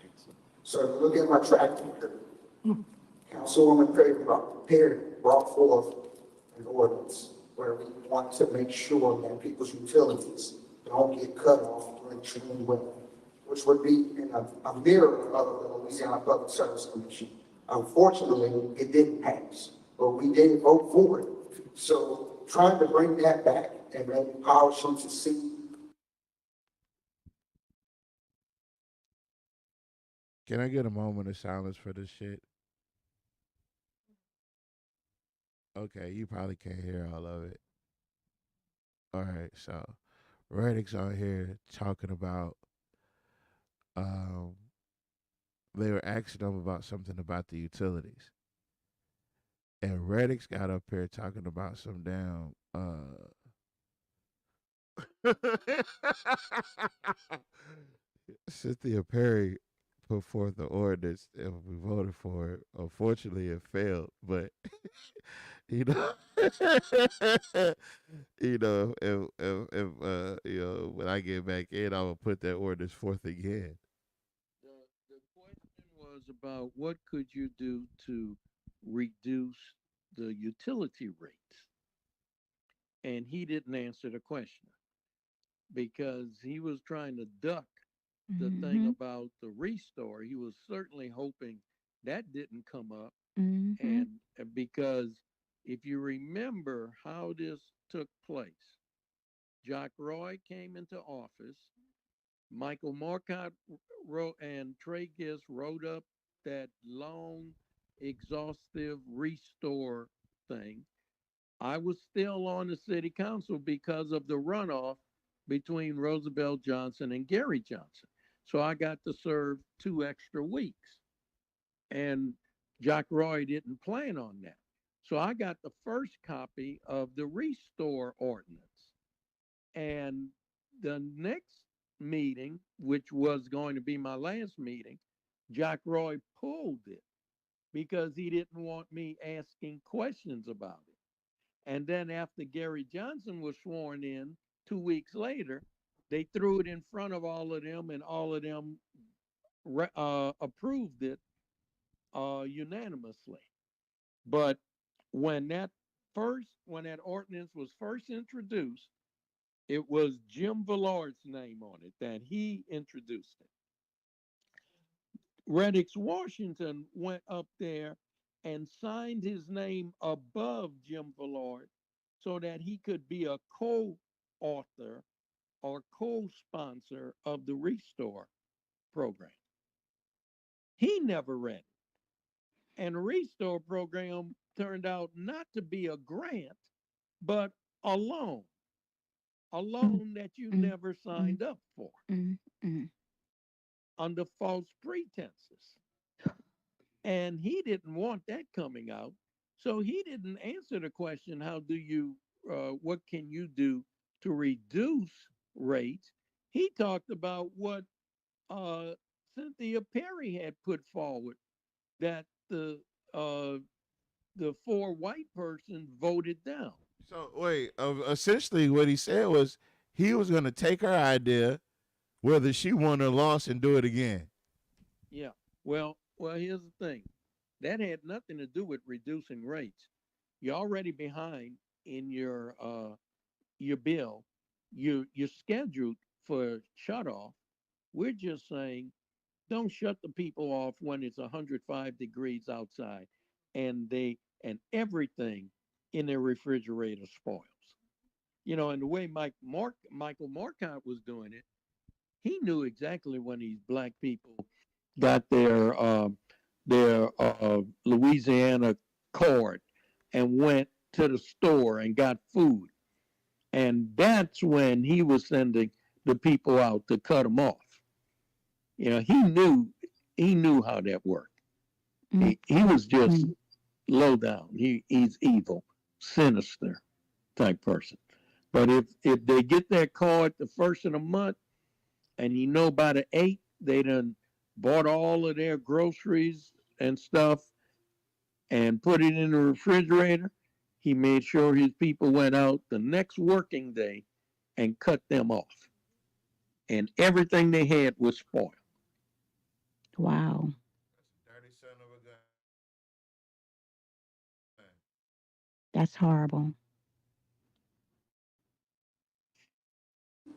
So if you look at my track record, Councilwoman Perry brought forth an ordinance where we want to make sure that people's utilities don't get cut off during extreme weather, which would be in a mirror of the Louisiana Public Service Commission. Unfortunately, it didn't pass, but we did vote for it. So trying to bring that back and empower some to see. Can I get a moment of silence for this shit? Okay, you probably can't hear all of it. All right, so Reddix on here talking about they were asking them about something about the utilities. And Reddix got up here talking about some damn Cynthia Perry put forth the ordinance and we voted for it. Unfortunately, it failed, but you know, if when I get back in, I will put that ordinance forth again. The question was about what could you do to reduce the utility rates, and he didn't answer the question because he was trying to duck the thing about the restore. He was certainly hoping that didn't come up. And because if you remember how this took place, Jack Roy came into office, Michael Marcotte wrote, and Trey Gist wrote up that long, exhaustive restore thing. I was still on the city council because of the runoff between Roosevelt Johnson and Gary Johnson. So I got to serve 2 extra weeks. And Jack Roy didn't plan on that. So I got the first copy of the restore ordinance. And the next meeting, which was going to be my last meeting, Jack Roy pulled it because he didn't want me asking questions about it. And then after Gary Johnson was sworn in 2 weeks later, they threw it in front of all of them, and all of them approved it unanimously. But when that ordinance was first introduced, it was Jim Villard's name on it, that he introduced it. Reddix Washington went up there and signed his name above Jim Villard so that he could be a co-author or co-sponsor of the Restore program. He never read it. And the Restore program turned out not to be a grant, but a loan that you never signed up for under false pretenses. And he didn't want that coming out. So he didn't answer the question, what can you do to reduce rates? He talked about what Cynthia Perry had put forward, that the 4 white person voted down. So wait, essentially what he said was he was going to take her idea, whether she won or lost, and do it again. Yeah. Well, here's the thing. That had nothing to do with reducing rates. You're already behind in your bill. You're scheduled for shut off. We're just saying don't shut the people off when it's 105 degrees outside and everything in their refrigerator spoils. And the way Michael Marcotte was doing it, he knew exactly when these black people got their Louisiana card and went to the store and got food. And that's when he was sending the people out to cut them off. He knew how that worked. He was just low down. He's evil, sinister type person. But if they get their card the first of the month, and by the 8th, they done bought all of their groceries and stuff and put it in the refrigerator, he made sure his people went out the next working day and cut them off. And everything they had was spoiled. Wow. Dirty son of a gun. That's horrible.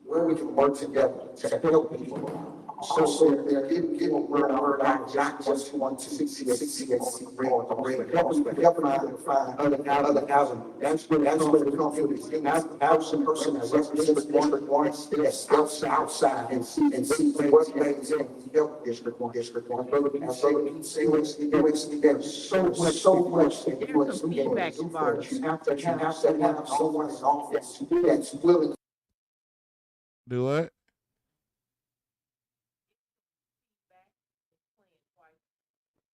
Where we can work together to help people. So they're getting word out, not just want to see help us find other housing. That's where the conflict is. Have some person that represents District 1 that's outside and see what makes it help District 1. And so you say there's so much that you want to do. You have to have someone in office that's willing. Do what?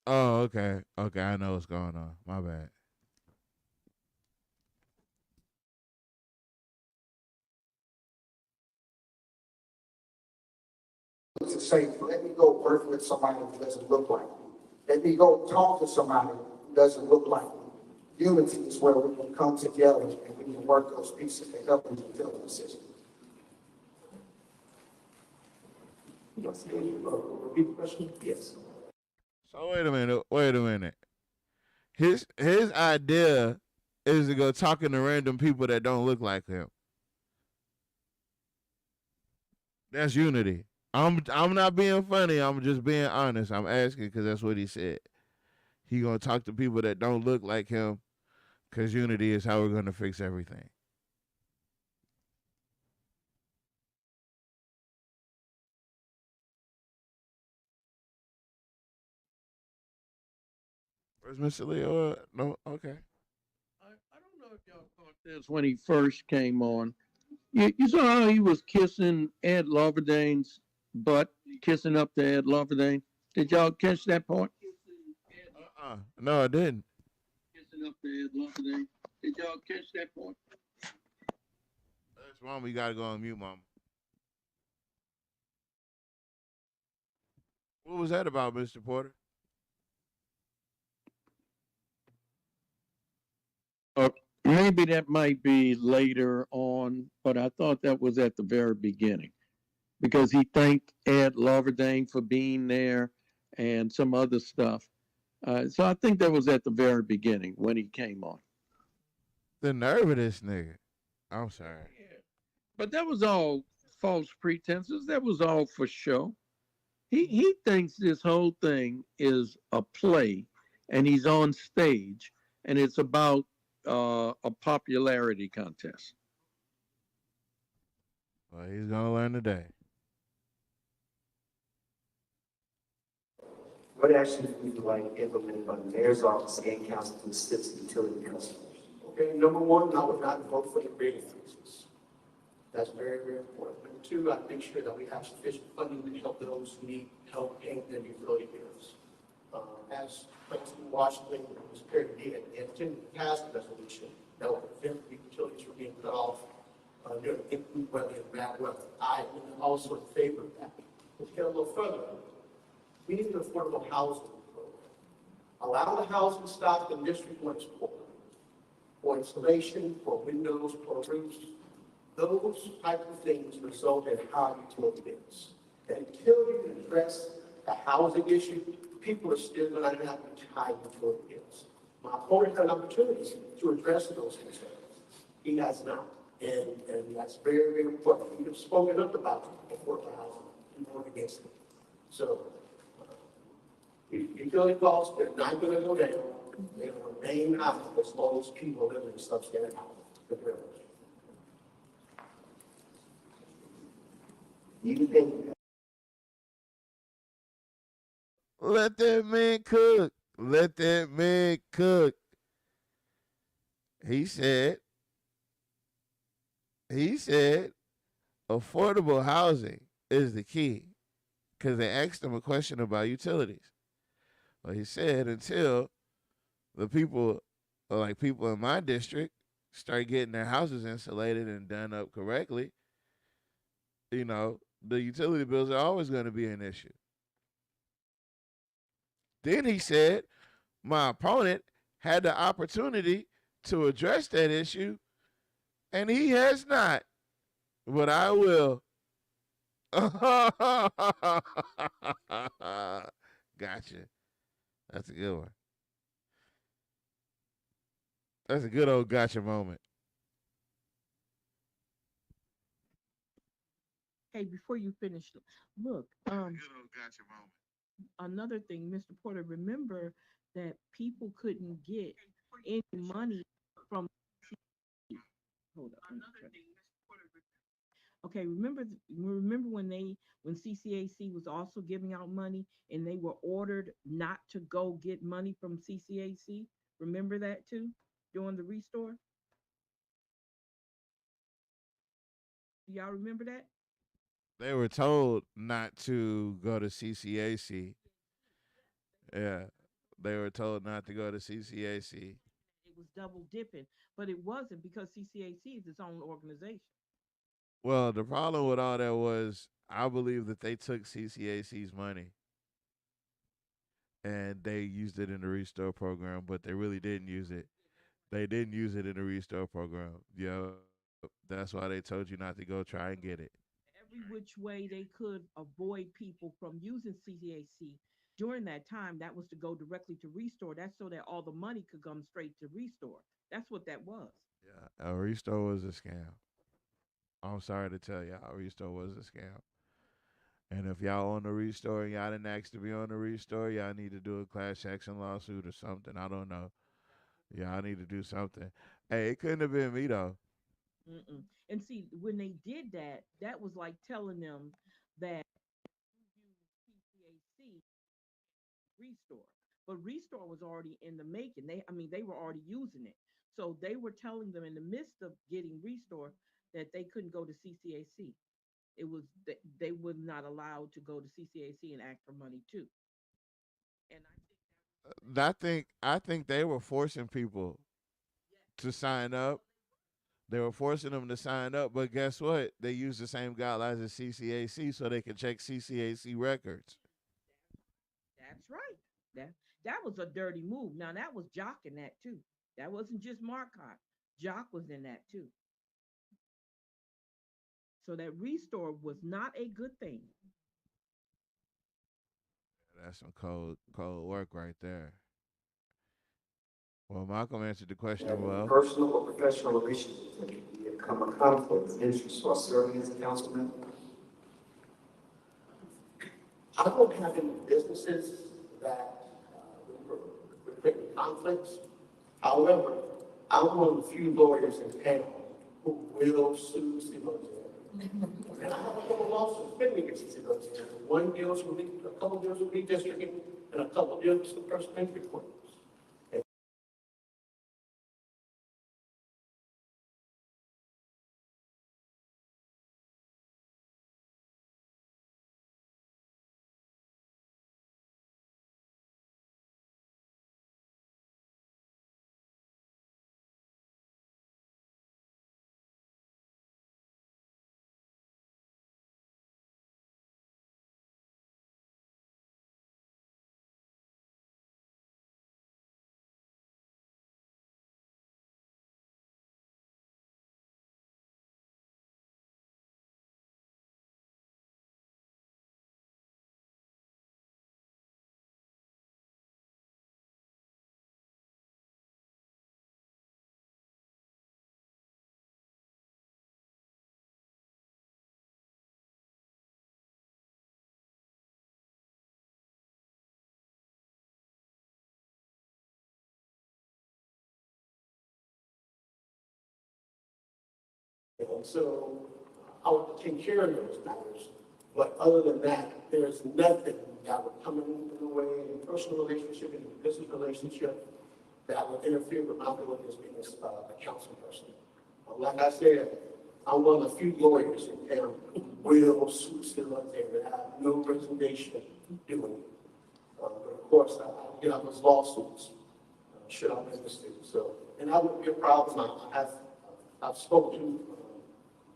Oh, okay. Okay, I know what's going on. My bad. To say, let me go work with somebody who doesn't look like me. Let me go talk to somebody who doesn't look like me. Unity is where we can come together and we can work those pieces to help them fulfill the system. Repeat the question? Yes. So wait a minute. His idea is to go talking to random people that don't look like him. That's unity. I'm not being funny. I'm just being honest. I'm asking because that's what he said. He gonna talk to people that don't look like him because unity is how we're gonna fix everything. Where's Mr. Leo? No, okay. I don't know if y'all caught this when he first came on. You saw how he was kissing Ed Loverdane's butt, kissing up to Ed Loverdane. Did y'all catch that part? No, I didn't. Kissing up to Ed Loverdane. Did y'all catch that part? That's Mama. You gotta go on mute, Mama. What was that about, Mr. Porter? Maybe that might be later on, but I thought that was at the very beginning because he thanked Ed Loverdane for being there and some other stuff. So I think that was at the very beginning when he came on. The nerve of this nigga. I'm sorry. Yeah. But that was all false pretenses. That was all for show. He thinks this whole thing is a play and he's on stage and it's about a popularity contest. Well, he's gonna learn today. What actions would you like implemented by the mayor's office and council to assist utility customers? Okay, number one, I would not vote for the rate increases. That's very, very important. Number two, I'd make sure that we have sufficient funding to help those who need help paying their utility bills. As President Washington was prepared to and intended to pass the resolution that would prevent the utilities from being cut off during inclement weather and bad weather. I am also in favor of that. Let's get a little further. We need an affordable housing program. Allow the housing stock in District 1 is poor. For installation, for windows, for roofs, those type of things result in high utility bills. And until you can address the housing issue, people are still going to have high utility bills. My opponent had an opportunity to address those concerns. He has not. And that's very, very important. We have spoken up about affordable housing and voted against it. So, utility costs, they're not going to go down. They're going to remain high as long as people live in substandard housing. You think Let that man cook. Let that man cook. He said affordable housing is the key, because they asked him a question about utilities. Well, he said until the people, like people in my district, start getting their houses insulated and done up correctly, you know, the utility bills are always going to be an issue. Then he said, my opponent had the opportunity to address that issue, and he has not. But I will. Gotcha. That's a good one. That's a good old gotcha moment. Hey, before you finish, look, another thing, Mr. Porter, remember that people couldn't get any money from. Hold up. Okay, remember when CCAC was also giving out money and they were ordered not to go get money from CCAC? Remember that too during the restore? Do y'all remember that? They were told not to go to CCAC. Yeah, they were told not to go to CCAC. It was double dipping, but it wasn't, because CCAC is its own organization. Well, the problem with all that was, I believe that they took CCAC's money and they used it in the restore program, but they really didn't use it. They didn't use it in the restore program. Yeah, that's why they told you not to go try and get it. Every which way they could avoid people from using CCAC during that time, that was to go directly to restore. That's so that all the money could come straight to restore. That's what that was. Yeah, a restore was a scam. I'm sorry to tell y'all, restore was a scam. And if y'all on the restore and y'all didn't ask to be on the restore, y'all need to do a class action lawsuit or something. I don't know. Y'all need to do something. Hey, it couldn't have been me though. Mm-mm. And see, when they did that, that was like telling them that CCAC restore, but restore was already in the making. They were already using it. So they were telling them in the midst of getting restore that they couldn't go to CCAC. It was they were not allowed to go to CCAC and ask for money too. And I think they were forcing people to sign up. They were forcing them to sign up, but guess what? They used the same guidelines as CCAC so they could check CCAC records. that's right. That was a dirty move. Now that was Jock in that too. That wasn't just Marcotte. Jock was in that too. So that restore was not a good thing. That's some cold work right there. Well, Malcolm answered the question well. personal or professional relationships that can become a conflict of interest while serving as a council member? I don't have any businesses that with conflicts. However, I'm one of the few lawyers in town who will sue city of Alexandria. And I have a couple lawsuits pending against the city of Alexandria. One deals with a couple deals with redistricting, and a couple deals with personal injury claims. And so I would take care of those matters. But other than that, there's nothing that would come in the way in a personal relationship, in a business relationship, that would interfere with my ability as being a council person. Like I said, I'm one of the few lawyers in town who will sue still up there and have no reservation doing it. But of course, I get out those lawsuits, should I make mistakes. So, and that wouldn't be a problem. I've spoken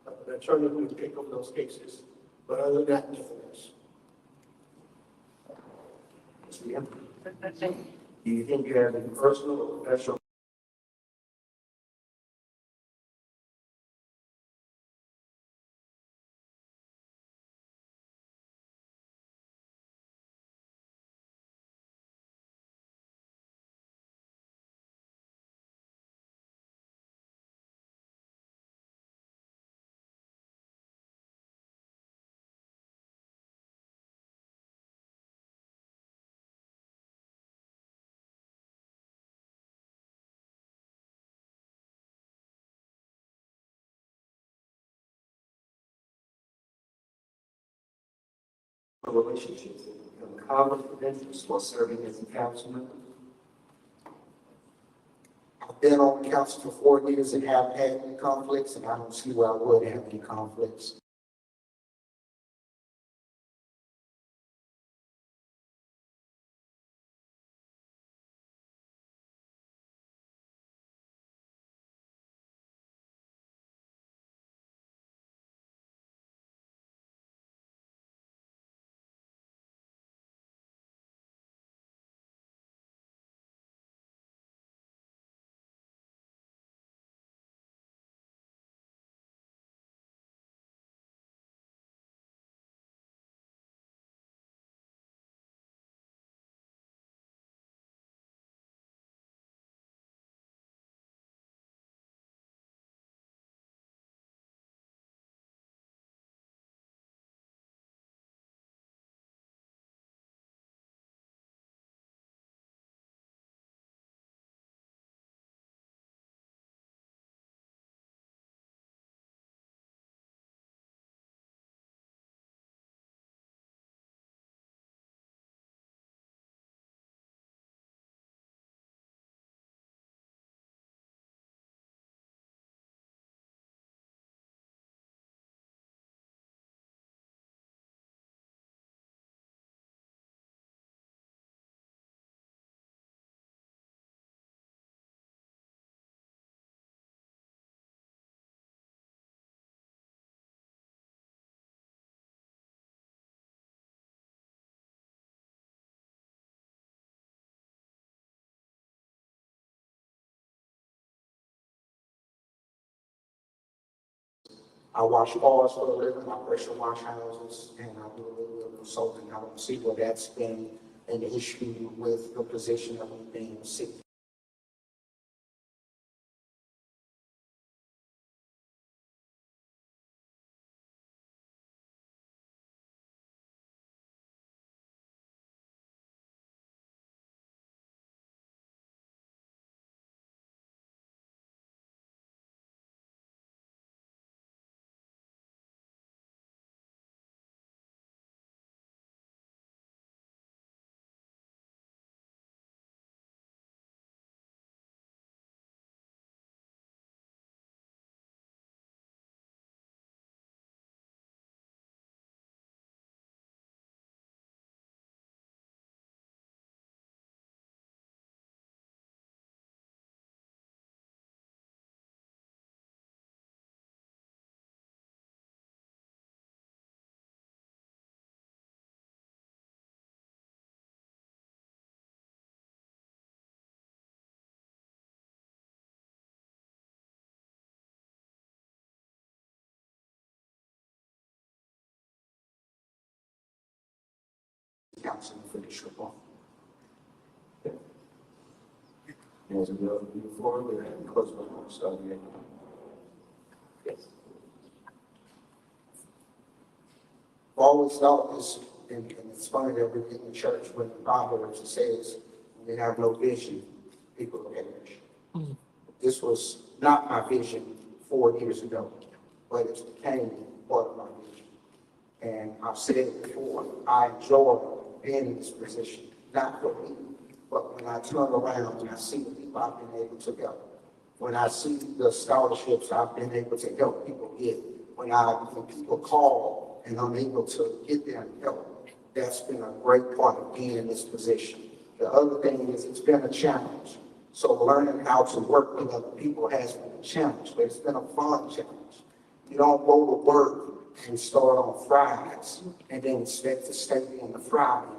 to an attorney who would take over those cases, but other than that, nothing else. Do you think you have any personal or professional? Relationships that become conflict of interest while serving as a council member? I've been on the council for 4 years and haven't had any conflicts, and I don't see where I would have any conflicts. I wash cars for a living, I pressure wash houses, and I do a little bit of consulting. I don't see where that's been an issue with the position of me being sick. Council for this report. As we go forward, we're having close remarks starting at. Yes. I've always thought this, and it's funny that we're in the church when the Bible actually says, when you have no vision, people perish. This was not my vision 4 years ago, but it's became part of my vision. And I've said it before, I enjoy being in this position, not for me, but when I turn around and I see the people I've been able to help, when I see the scholarships I've been able to help people get, when people call and I'm able to get them help, that's been a great part of being in this position. The other thing is it's been a challenge. So learning how to work with other people has been a challenge, but it's been a fun challenge. You don't go to work and start on fries and then expect to stay in the fry man.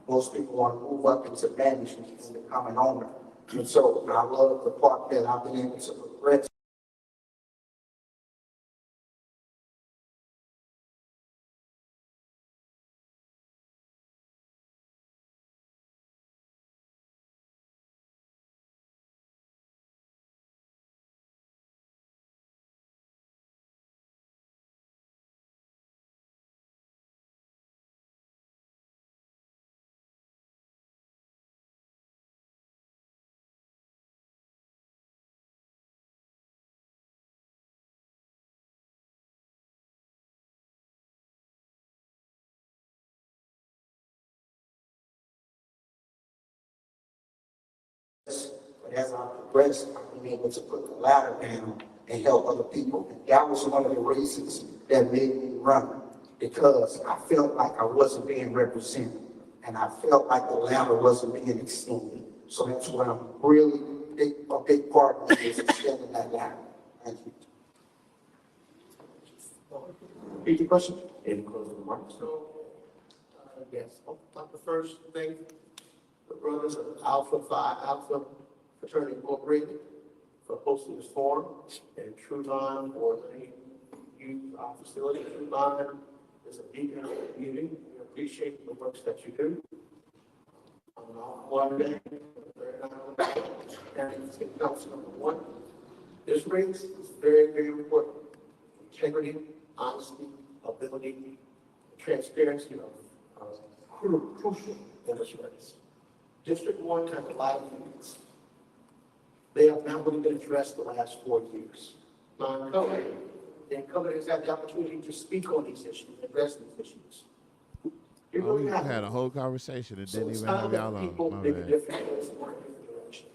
Most people want to move up into management and become an owner. And so I love the part that I've been able to progress. But as I progressed, I've been able to put the ladder down and help other people. And that was one of the reasons that made me run, because I felt like I wasn't being represented and I felt like the ladder wasn't being extended. So that's what I'm really a big part of me is extending that ladder. Thank you. Repeat your question. Any closing remarks? So, yes, the first thing, the brothers of Alpha Phi Alpha Fraternity Incorporated for hosting this forum, and True-Line for the youth facility. True-Line is a beacon of the community. We appreciate the work that you do. One day, and City Council #1. This race is very, very important. Integrity, honesty, ability, transparency are crucial in this race. District 1 has a lot of needs. They have not really been addressed the last 4 years. Non-COVID, the incumbent has had the opportunity to speak on these issues, address these issues. Oh, we had a whole conversation and didn't even have y'all on. People My make a bad. difference in one direction.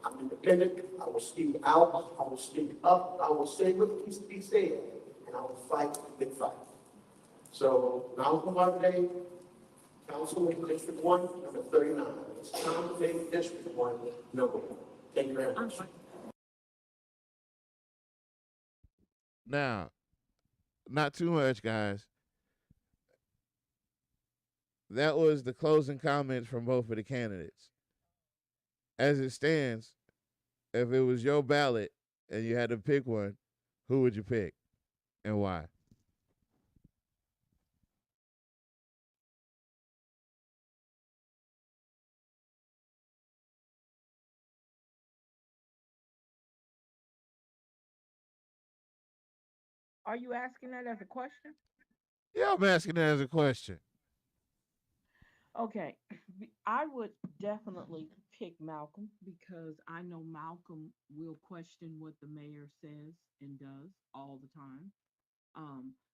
I'm independent. I will speak out. I will speak up. I will say what needs to be said, and I will fight the big fight. So now from today, Councilman District 1, number 39. It's time to make District 1 number 1. Thank you very much. Now, not too much, guys. That was the closing comments from both of the candidates. As it stands, if it was your ballot and you had to pick one, who would you pick and why? Are you asking that as a question? Yeah, I'm asking that as a question. Okay, I would definitely pick Malcolm because I know Malcolm will question what the mayor says and does all the time.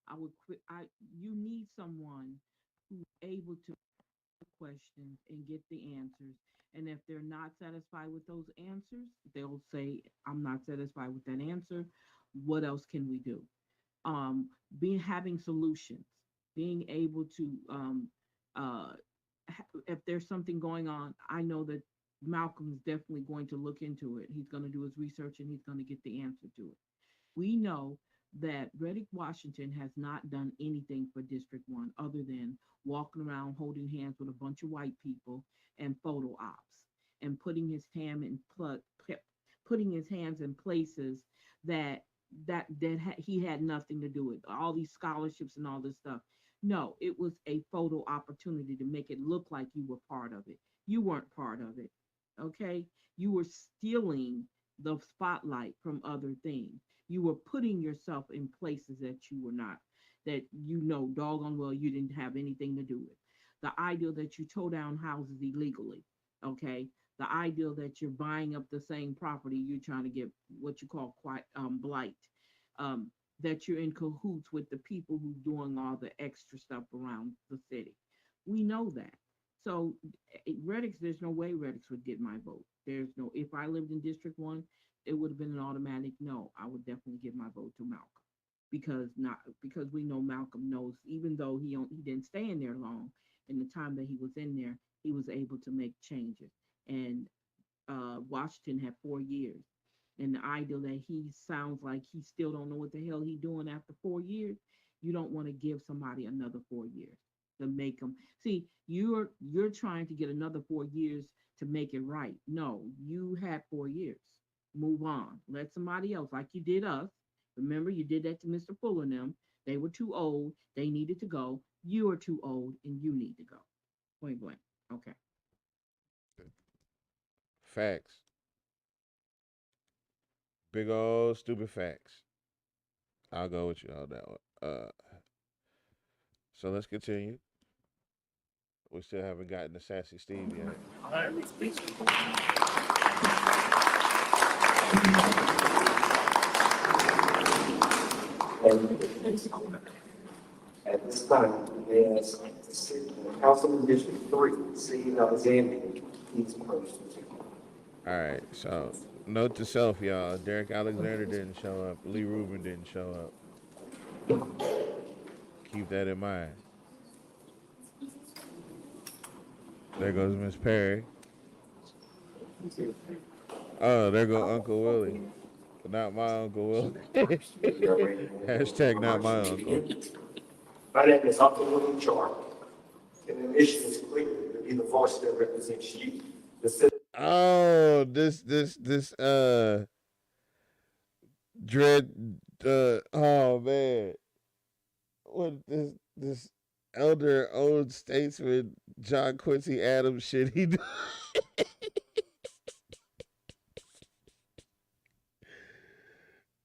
I would quit. You need someone who's able to questions and get the answers. And if they're not satisfied with those answers, they'll say, "I'm not satisfied with that answer. What else can we do?" um, being having solutions, being able to uh, if there's something going on, I know that Malcolm's definitely going to look into it. He's going to do his research and he's going to get the answer to it. We know that Reddick Washington has not done anything for District 1 other than walking around holding hands with a bunch of white people and photo ops and putting his hands in places that he had nothing to do with all these scholarships and all this stuff. No, it was a photo opportunity to make it look like you were part of it. You weren't part of it. Okay? You were stealing the spotlight from other things. You were putting yourself in places that you were not, that you know doggone well you didn't have anything to do with. The idea that you tow down houses illegally, okay? The idea that you're buying up the same property you're trying to get what you call blight. Um, that you're in cahoots with the people who's doing all the extra stuff around the city. We know that. So Reddix, there's no way Reddix would get my vote. There's no, if I lived in District 1, it would have been an automatic no. I would definitely give my vote to Malcolm. Because we know Malcolm knows, even though he didn't stay in there long, in the time that he was in there, he was able to make changes. And Washington had 4 years. And the idea that he sounds like he still don't know what the hell he's doing after 4 years, you don't want to give somebody another 4 years to make them see. You're trying to get another 4 years to make it right. No, you had 4 years. Move on. Let somebody else, like you did us. Remember, you did that to Mr. Fuller and them. They were too old. They needed to go. You are too old, and you need to go. Point blank. Okay. Facts. Big old stupid facts. I'll go with you on that one. So let's continue. We still haven't gotten to Sassy Steve yet. At this time, there's Councilman District 3, Steve Alexander. He's first. All right, so note to self, y'all. Derek Alexander didn't show up. Lee Rubin didn't show up. Keep that in mind. There goes Miss Perry. Oh, there goes Uncle Willie. Not my Uncle Willie. Hashtag not my uncle. My name is Uncle William Chark, and the mission is clear to be the voice that represents you. Oh, this dread, oh man. What this elder old statesman John Quincy Adams shit he do?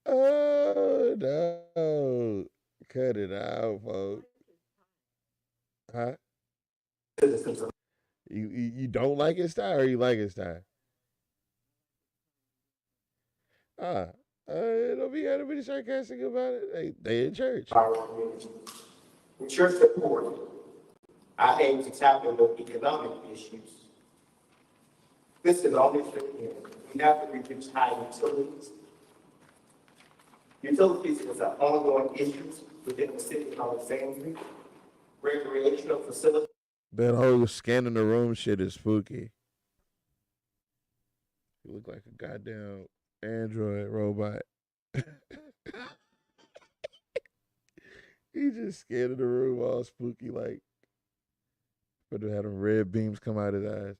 Oh no. Cut it out, folks. Huh? You don't like his style, or you like his style? Don't be gotta be sarcastic about it. They in church. In church support, I aim to tackle the economic issues. This is only for him. We have to reduce high utilities. Utilities is an ongoing issue within the city of Alexandria. Recreational facilities. That whole scanning the room shit is spooky. You look like a goddamn android robot. He just scanning the room all spooky like. But to have them red beams come out his eyes.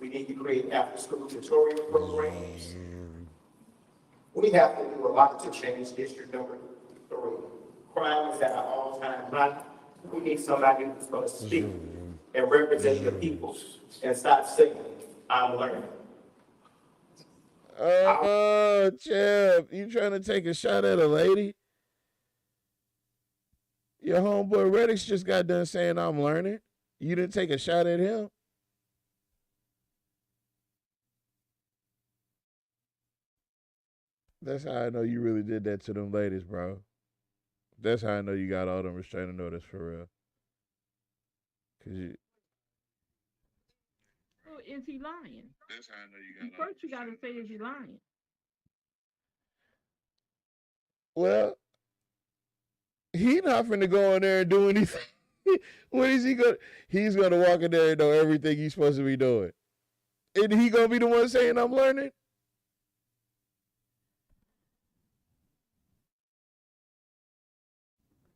We need to create after-school tutorial programs. We have to do a lot to change district number 3. Crime is at an all-time high. We need somebody who's going to speak and represent the people and stop saying, I'm learning. Chip, you trying to take a shot at a lady? Your homeboy Reddix just got done saying I'm learning. You didn't take a shot at him? That's how I know you really did that to them ladies, bro. That's how I know you got all them restraining orders for real. Cause you. Oh, is he lying? That's how I know you got. First, you got to say, is he lying? Well, he not finna go in there and do anything. What is he gonna? He's gonna walk in there and know everything he's supposed to be doing, and he gonna be the one saying I'm learning.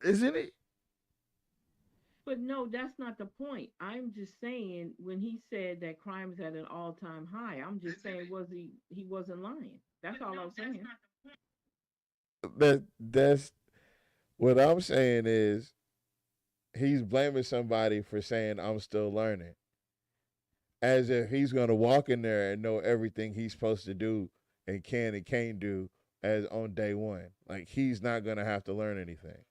Isn't it? But no, that's not the point. I'm just saying when he said that crime is at an all-time high, I'm just saying he wasn't lying. That's all I'm saying. That's what I'm saying is he's blaming somebody for saying I'm still learning. As if he's gonna walk in there and know everything he's supposed to do and can and can't do as on day one. Like he's not gonna have to learn anything.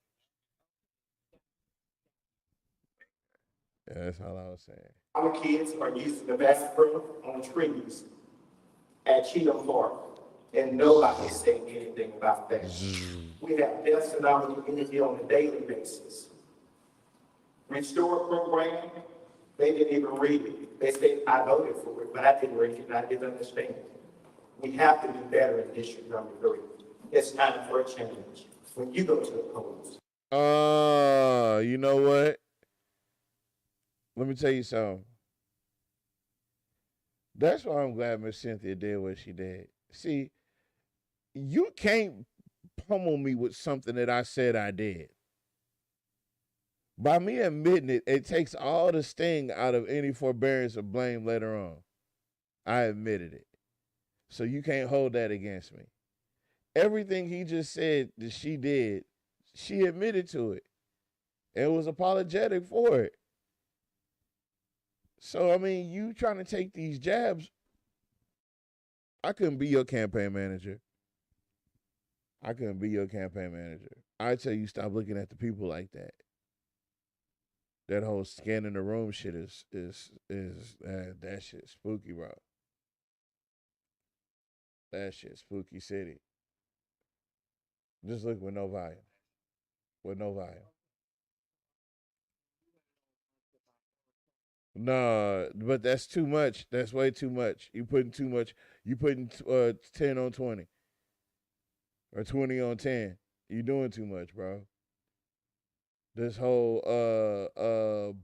Yeah, that's all I was saying. Our kids are using the bathroom on trees at Cheatham Park. and nobody's saying anything about that. We have deaths in our community on a daily basis. Restore program, they didn't even read it. They said, I voted for it, but I didn't read it and I didn't understand it. We have to do better in District Number 3. It's time for a change. When you go to the polls. You know what? Let me tell you something. That's why I'm glad Miss Cynthia did what she did. See, you can't pummel me with something that I said I did. By me admitting it, it takes all the sting out of any forbearance or blame later on. I admitted it. So you can't hold that against me. Everything he just said that she did, she admitted to it and was apologetic for it. So, I mean, you trying to take these jabs, I couldn't be your campaign manager. I couldn't be your campaign manager. I tell you, stop looking at the people like that. That whole scanning the room shit is that shit spooky, bro. That shit spooky city. Just look with no volume. With no volume. No, but that's too much. That's way too much. You putting too much. You putting 10 on 20. Or 20 on 10. You doing too much, bro. This whole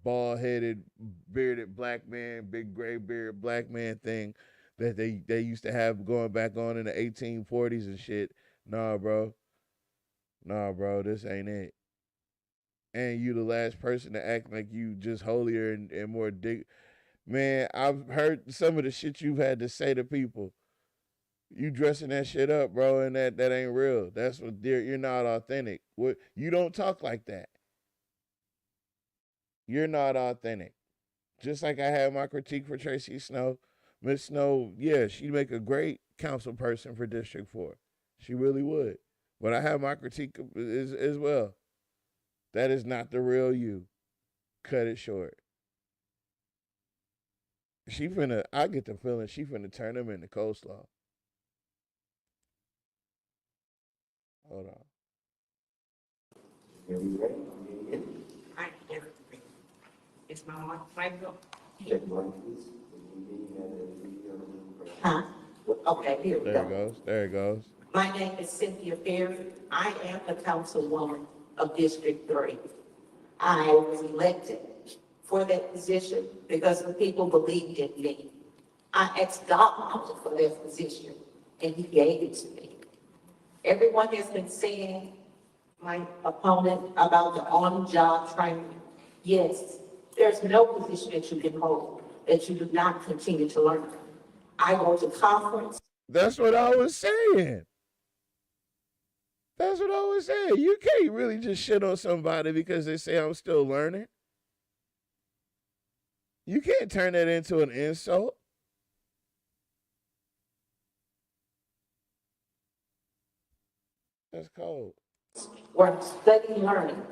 bald-headed, bearded black man, big gray beard black man thing that they used to have going back on in the 1840s and shit. Nah, bro. Nah, bro, this ain't it. And you the last person to act like you just holier and more Man, I've heard some of the shit you've had to say to people. You dressing that shit up, bro, and that ain't real. That's what you're not authentic. You don't talk like that. You're not authentic. Just like I had my critique for Tracy Snow. Miss Snow, yeah, she'd make a great council person for District 4. She really would. But I have my critique as well. That is not the real you. Cut it short. I get the feeling she finna turn him into coleslaw. Hold on. Are we ready? I am. It's my mic go. Check one, please. Huh? Okay, here we There go. it goes. There it goes. My name is Cynthia Fairview. I am the councilwoman of District 3. I was elected for that position because the people believed in me. I asked God for that position, and He gave it to me. Everyone has been saying, my opponent, about the on-job training. Yes, there's no position that you can hold that you do not continue to learn. I go to conference. That's what I was saying. That's what I was saying. You can't really just shit on somebody because they say I'm still learning. You can't turn that into an insult. That's cold. We're studying learning.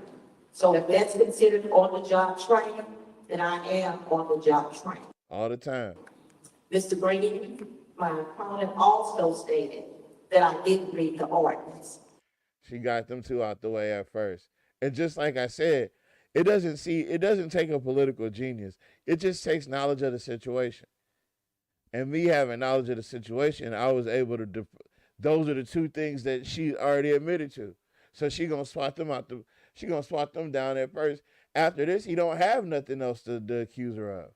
So if that's considered on-the-job training, then I am on-the-job training. All the time. Mr. Green, my opponent also stated that I didn't read the ordinance. She got them two out the way at first. And just like I said, it doesn't take a political genius. It just takes knowledge of the situation. And me having knowledge of the situation, I was able to, those are the two things that she already admitted to. So she gonna swat them out she gonna swat them down at first. After this, he don't have nothing else to accuse her of.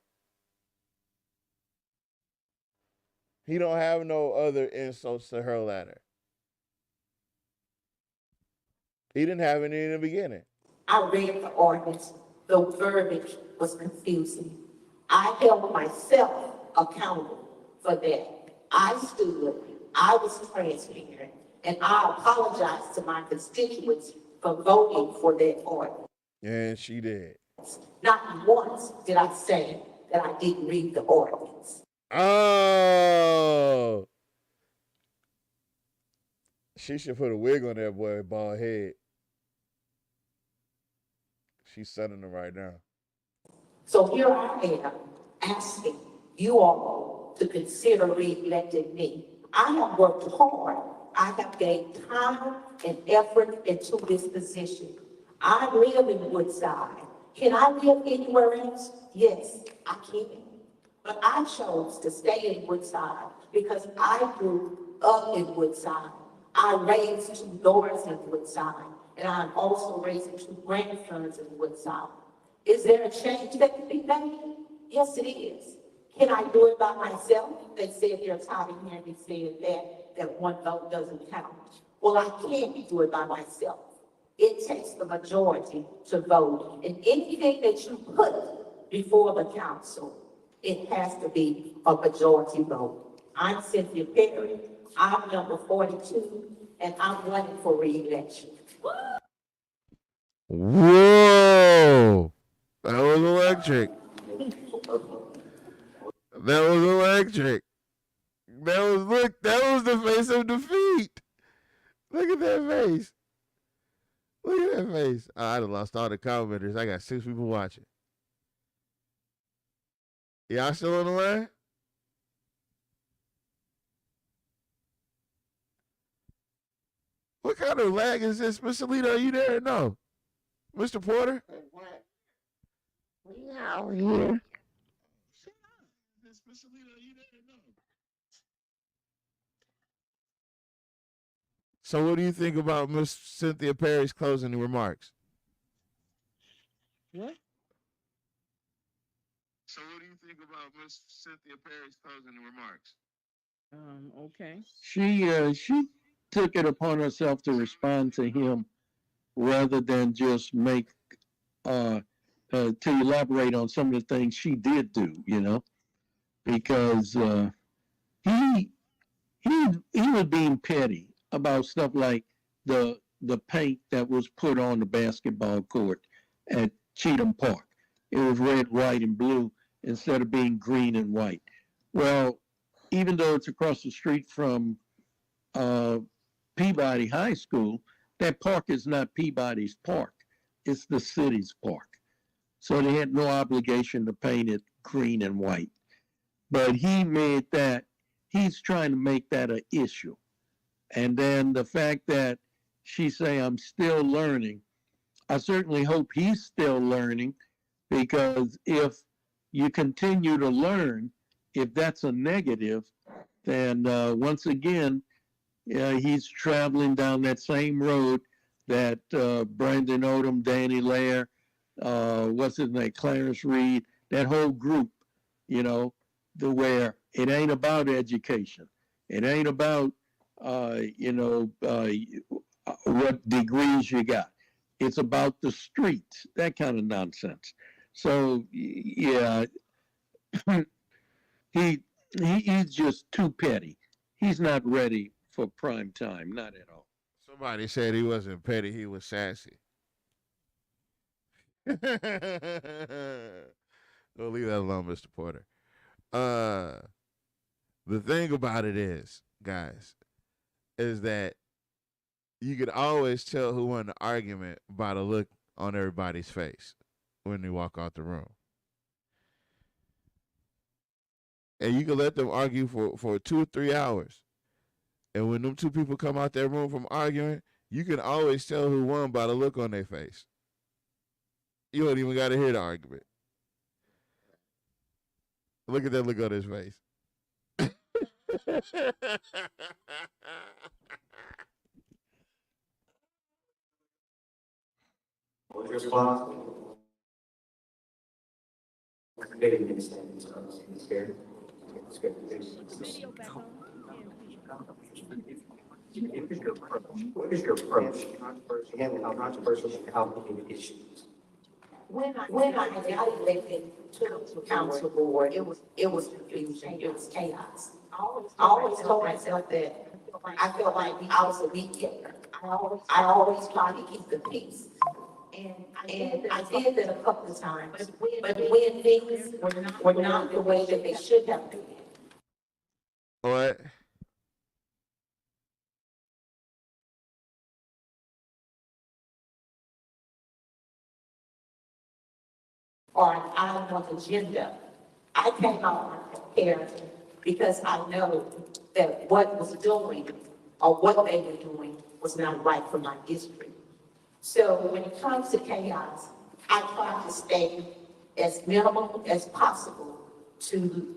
He don't have no other insults to hurl at her. He didn't have any in the beginning. I read the ordinance. The verbiage was confusing. I held myself accountable for that. I stood, I was transparent, and I apologized to my constituents for voting for that ordinance. And she did. Not once did I say that I didn't read the ordinance. Oh. She should put a wig on that boy, bald head. She's sunning him right now. So here I am asking you all to consider re-electing me I have worked hard. I have gave time and effort into this position. I live in Woodside. Can I live anywhere else? Yes, I can. But I chose to stay in Woodside because I grew up in Woodside. I raised 2 daughters in Woodside, and I'm also raising 2 grandsons in Woodside. Is there a change that can be made? Yes, it is. Can I do it by myself? They said there's time in here, they said that one vote doesn't count. Well, I can't do it by myself. It takes the majority to vote. And anything that you put before the council, it has to be a majority vote. I'm Cynthia Perry. I'm number 42, and I'm running for re-election. Whoa! That was electric. That was electric. That was the face of defeat. Look at that face. Look at that face. Oh, I done lost all the commenters. I got 6 people watching. Y'all still on the line? What kind of lag is this? Mr. Lita, are you there? No. Mr. Porter? We out here. So what do you think about Miss Cynthia Perry's closing remarks? What? So what do you think about Miss Cynthia Perry's closing remarks? Okay. She took it upon herself to respond to him rather than just make to elaborate on some of the things she did do, you know, because he was being petty about stuff like the paint that was put on the basketball court at Cheatham Park. It was red, white, and blue instead of being green and white. Well, even though it's across the street from Peabody High School, that park is not Peabody's park. It's the city's park. So they had no obligation to paint it green and white. But he's trying to make that an issue. And then the fact that she say, I'm still learning, I certainly hope he's still learning, because if you continue to learn, if that's a negative, then once again, he's traveling down that same road that Brandon Odom, Danny Lair, what's his name, Clarence Reed, that whole group, you know, where it ain't about education. It ain't about, what degrees you got. It's about the streets, that kind of nonsense. So, yeah, he's just too petty. He's not ready for prime time, not at all. Somebody said he wasn't petty, he was sassy. We'll leave that alone, Mr. Porter. The thing about it is, guys, is that you could always tell who won the argument by the look on everybody's face when they walk out the room. And you can let them argue for 2 or 3 hours. And when them 2 people come out that room from arguing, you can always tell who won by the look on their face. You don't even got to hear the argument. Look at that look on his face. What's your response? They didn't understand this. It's scared. It's scared. What is your approach? Handling controversial and complicated issues. When I got elected to the council board, it was confusing, it was chaos. I always told myself that I felt like I was a weekend. I always tried to keep the peace. And I did that a couple of times, but when things were not the way that they should have been. What? Or an item on the agenda, I came out prepared because I know that what was doing or what they were doing was not right for my district. So when it comes to chaos, I try to stay as minimal as possible to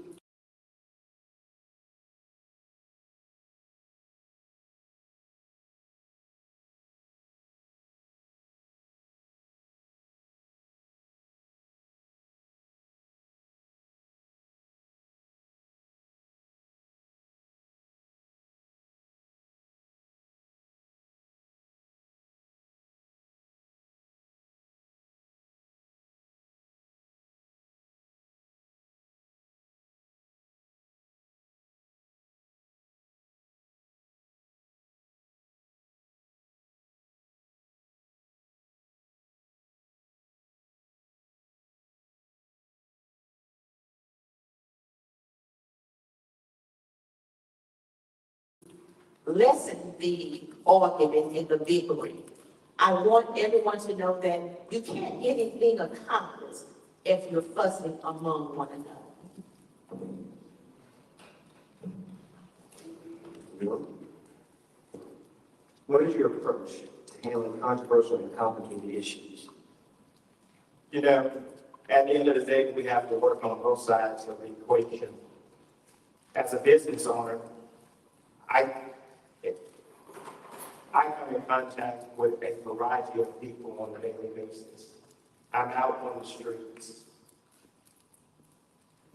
lessen the argument and the bickering. I want everyone to know that you can't get anything accomplished if you're fussing among one another. What is your approach to handling controversial and complicated issues? You know, at the end of the day, we have to work on both sides of the equation. As a business owner, I come in contact with a variety of people on a daily basis. I'm out on the streets.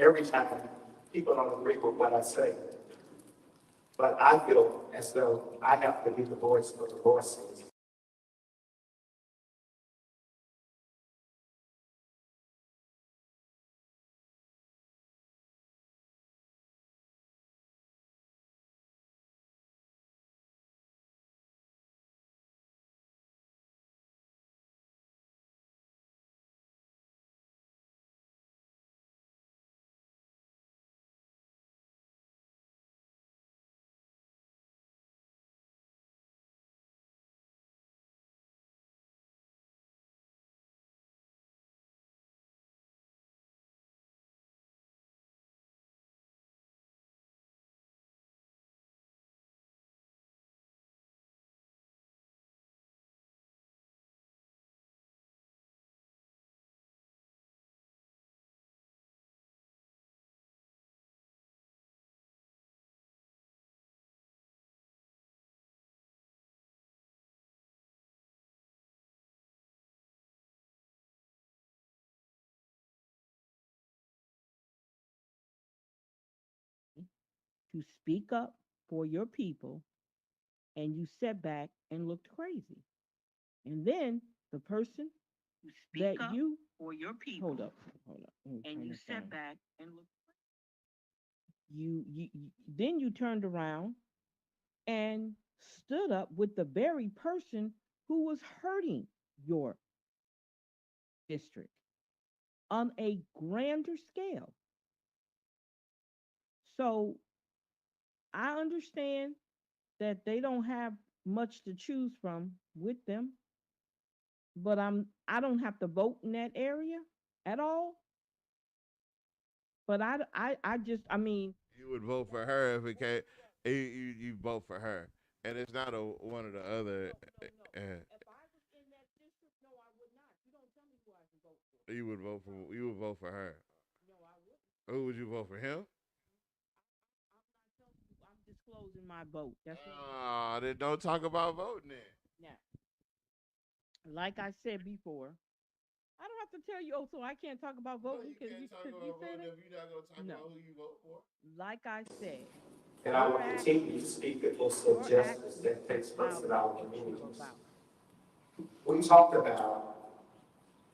Every time, people don't agree with what I say. But I feel as though I have to be the voice for the voices. To speak up for your people, and you sat back and looked crazy. And then the person that you for your people. Hold up. And you sat back and looked crazy. Then you turned around and stood up with the very person who was hurting your district on a grander scale. So I understand that they don't have much to choose from with them, but I don't have to vote in that area at all. But I mean, You would vote for her if it came. You vote for her, and it's not one or the other. If I was in that district, no, I would not. You don't tell me who I can vote for. You would vote for her. No, I wouldn't. Who would you vote for? Him? I'm disclosing my vote. That's Then don't talk about voting then. now. Like I said before, I don't have to tell you. Oh, so I can't talk about voting because you said that. If you're not gonna talk about who you vote for. Like I said. And I will continue to speak against the injustice that takes place in our communities. We talked about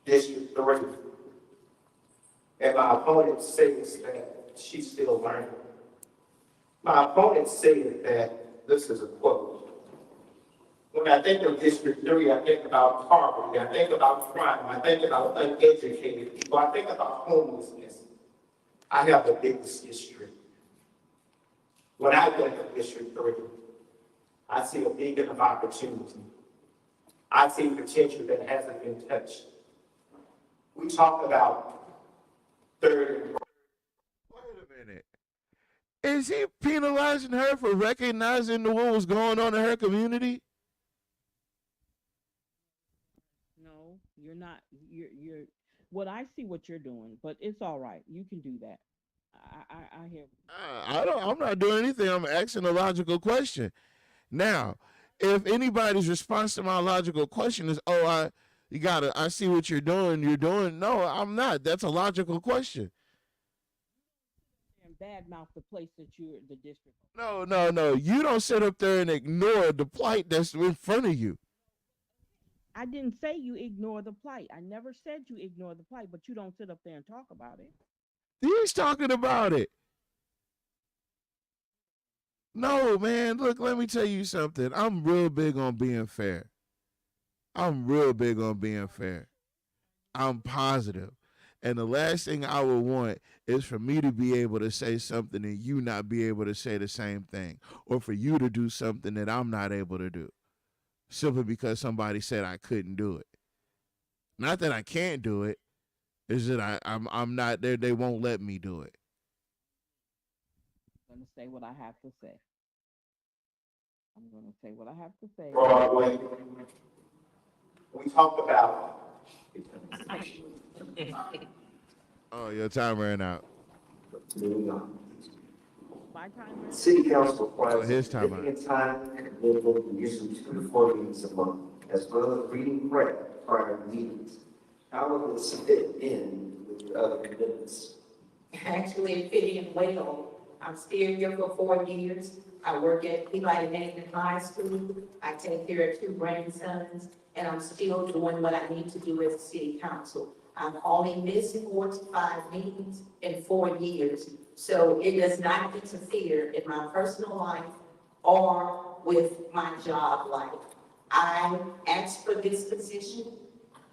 District 3. And my opponent says that she's still learning. My opponent said that, this is a quote, when I think of District 3, I think about poverty, I think about crime, I think about uneducated people, I think about homelessness. I have the biggest district. When I think of District 3, I see a beacon of opportunity. I see potential that hasn't been touched. We talked about third. Wait a minute. Is he penalizing her for recognizing what was going on in her community? No, you're not. You're. What I see what you're doing, but it's all right. You can do that. I hear. I'm not doing anything. I'm asking a logical question. Now, if anybody's response to my logical question is, "Oh, I see what you're doing. You're doing." No, I'm not. That's a logical question. And badmouth the place that you're the district. No. You don't sit up there and ignore the plight that's in front of you. I didn't say you ignore the plight. I never said you ignore the plight, but you don't sit up there and talk about it. He's talking about it. No, man. Look, let me tell you something. I'm real big on being fair. I'm positive. And the last thing I would want is for me to be able to say something and you not be able to say the same thing, or for you to do something that I'm not able to do, simply because somebody said I couldn't do it. Not that I can't do it, is that I'm not there. They won't let me do it. I'm going to say what I have to say. Broadway, we talked about. Oh, your time ran out. Moving on. My time ran City council requires his time significant time and commitment in usually 2 to 4 meetings a month, as well as reading prep prior to meetings. How will this fit in with your other commitments? Actually, it fit in well. I'm still here for 4 years. I work at Eli Nathan High School. I take care of 2 grandsons, and I'm still doing what I need to do as a city council. I've only missed 4 to 5 meetings in 4 years, so it does not interfere in my personal life or with my job life. I asked for this position,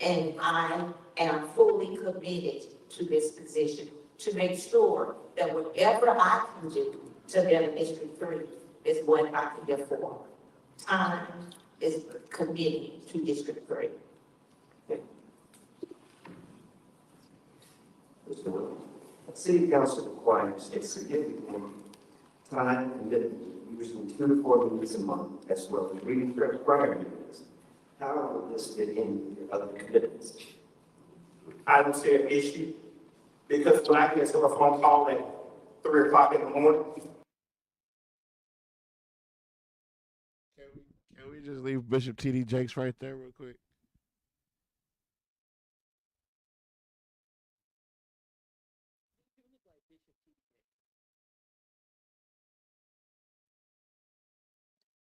and I am fully committed to this position to make sure that whatever I can do to better District 3 is what I can do for. Time is committed to District 3. Mr. Williams, city council requires a significant time commitment, usually 2 to 4 meetings a month, as well as reading prep prior meetings. How will this fit in with your other commitments? I don't see an issue, because when I get to a phone call at 3 o'clock in the morning, Can we just leave Bishop T.D. Jakes right there real quick?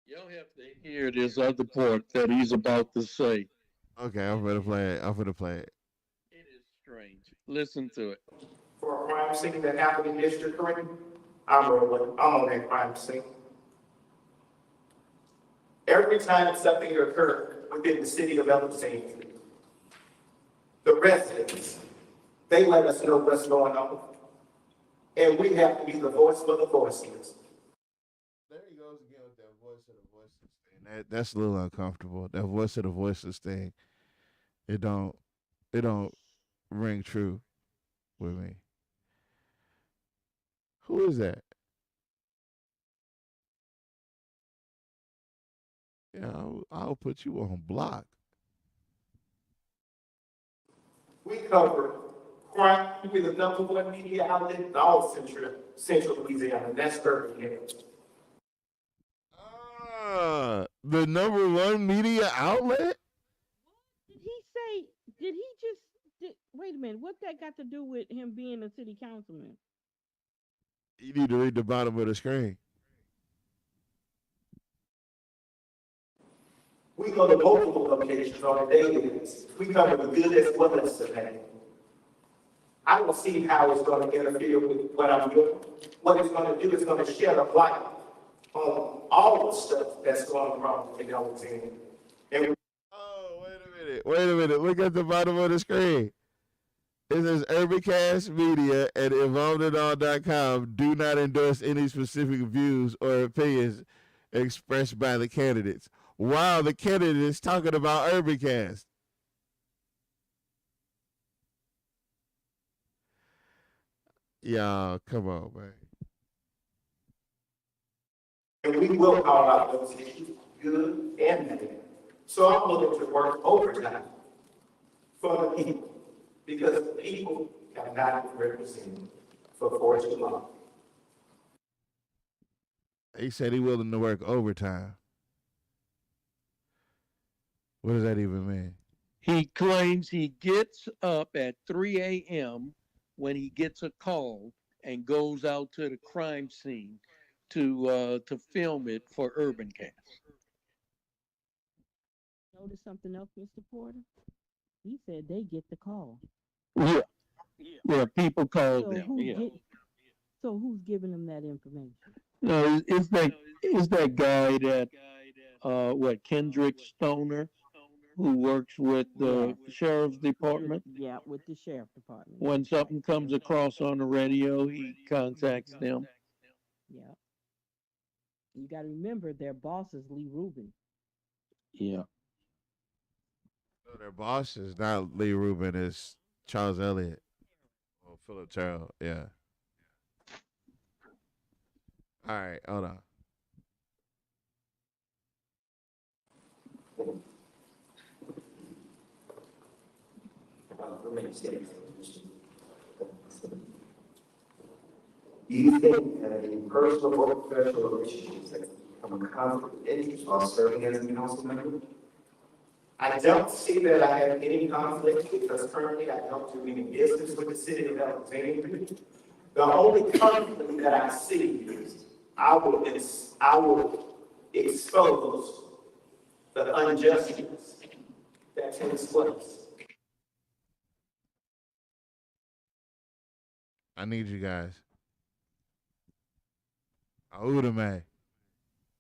Y'all have to hear this other part that he's about to say. Okay, I'm gonna play it. It is strange. Listen to it. for a crime scene that happened in District 3, I'm on that crime scene. Every time something occurred within the city of Alexandria, the residents, they let us know what's going on. And we have to be the voice for the voiceless. There he goes again with that voice of the voiceless thing. That's a little uncomfortable. That voice of the voiceless thing. It don't ring true with me. Who is that? Yeah, I'll put you on block. We cover crime, we the #1 media outlet in all central Louisiana, and that's Urban Hills. The #1 media outlet? Did he say? Did he just? Wait a minute. What that got to do with him being a city councilman? You need to read the bottom of the screen. We go to multiple locations on a daily basis. We cover the good as well as the bad. I don't see how it's going to interfere with what I'm doing. What it's going to do is going to shed a light on all the stuff that's going wrong in Alexandria. Wait a minute. Look at the bottom of the screen. It says Urbicast Media and InvolvedInAll.com do not endorse any specific views or opinions expressed by the candidates. Wow, the candidate is talking about Urbicast. Y'all, come on, man. And we will call out those issues, good and bad. So I'm looking to work overtime for the people, because the people have not been represented for far too long. He said he willing to work overtime. What does that even mean? He claims he gets up at 3 a.m. when he gets a call and goes out to the crime scene to film it for UrbanCast. Notice something else, Mr. Porter? He said they get the call. Yeah, yeah. People call So them. who's Yeah. So who's giving them that information? No, it's that guy that Kendrick Stoner, who works with the sheriff's department. Yeah, with the sheriff department. When something comes across on the radio, he contacts them. Yeah. You got to remember their boss is Lee Rubin. Yeah. So their boss is not Lee Rubin, it's Charles Elliott. Or Philip Terrell, yeah. All right, hold on. Do you think that in personal or professional relationships that become a conflict of interest while serving as a council member? I don't see that I have any conflict because currently I don't do any business with the city of Alexandria. The only conflict that I see is I will expose the injustice that takes place. I need you guys. Udame.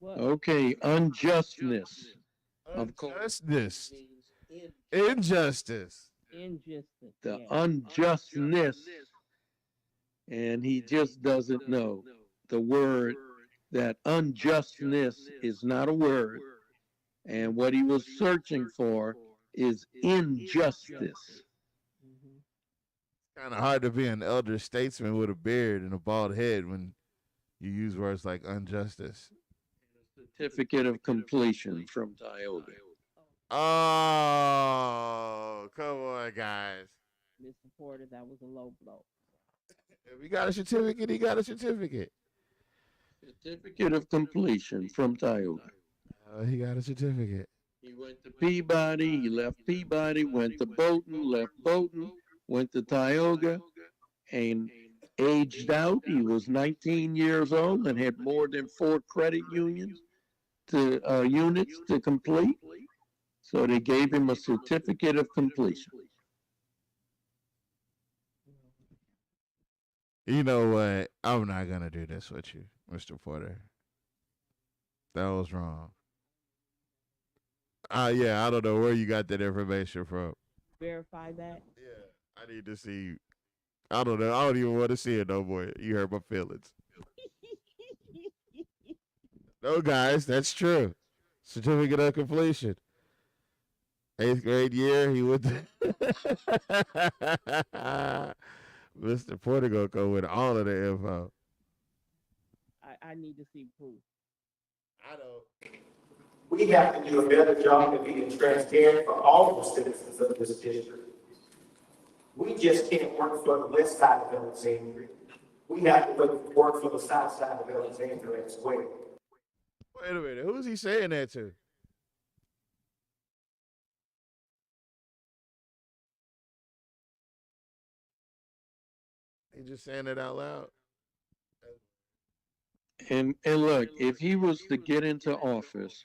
Okay, unjustness. Of course. Injustice. Injustice. Injustice. The yeah. unjustness. And he just doesn't know the word, that unjustness is not a word. And what he was searching for is injustice. Kind of hard to be an elder statesman with a beard and a bald head when you use words like injustice. Certificate of completion from Tioga. Oh, come on, guys. Mr. Porter, that was a low blow. If he got a certificate, he got a certificate. Certificate of completion from Tioga. He got a certificate. He went to Peabody, he left Peabody, went to Bolton, left Bolton, went to Tioga, and aged out. He was 19 years old and had more than 4 credit units to complete. So they gave him a certificate of completion. You know what? I'm not going to do this with you, Mr. Porter. That was wrong. Yeah, I don't know where you got that information from. Verify that. Yeah, I need to see. I don't know. I don't even want to see it no more. You hurt my feelings. No, guys, that's true. Certificate of completion. 8th grade year, he went to Mr. Porter gonna go with all of the info. I need to see proof. I don't. We have to do a better job of being transparent for all the citizens of this district. We just can't work for the west side of Alexandria. We have to work for the south side of Alexandria as well. Wait a minute. Who's he saying that to? He just saying it out loud. And look, if he was to get into office,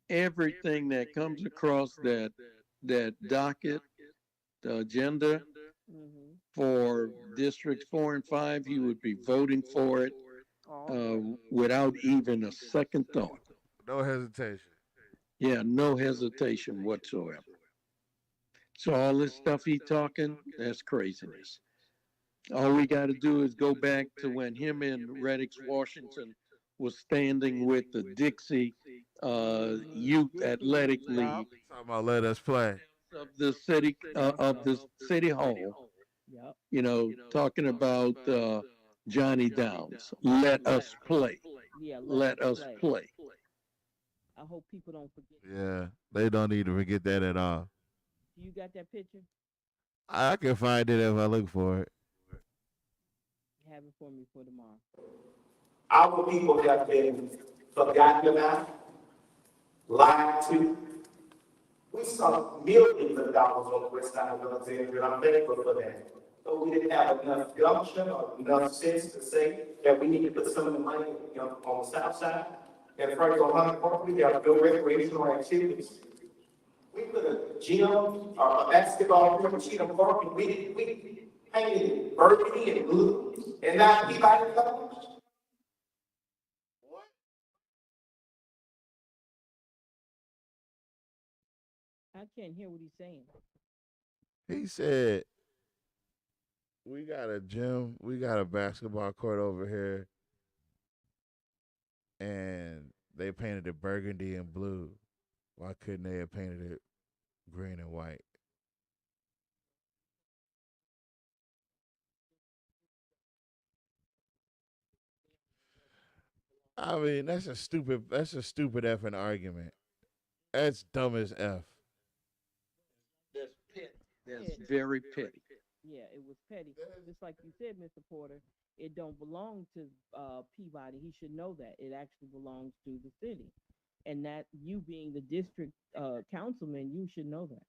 everything that comes across that docket, the agenda for districts 4 and 5, he would be voting for it without even a second thought. No hesitation. Yeah, no hesitation whatsoever. So all this stuff he talking, that's craziness. All we got to do is go back to when him and Reddix Washington was standing with the Dixie Youth Athletic League. Talking about let us play. Of the city hall. You know, talking about Johnny Downs. Let us play. Yeah, let us play. I hope people don't forget. Yeah, they don't need to forget that at all. You got that picture? I can find it if I look for it. Have it for me for tomorrow. Our people have been forgotten about, lied to. We saw millions of dollars on the west side of Alexandria, and I'm thankful for that. But we didn't have enough gumption or enough sense to say that we need to put some of the money on the south side. And Franklin Hunter Park, we have no recreational activities. We put a gym, a basketball court, Cheatham Park, and we painted burgundy and blue, and now Peabody colors. I can't hear what he's saying. He said, we got a gym, we got a basketball court over here, and they painted it burgundy and blue. Why couldn't they have painted it green and white? I mean, that's a stupid effing argument. That's dumb as F. That's petty. That's very petty. Yeah, it was petty. Just like you said, Mr. Porter, it don't belong to Peabody. He should know that. It actually belongs to the city. And that you being the district councilman, you should know that.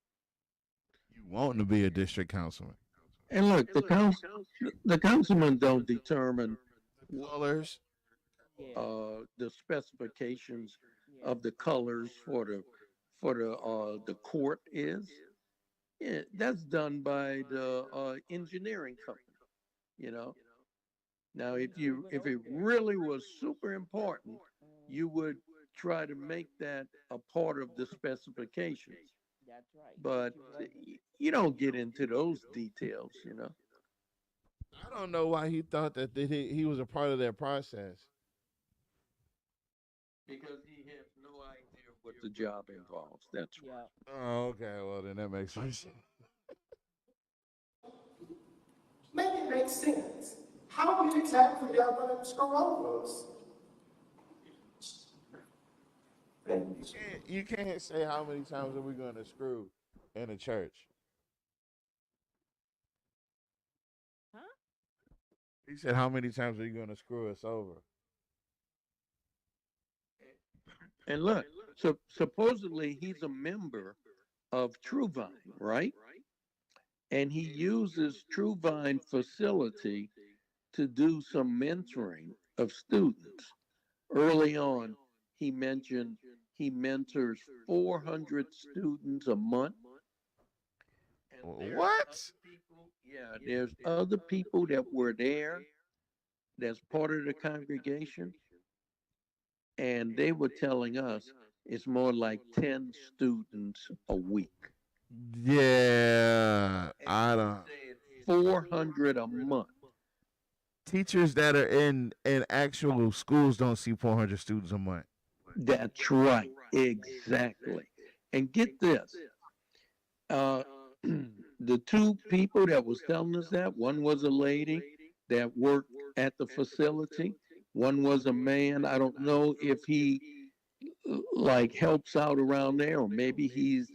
You want to be a district councilman. And look, the councilmen don't determine colors, the specifications of the colors for the court is. Yeah, that's done by the engineering company. You know. Now, if it really was super important, you would try to make that a part of the specifications. That's right. But you don't get into those details, you know. I don't know why he thought that he was a part of that process. Because he has no idea what the job involves. That's right. Oh, okay. Well, then that makes sense. Make it make sense. How many times have y'all gonna screw over us? You can't say how many times are we going to screw in a church. Huh? He said, how many times are you going to screw us over? And look, so supposedly he's a member of TrueVine, right? And he uses TrueVine facility to do some mentoring of students. Early on, he mentioned he mentors 400 students a month. What? Yeah, there's other people that were there that's part of the congregation. And they were telling us it's more like 10 students a week. Yeah, I don't. 400 a month. Teachers that are in actual schools don't see 400 students a month. That's right. Exactly. And get this. The two people that was telling us that, one was a lady that worked at the facility. One was a man. I don't know if he like helps out around there, or maybe he's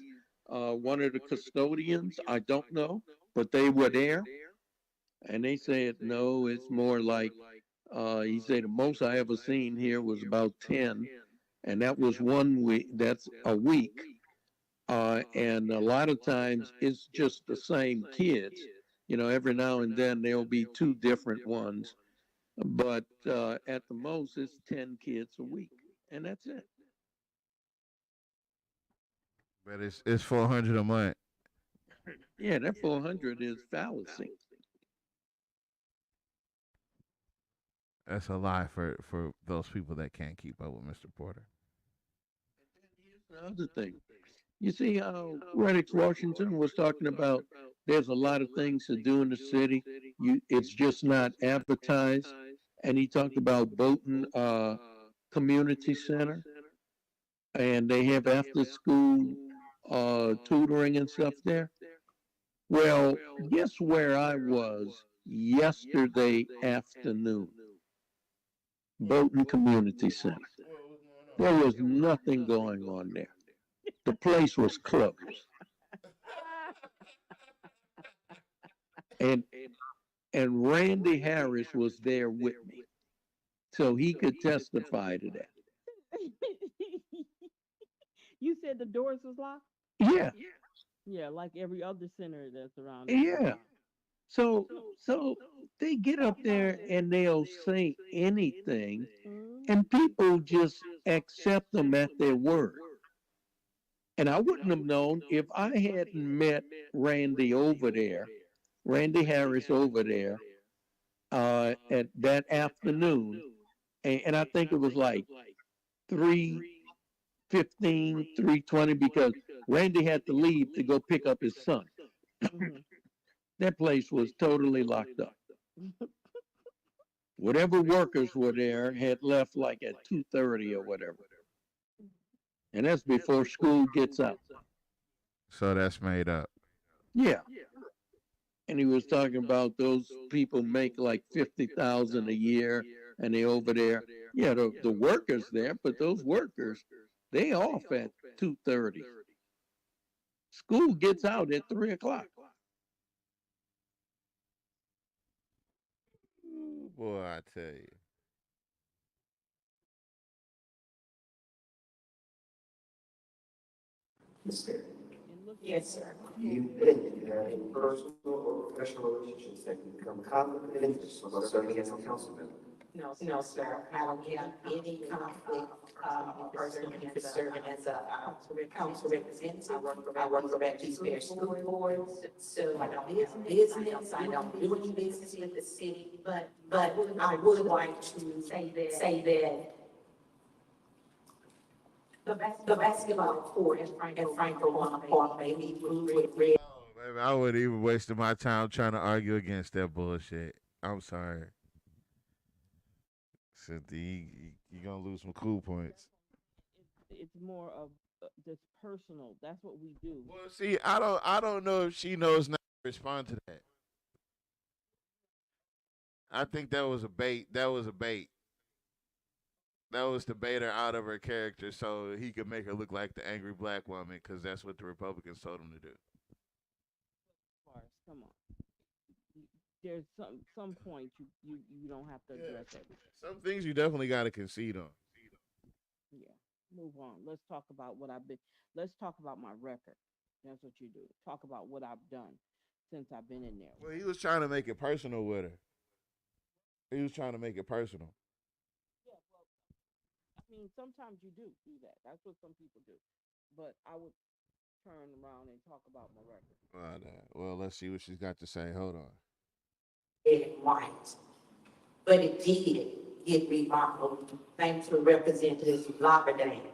one of the custodians. I don't know, but they were there, and they said no. It's more like he said the most I ever seen here was about 10, and that was 1 week. That's a week, and a lot of times it's just the same kids. You know, every now and then there'll be two different ones. But at the most, it's 10 kids a week, and that's it. But it's 400 a month. Yeah, that 400 is fallacy. That's a lie for those people that can't keep up with Mr. Porter. The other thing, you see how Reddix Washington was talking about there's a lot of things to do in the city. It's just not advertised. And he talked about Bolton Community Center. And they have after school tutoring and stuff there. Well, guess where I was yesterday afternoon? Bolton Community Center. There was nothing going on there. The place was closed. And Randy Harris was there with me, so he could testify to that. You said the doors was locked? Yeah, Yeah, like every other center that's around. yeah. So they get up there and they'll say anything, and people just accept them at their word. And I wouldn't have known if I hadn't met Randy over there, Randy Harris over there, at that afternoon, and I think it was like 3:15, 3:20, because Randy had to leave to go pick up his son. That place was totally locked up. Whatever workers were there had left like at 2:30 or whatever. And that's before school gets out. So that's made up. Yeah. And he was talking about those people make like 50,000 a year and they over there. Yeah, the workers there, but those workers, they off at 2:30. School gets out at 3:00. Boy, I tell you. Yes, sir. You think you have any personal or professional relationships that can become conflict of interest while serving as a council member? No, sir. I don't have any conflict, personally, for serving as a council representative. I work for Baptist Parish School Board, so I don't have business, I don't do any business with the city, but I would like to say that the basketball court in Franklin Park may be blue with red. Baby, I wouldn't even wasted my time trying to argue against that bullshit. I'm sorry. Cynthia, you're going to lose some cool points. It's more of just personal. That's what we do. Well, see, I don't know if she knows not to respond to that. I think that was a bait. That was to bait her out of her character so he could make her look like the angry black woman, because that's what the Republicans told him to do. Come on. There's some points you don't have to address everything. Some things you definitely got to concede on. Yeah. Move on. Let's talk about let's talk about my record. That's what you do. Talk about what I've done since I've been in there. Well, he was trying to make it personal with her. He was trying to make it personal. Yeah, well, I mean, sometimes you do that. That's what some people do. But I would turn around and talk about my record. Well, let's see what she's got to say. Hold on. Right. But it did get remodeled thanks to Representative Labradine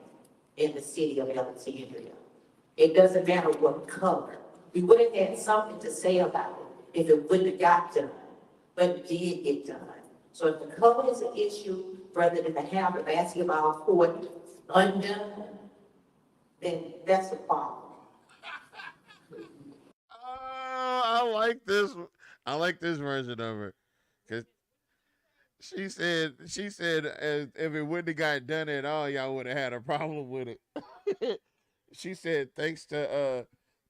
in the city of Alexandria. It doesn't matter what color. We would have had something to say about it if it wouldn't have got done, but it did get done. So if the color is an issue, rather than to have the basketball court undone, then that's a problem. Oh, I like this version of her, because she said if it wouldn't have got done at all, y'all would have had a problem with it. She said thanks to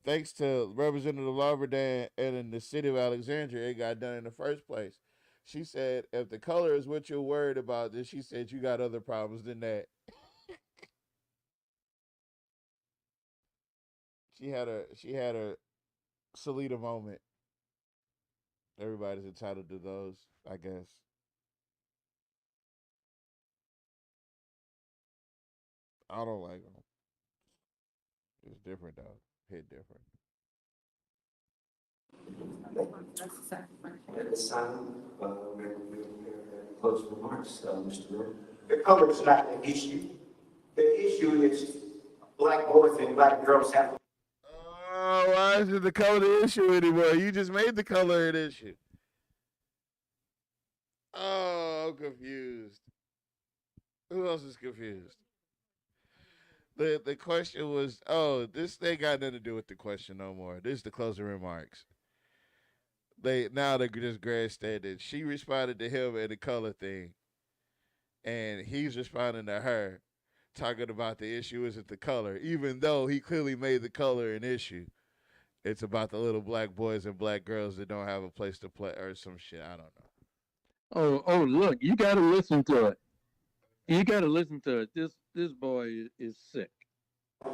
Representative Labradine and in the city of Alexandria, it got done in the first place. She said if the color is what you're worried about, then she said you got other problems than that. She had a Salida moment. Everybody's entitled to those, I guess. I don't like them. It's different though. Hit different. At this time, we'll close remarks, Mr. Miller. The color is not the issue. The issue is black boys and black girls have. Oh, why is it the color the issue anymore? You just made the color an issue. Oh, I'm confused. Who else is confused? The question was, this thing got nothing to do with the question no more. This is the closing remarks. They're just grandstanding. She responded to him in the color thing. and he's responding to her, talking about the issue isn't the color, even though he clearly made the color an issue. It's about the little black boys and black girls that don't have a place to play or some shit. I don't know. Oh, look, you got to listen to it. You got to listen to it. This boy is sick.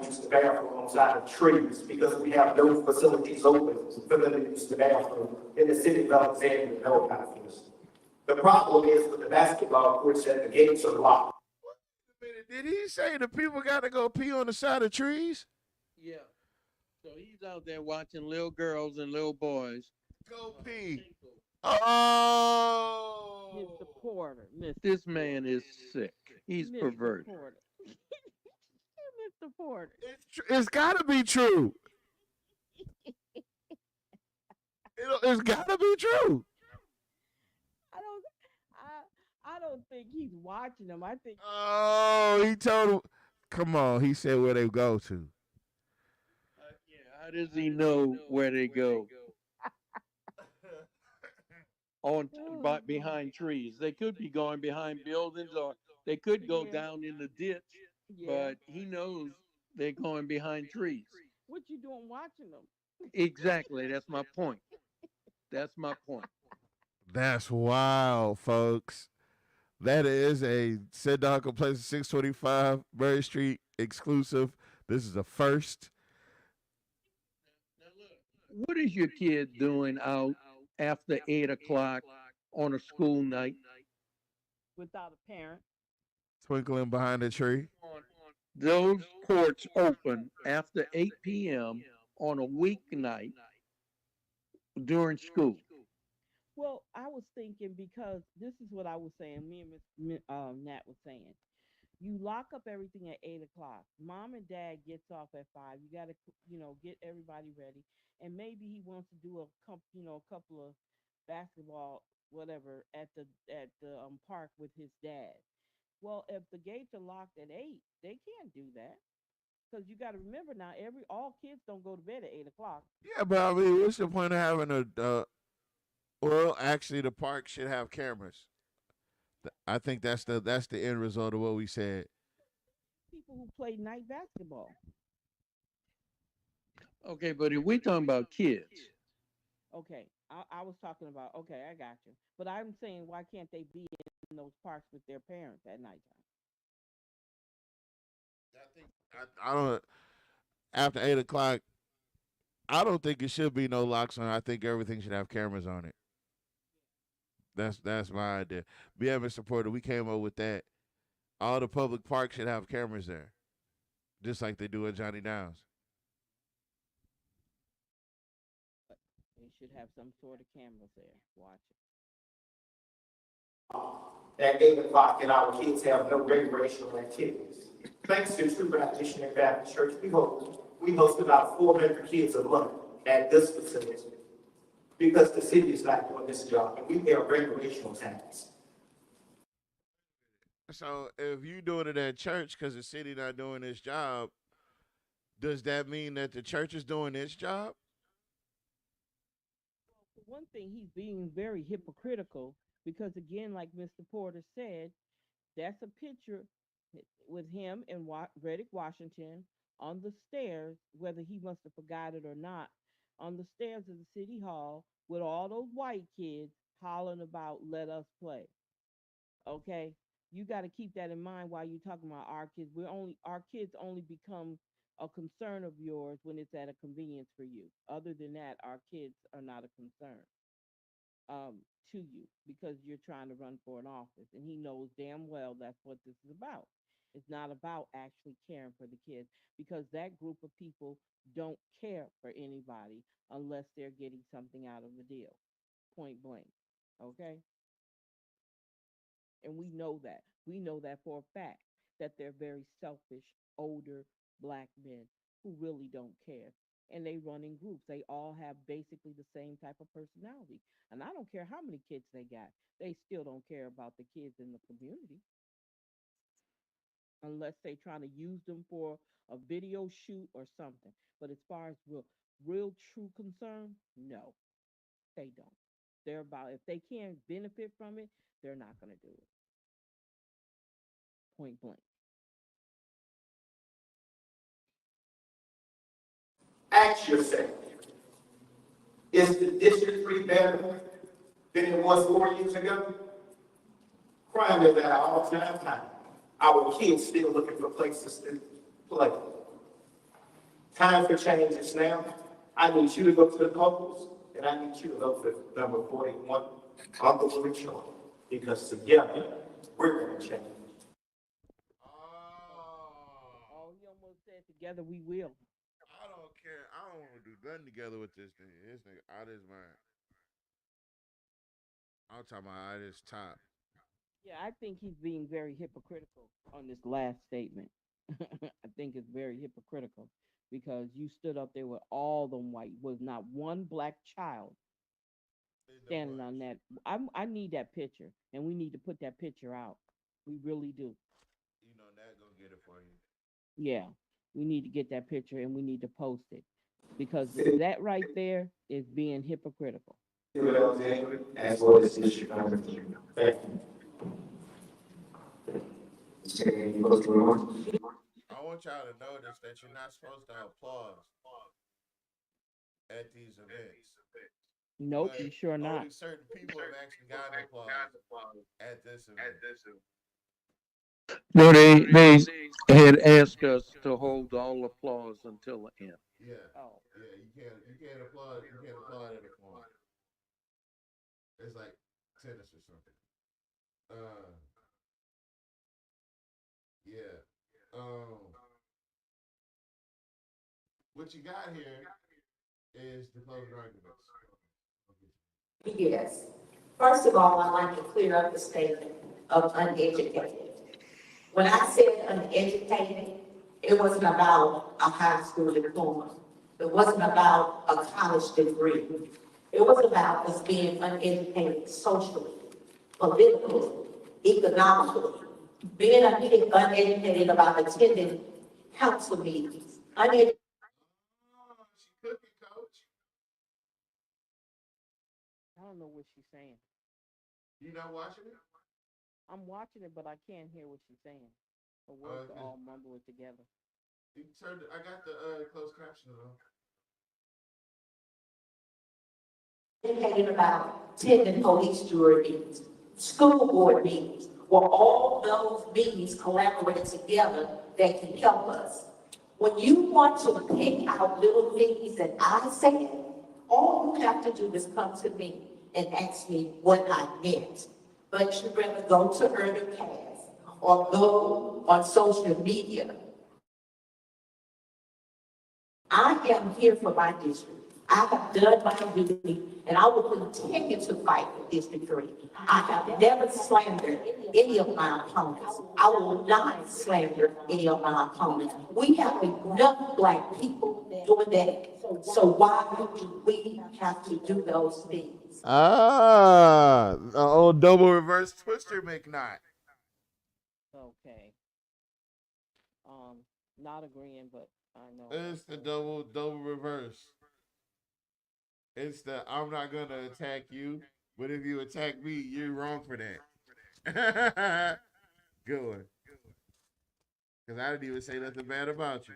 Use the bathroom on side of trees because we have no facilities open for them to use the bathroom in the city of Alexandria and Hillcrest. The problem is with the basketball courts that the gates are locked. Did he say the people got to go pee on the side of trees? Yeah. So he's out there watching little girls and little boys go pee. Oh, Mr. Porter, This man is sick. He's Mr. perverted. Porter. Mr. Porter. It's got to be true. It's got to be true. I don't think he's watching them. I think. Oh, he told him. Come on, he said where they go to. How does he know where they go? Behind trees. They could be going behind buildings, or they could go down in the ditch. Yeah. But he knows they're going behind trees. What you doing watching them? Exactly. That's my point. That's my point. That's wild, folks. That is a Sit Down Complaints 625 Murray Street exclusive. This is a first. What is your kid doing out after 8 o'clock on a school night? Without a parent. Twinkling behind a tree. Those courts open after 8 p.m. on a weeknight during school. Well, I was thinking because this is what I was saying. Me and Nat was saying. You lock up everything at 8 o'clock. Mom and dad gets off at 5. You got to, get everybody ready. And maybe he wants to do a couple of basketball, whatever, at the park with his dad. Well, if the gates are locked at 8, they can't do that. Because you got to remember now, all kids don't go to bed at 8 o'clock. Yeah, but I mean, what's the point of having well, actually, the park should have cameras. I think that's the end result of what we said. People who play night basketball. Okay, but if we're talking about kids. Okay, I was talking about, okay, I got you. But I'm saying, why can't they be in those parks with their parents at nighttime? I don't. After 8 o'clock, I don't think it should be no locks on it. I think everything should have cameras on it. That's my idea. Me and Mr. Porter, we came up with that. All the public parks should have cameras there, just like they do at Johnny Downs. They should have some sort of cameras there. Watch it. At 8 o'clock, and our kids have no recreational activities. Thanks to True Baptist Missionary Baptist Church, we host about 400 kids a month at this facility because the city is not doing this job, and we pay a recreational tax. So if you doing it at church because the city not doing its job, does that mean that the church is doing its job? For one thing, he's being very hypocritical because, again, like Mr. Porter said, that's a picture with him in Reddick, Washington, on the stairs, whether he must have forgot it or not, on the stairs of the city hall with all those white kids hollering about "let us play." Okay, you got to keep that in mind while you're talking about our kids. Our kids only become a concern of yours when it's at a convenience for you. Other than that, our kids are not a concern to you because you're trying to run for an office, and he knows damn well that's what this is about. It's not about actually caring for the kids because that group of people don't care for anybody unless they're getting something out of the deal. Point blank. Okay? And we know that. We know that for a fact that they're very selfish, older black men who really don't care. And they run in groups. They all have basically the same type of personality. And I don't care how many kids they got. They still don't care about the kids in the community. Unless they trying to use them for a video shoot or something. But as far as real true concern, no, they don't. They're about, if they can't benefit from it, they're not going to do it. point blank. Ask yourself, is the District 3 better than it was 4 years ago? Crime is at an all-time high. Our kids still looking for places to play. Time for change is now. I need you to go to the polls, and I need you to vote for number 41, Uncle Louis Short, because together, we're gonna change. Oh, he almost said together we will. I don't care. I don't want to do nothing together with this thing. This nigga out his mind. I'm talking about out his top. Yeah, I think he's being very hypocritical on this last statement. I think it's very hypocritical because you stood up there with all them white, was not one black child standing on that. I need that picture, and we need to put that picture out. We really do. You know that gonna get it for you. Yeah, we need to get that picture and we need to post it because that right there is being hypocritical. As well as issue number 3. Thank you. I want y'all to notice that you're not supposed to applaud at these events. Nope, But you sure not. only certain people have actually gotten applause at this event. No, they had asked us to hold all applause until the end. Yeah. Oh. Yeah, you can't applaud at a point. It's like tennis or something. Yeah. What you got here is the closing arguments. Yes. First of all, I'd like to clear up the statement of uneducated. When I said uneducated, it wasn't about a high school diploma. It wasn't about a college degree. It was about us being uneducated socially, politically, economically, being uneducated about attending council meetings, uneducated. I don't know what she's saying. You not watching it? I'm watching it, but I can't hear what she's saying. Her words are all mumbling together. I got the closed caption on. Educated about attending police jury meetings, school board meetings, where all those meetings collaborate together that can help us. When you want to pick out little things that I said, all you have to do is come to me and ask me what I meant. But you'd rather go to Urban Cast or go on social media. I am here for my district. I have done my duty, and I will continue to fight for District 3. I have never slandered any of my opponents. I will not slander any of my opponents. We have enough black people doing that. So why do we have to do those things? Old double reverse twister McKnight. Okay. Not agreeing, but I know. It's the double reverse. It's the I'm not gonna attack you, but if you attack me, you're wrong for that. Good one. Because I didn't even say nothing bad about you.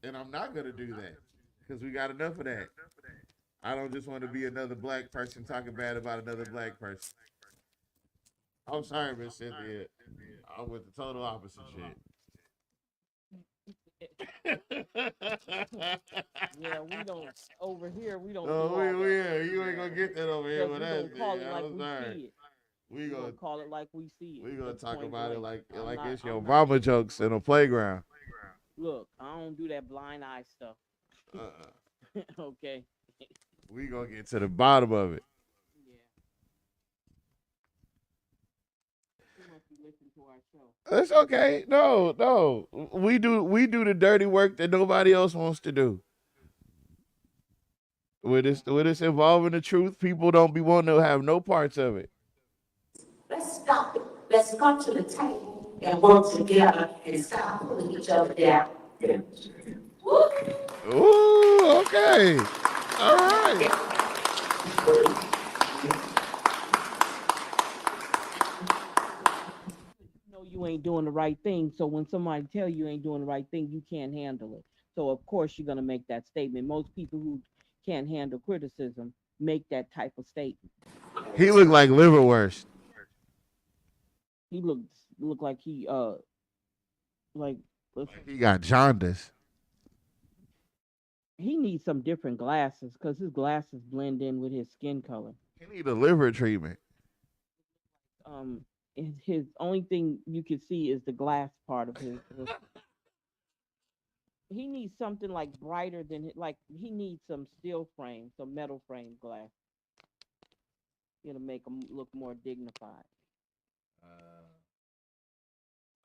And I'm not gonna do that. Because we got enough of that. I don't just want to be another black person talking bad about another black person. I'm sorry, Miss Cynthia. I'm with the total opposite shit. Yeah, we don't over here. We don't. No, do all that. you ain't gonna get that over here with us. We gonna call it like I'm we sorry. see it. We gonna call it like we see it. We gonna talk Point about it blank. like it's your I'm not- mama jokes in a playground. Look, I don't do that blind eye stuff. Okay. We gonna get to the bottom of it. You must be listening to our show. It's okay. No. We do the dirty work that nobody else wants to do. With this involving the truth, people don't be wanting to have no parts of it. Let's stop it. Let's come to the table and work together and stop pulling each other down. Woo! Ooh, okay. All right. you ain't doing the right thing. So when somebody tell you ain't doing the right thing, you can't handle it. So of course you're gonna make that statement. Most people who can't handle criticism make that type of statement. He looked like liverwurst. He looked like he like He got jaundice. he needs some different glasses because his glasses blend in with his skin color. He need a liver treatment. His only thing you can see is the glass part of his. He needs something like brighter than like he needs some steel frame, some metal frame glass. It'll make him look more dignified.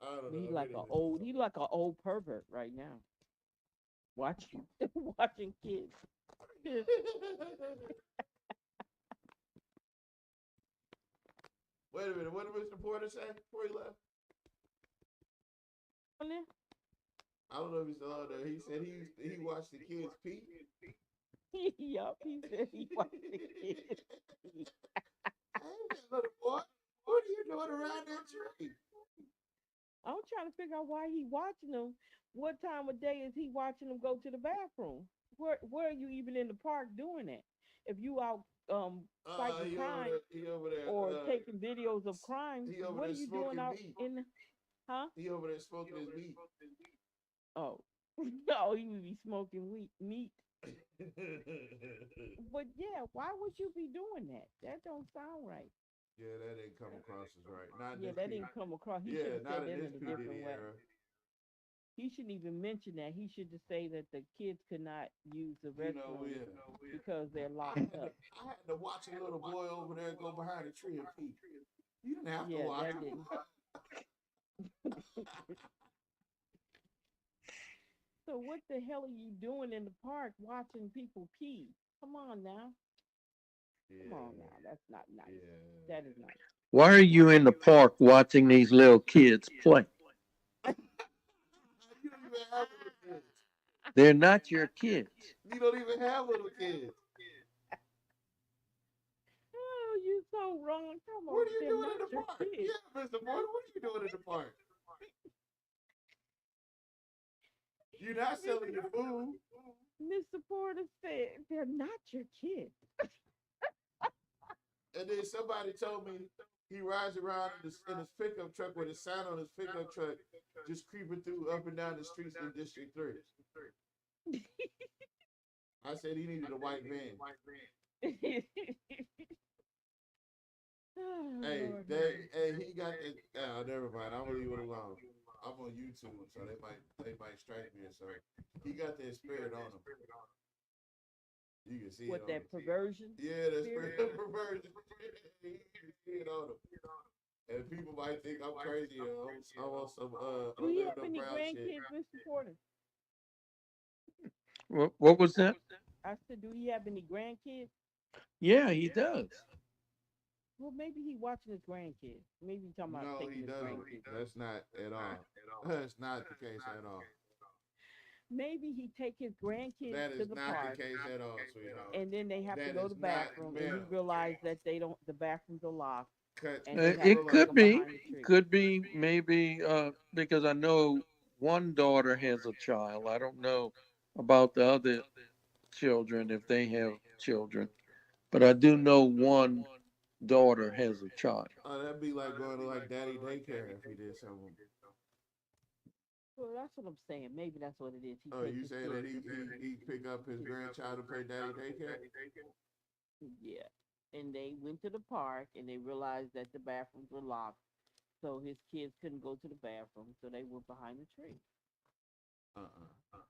I don't know. He's like an old pervert right now. Watching kids. Wait a minute. What did Mr. Porter say before he left? I don't know if he's still out there. He said he watched the kids pee. Yup, he said he watched the kids pee. Little boy, what are you doing around that tree? I'm trying to figure out why he watching them. What time of day is he watching them go to the bathroom? Where are you even in the park doing that? If you out fighting crime or taking videos of crimes, what are you doing out in the, huh? He over there smoking his meat. Oh, no, he would be smoking meat. But yeah, why would you be doing that? That don't sound right. Yeah, that didn't come across as right. Not Yeah, that didn't come across. He should have said that in a different way. era. He shouldn't even mention that. He should just say that the kids could not use the restroom because they're locked up. I had to watch a little boy over there go behind a tree and pee. You didn't have to watch him. So what the hell are you doing in the park watching people pee? Come on now. Come on now. That's not nice. That is not. Why are you in the park watching these little kids play? You don't even have little kids. They're not your kids. You don't even have little kids. Oh, you so wrong. Come on. What are you doing in the park? Yeah, Mr. Porter, what are you doing in the park? You're not selling your food. Mr. Porter said they're not your kids. And then somebody told me he rides around in his pickup truck with a sign on his pickup truck, just creeping through up and down the streets in District 3. I said he needed a white van. Hey, he got it. Never mind. I'm gonna leave it alone. I'm on YouTube, so they might strike me or something. He got that spirit on him. You can see what, it. That perversion? Yeah, that spirit of perversion. You can see it on him. And people might think I'm crazy. I want some. Do you have any grandkids, Mr. Porter? What was that? I said, do he have any grandkids? Yeah, he does. Well, maybe he watching his grandkids. Maybe he's talking about taking his grandkids. That's not at all. That's not the case at all. Maybe he take his grandkids That to is the not park, the case at all, sweetheart. and then they have to That go to is the not, bathroom, and he ma'am. realize that the bathrooms are locked. And they have It to could go be, behind the tree. maybe, because I know one daughter has a child. I don't know about the other children if they have children, but I do know one daughter has a child. Oh, that'd be like going to like daddy daycare if he did something. Well, that's what I'm saying. Maybe that's what it is. He Oh, takes you his saying that kids. he pick up his grandchild to play daddy daycare? Yeah. And they went to the park and they realized that the bathrooms were locked. So his kids couldn't go to the bathroom. So they went behind the tree.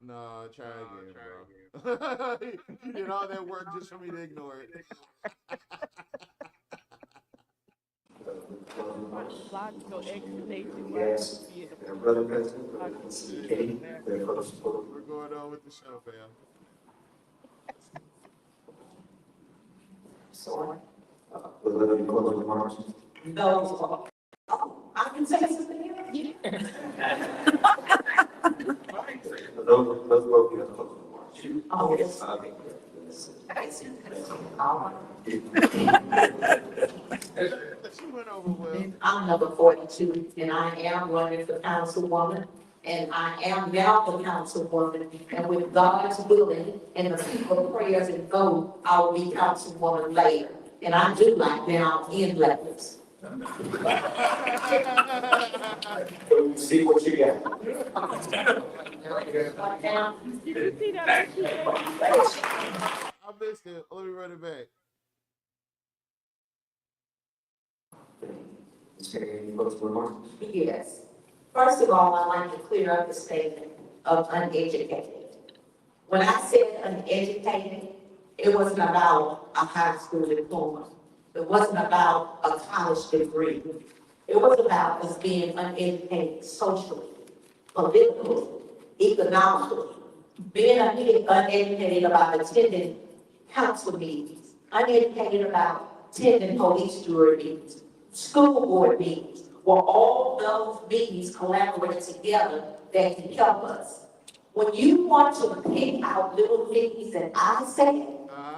No, try again, bro. You did all that work just for me to ignore it. Logical explanation. Yes, and Brother President, Katie, their first vote. We're going on with the show, fam. So, will there be closing remarks? No. I can say something. Those vote, you have closing remarks. Oh, yes. Okay. I see. She went over well. I'm number 42, and I am running for councilwoman, and I am now the councilwoman, and with God's willing and the people's prayers and vote, I will be councilwoman later. And I do like now in levels. See what you got. Did you see that? I missed it. Let me run it back. Yes. First of all, I'd like to clear up the statement of uneducated. When I said uneducated, it wasn't about a high school diploma. It wasn't about a college degree. It was about us being uneducated socially, politically, economically, being uneducated about attending council meetings, uneducated about attending police jury meetings, school board meetings, where all those meetings collaborate together that can help us. When you want to pick out little things that I said,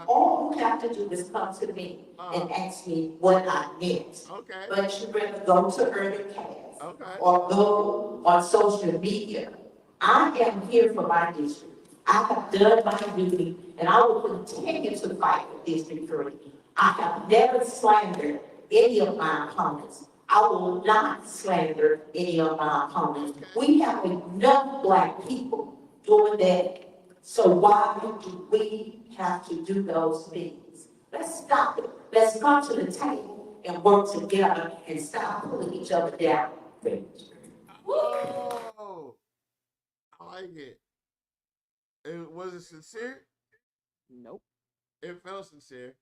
all you have to do is come to me and ask me what I meant. But you rather go to Urban Cast or go on social media. I am here for my district. I have done my duty, and I will continue to fight for District 3. I have never slandered any of my opponents. I will not slander any of my opponents. We have enough Black people doing that. So why do we have to do those things? Let's stop it. Let's come to the table and work together and stop pulling each other down. Oh, I like it. Was it sincere? Nope. It felt sincere.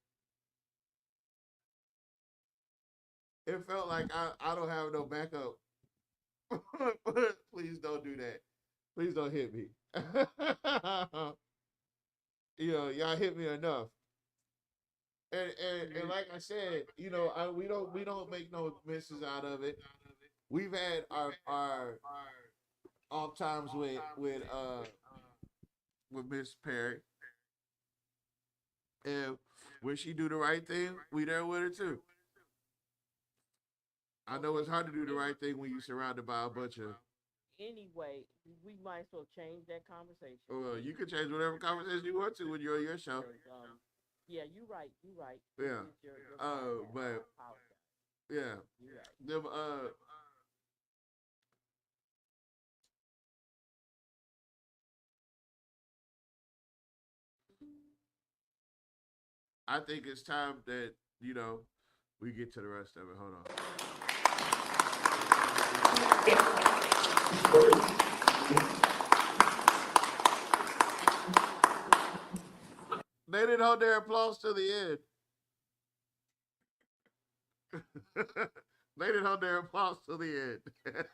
It felt like I don't have no backup. Please don't do that. Please don't hit me. You know, y'all hit me enough. And like I said, you know, we don't make no misses out of it. We've had our off times with Miss Perry. And when she do the right thing, we there with her too. I know it's hard to do the right thing when you're surrounded by a bunch of. Anyway, we might as well change that conversation. Well, you can change whatever conversation you want to when you're on your show. Yeah, you're right. You're right. Yeah. But yeah. You're right. Them I think it's time that, you know, we get to the rest of it. Hold on. They didn't hold their applause to the end. They didn't hold their applause to the end.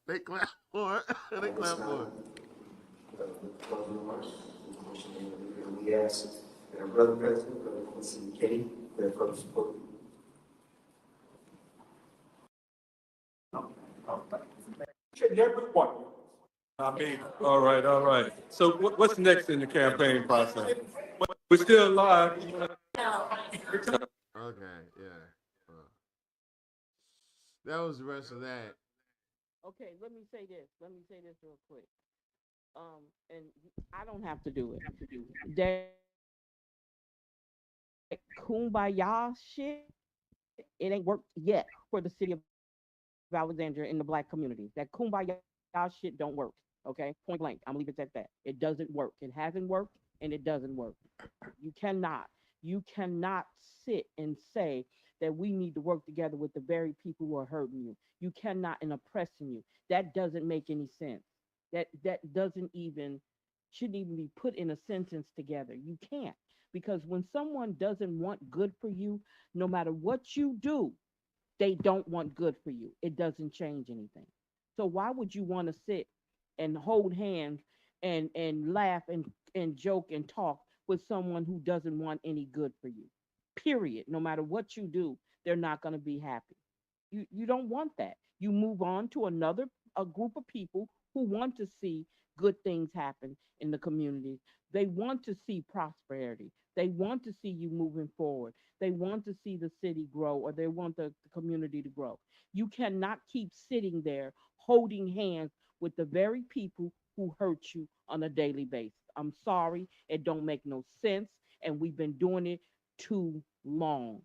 They clapped for it. They clapped for it. We ask our brother president, Brother Quincy McKinney, their further support. Everyone. I mean, all right. So what's next in the campaign process? We're still live. Okay, yeah. That was the rest of that. Okay, let me say this real quick. And I don't have to do it. That kumbaya shit, it ain't worked yet for the city of Alexandria in the Black community. That kumbaya shit don't work. Okay, point blank. I'm gonna leave it at that. It doesn't work. It hasn't worked, and it doesn't work. You cannot sit and say that we need to work together with the very people who are hurting you. You cannot and oppressing you. That doesn't make any sense. That shouldn't even be put in a sentence together. You can't, because when someone doesn't want good for you, no matter what you do, they don't want good for you. It doesn't change anything. So why would you want to sit and hold hands and laugh and joke and talk with someone who doesn't want any good for you? Period. No matter what you do, they're not going to be happy. You don't want that. You move on to a group of people who want to see good things happen in the community. They want to see prosperity. They want to see you moving forward. They want to see the city grow, or they want the community to grow. You cannot keep sitting there holding hands with the very people who hurt you on a daily basis. I'm sorry, it don't make no sense, and we've been doing it too long.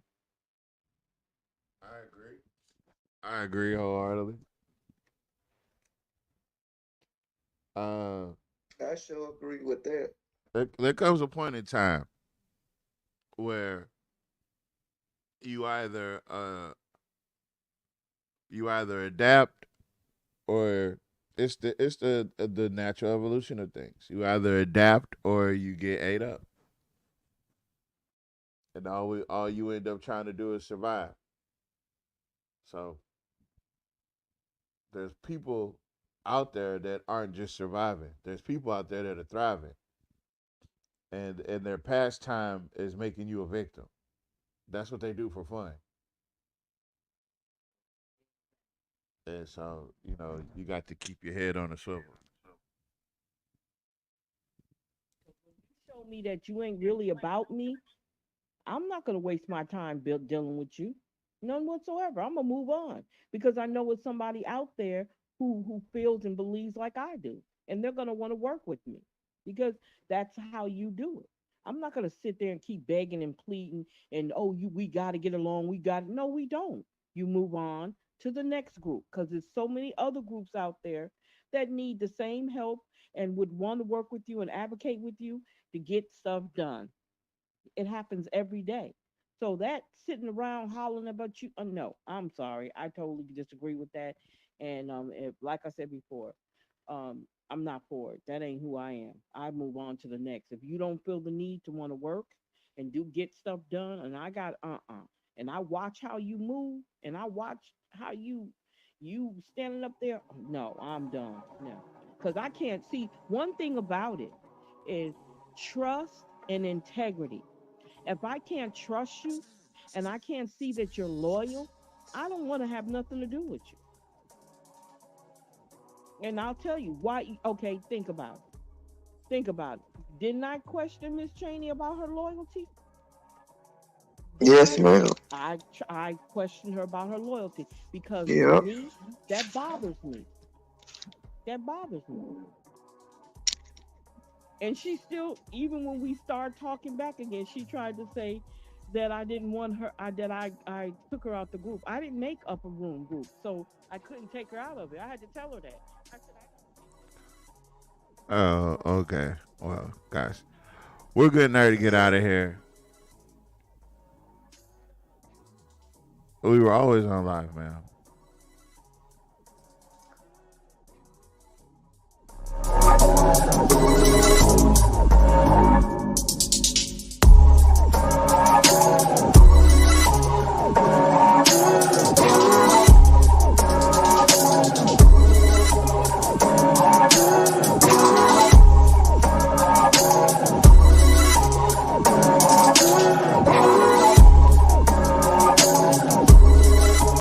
I agree wholeheartedly. I sure agree with that. There comes a point in time where you either adapt, or it's the natural evolution of things. You either adapt or you get ate up, and all you end up trying to do is survive. So there's people out there that aren't just surviving. There's people out there that are thriving, and their pastime is making you a victim. That's what they do for fun. And so, you got to keep your head on a swivel. Show me that you ain't really about me. I'm not gonna waste my time dealing with you, none whatsoever. I'm gonna move on because I know it's somebody out there who feels and believes like I do, and they're gonna want to work with me because that's how you do it. I'm not gonna sit there and keep begging and pleading and we got to get along. No, we don't. You move on to the next group because there's so many other groups out there that need the same help and would want to work with you and advocate with you to get stuff done. It happens every day. So that sitting around hollering about you, no, I'm sorry. I totally disagree with that. And like I said before, I'm not for it. That ain't who I am. I move on to the next. If you don't feel the need to want to work and get stuff done, and I got and I watch how you move, and I watch how you standing up there. No, I'm done. No, because I can't see. One thing about it is trust and integrity. If I can't trust you and I can't see that you're loyal, I don't want to have nothing to do with you. And I'll tell you why. Okay, think about it. Think about it. Didn't I question Miss Cheney about her loyalty? Yes, ma'am. I questioned her about her loyalty because to Yep. me, that bothers me. That bothers me. And she still, even when we start talking back again, she tried to say that I didn't want her, that I took her out the group. I didn't make Upper Room group, so I couldn't take her out of it. I had to tell her that. I said, Oh, okay. Well, guys, we're getting ready to get out of here. We were always on live, man.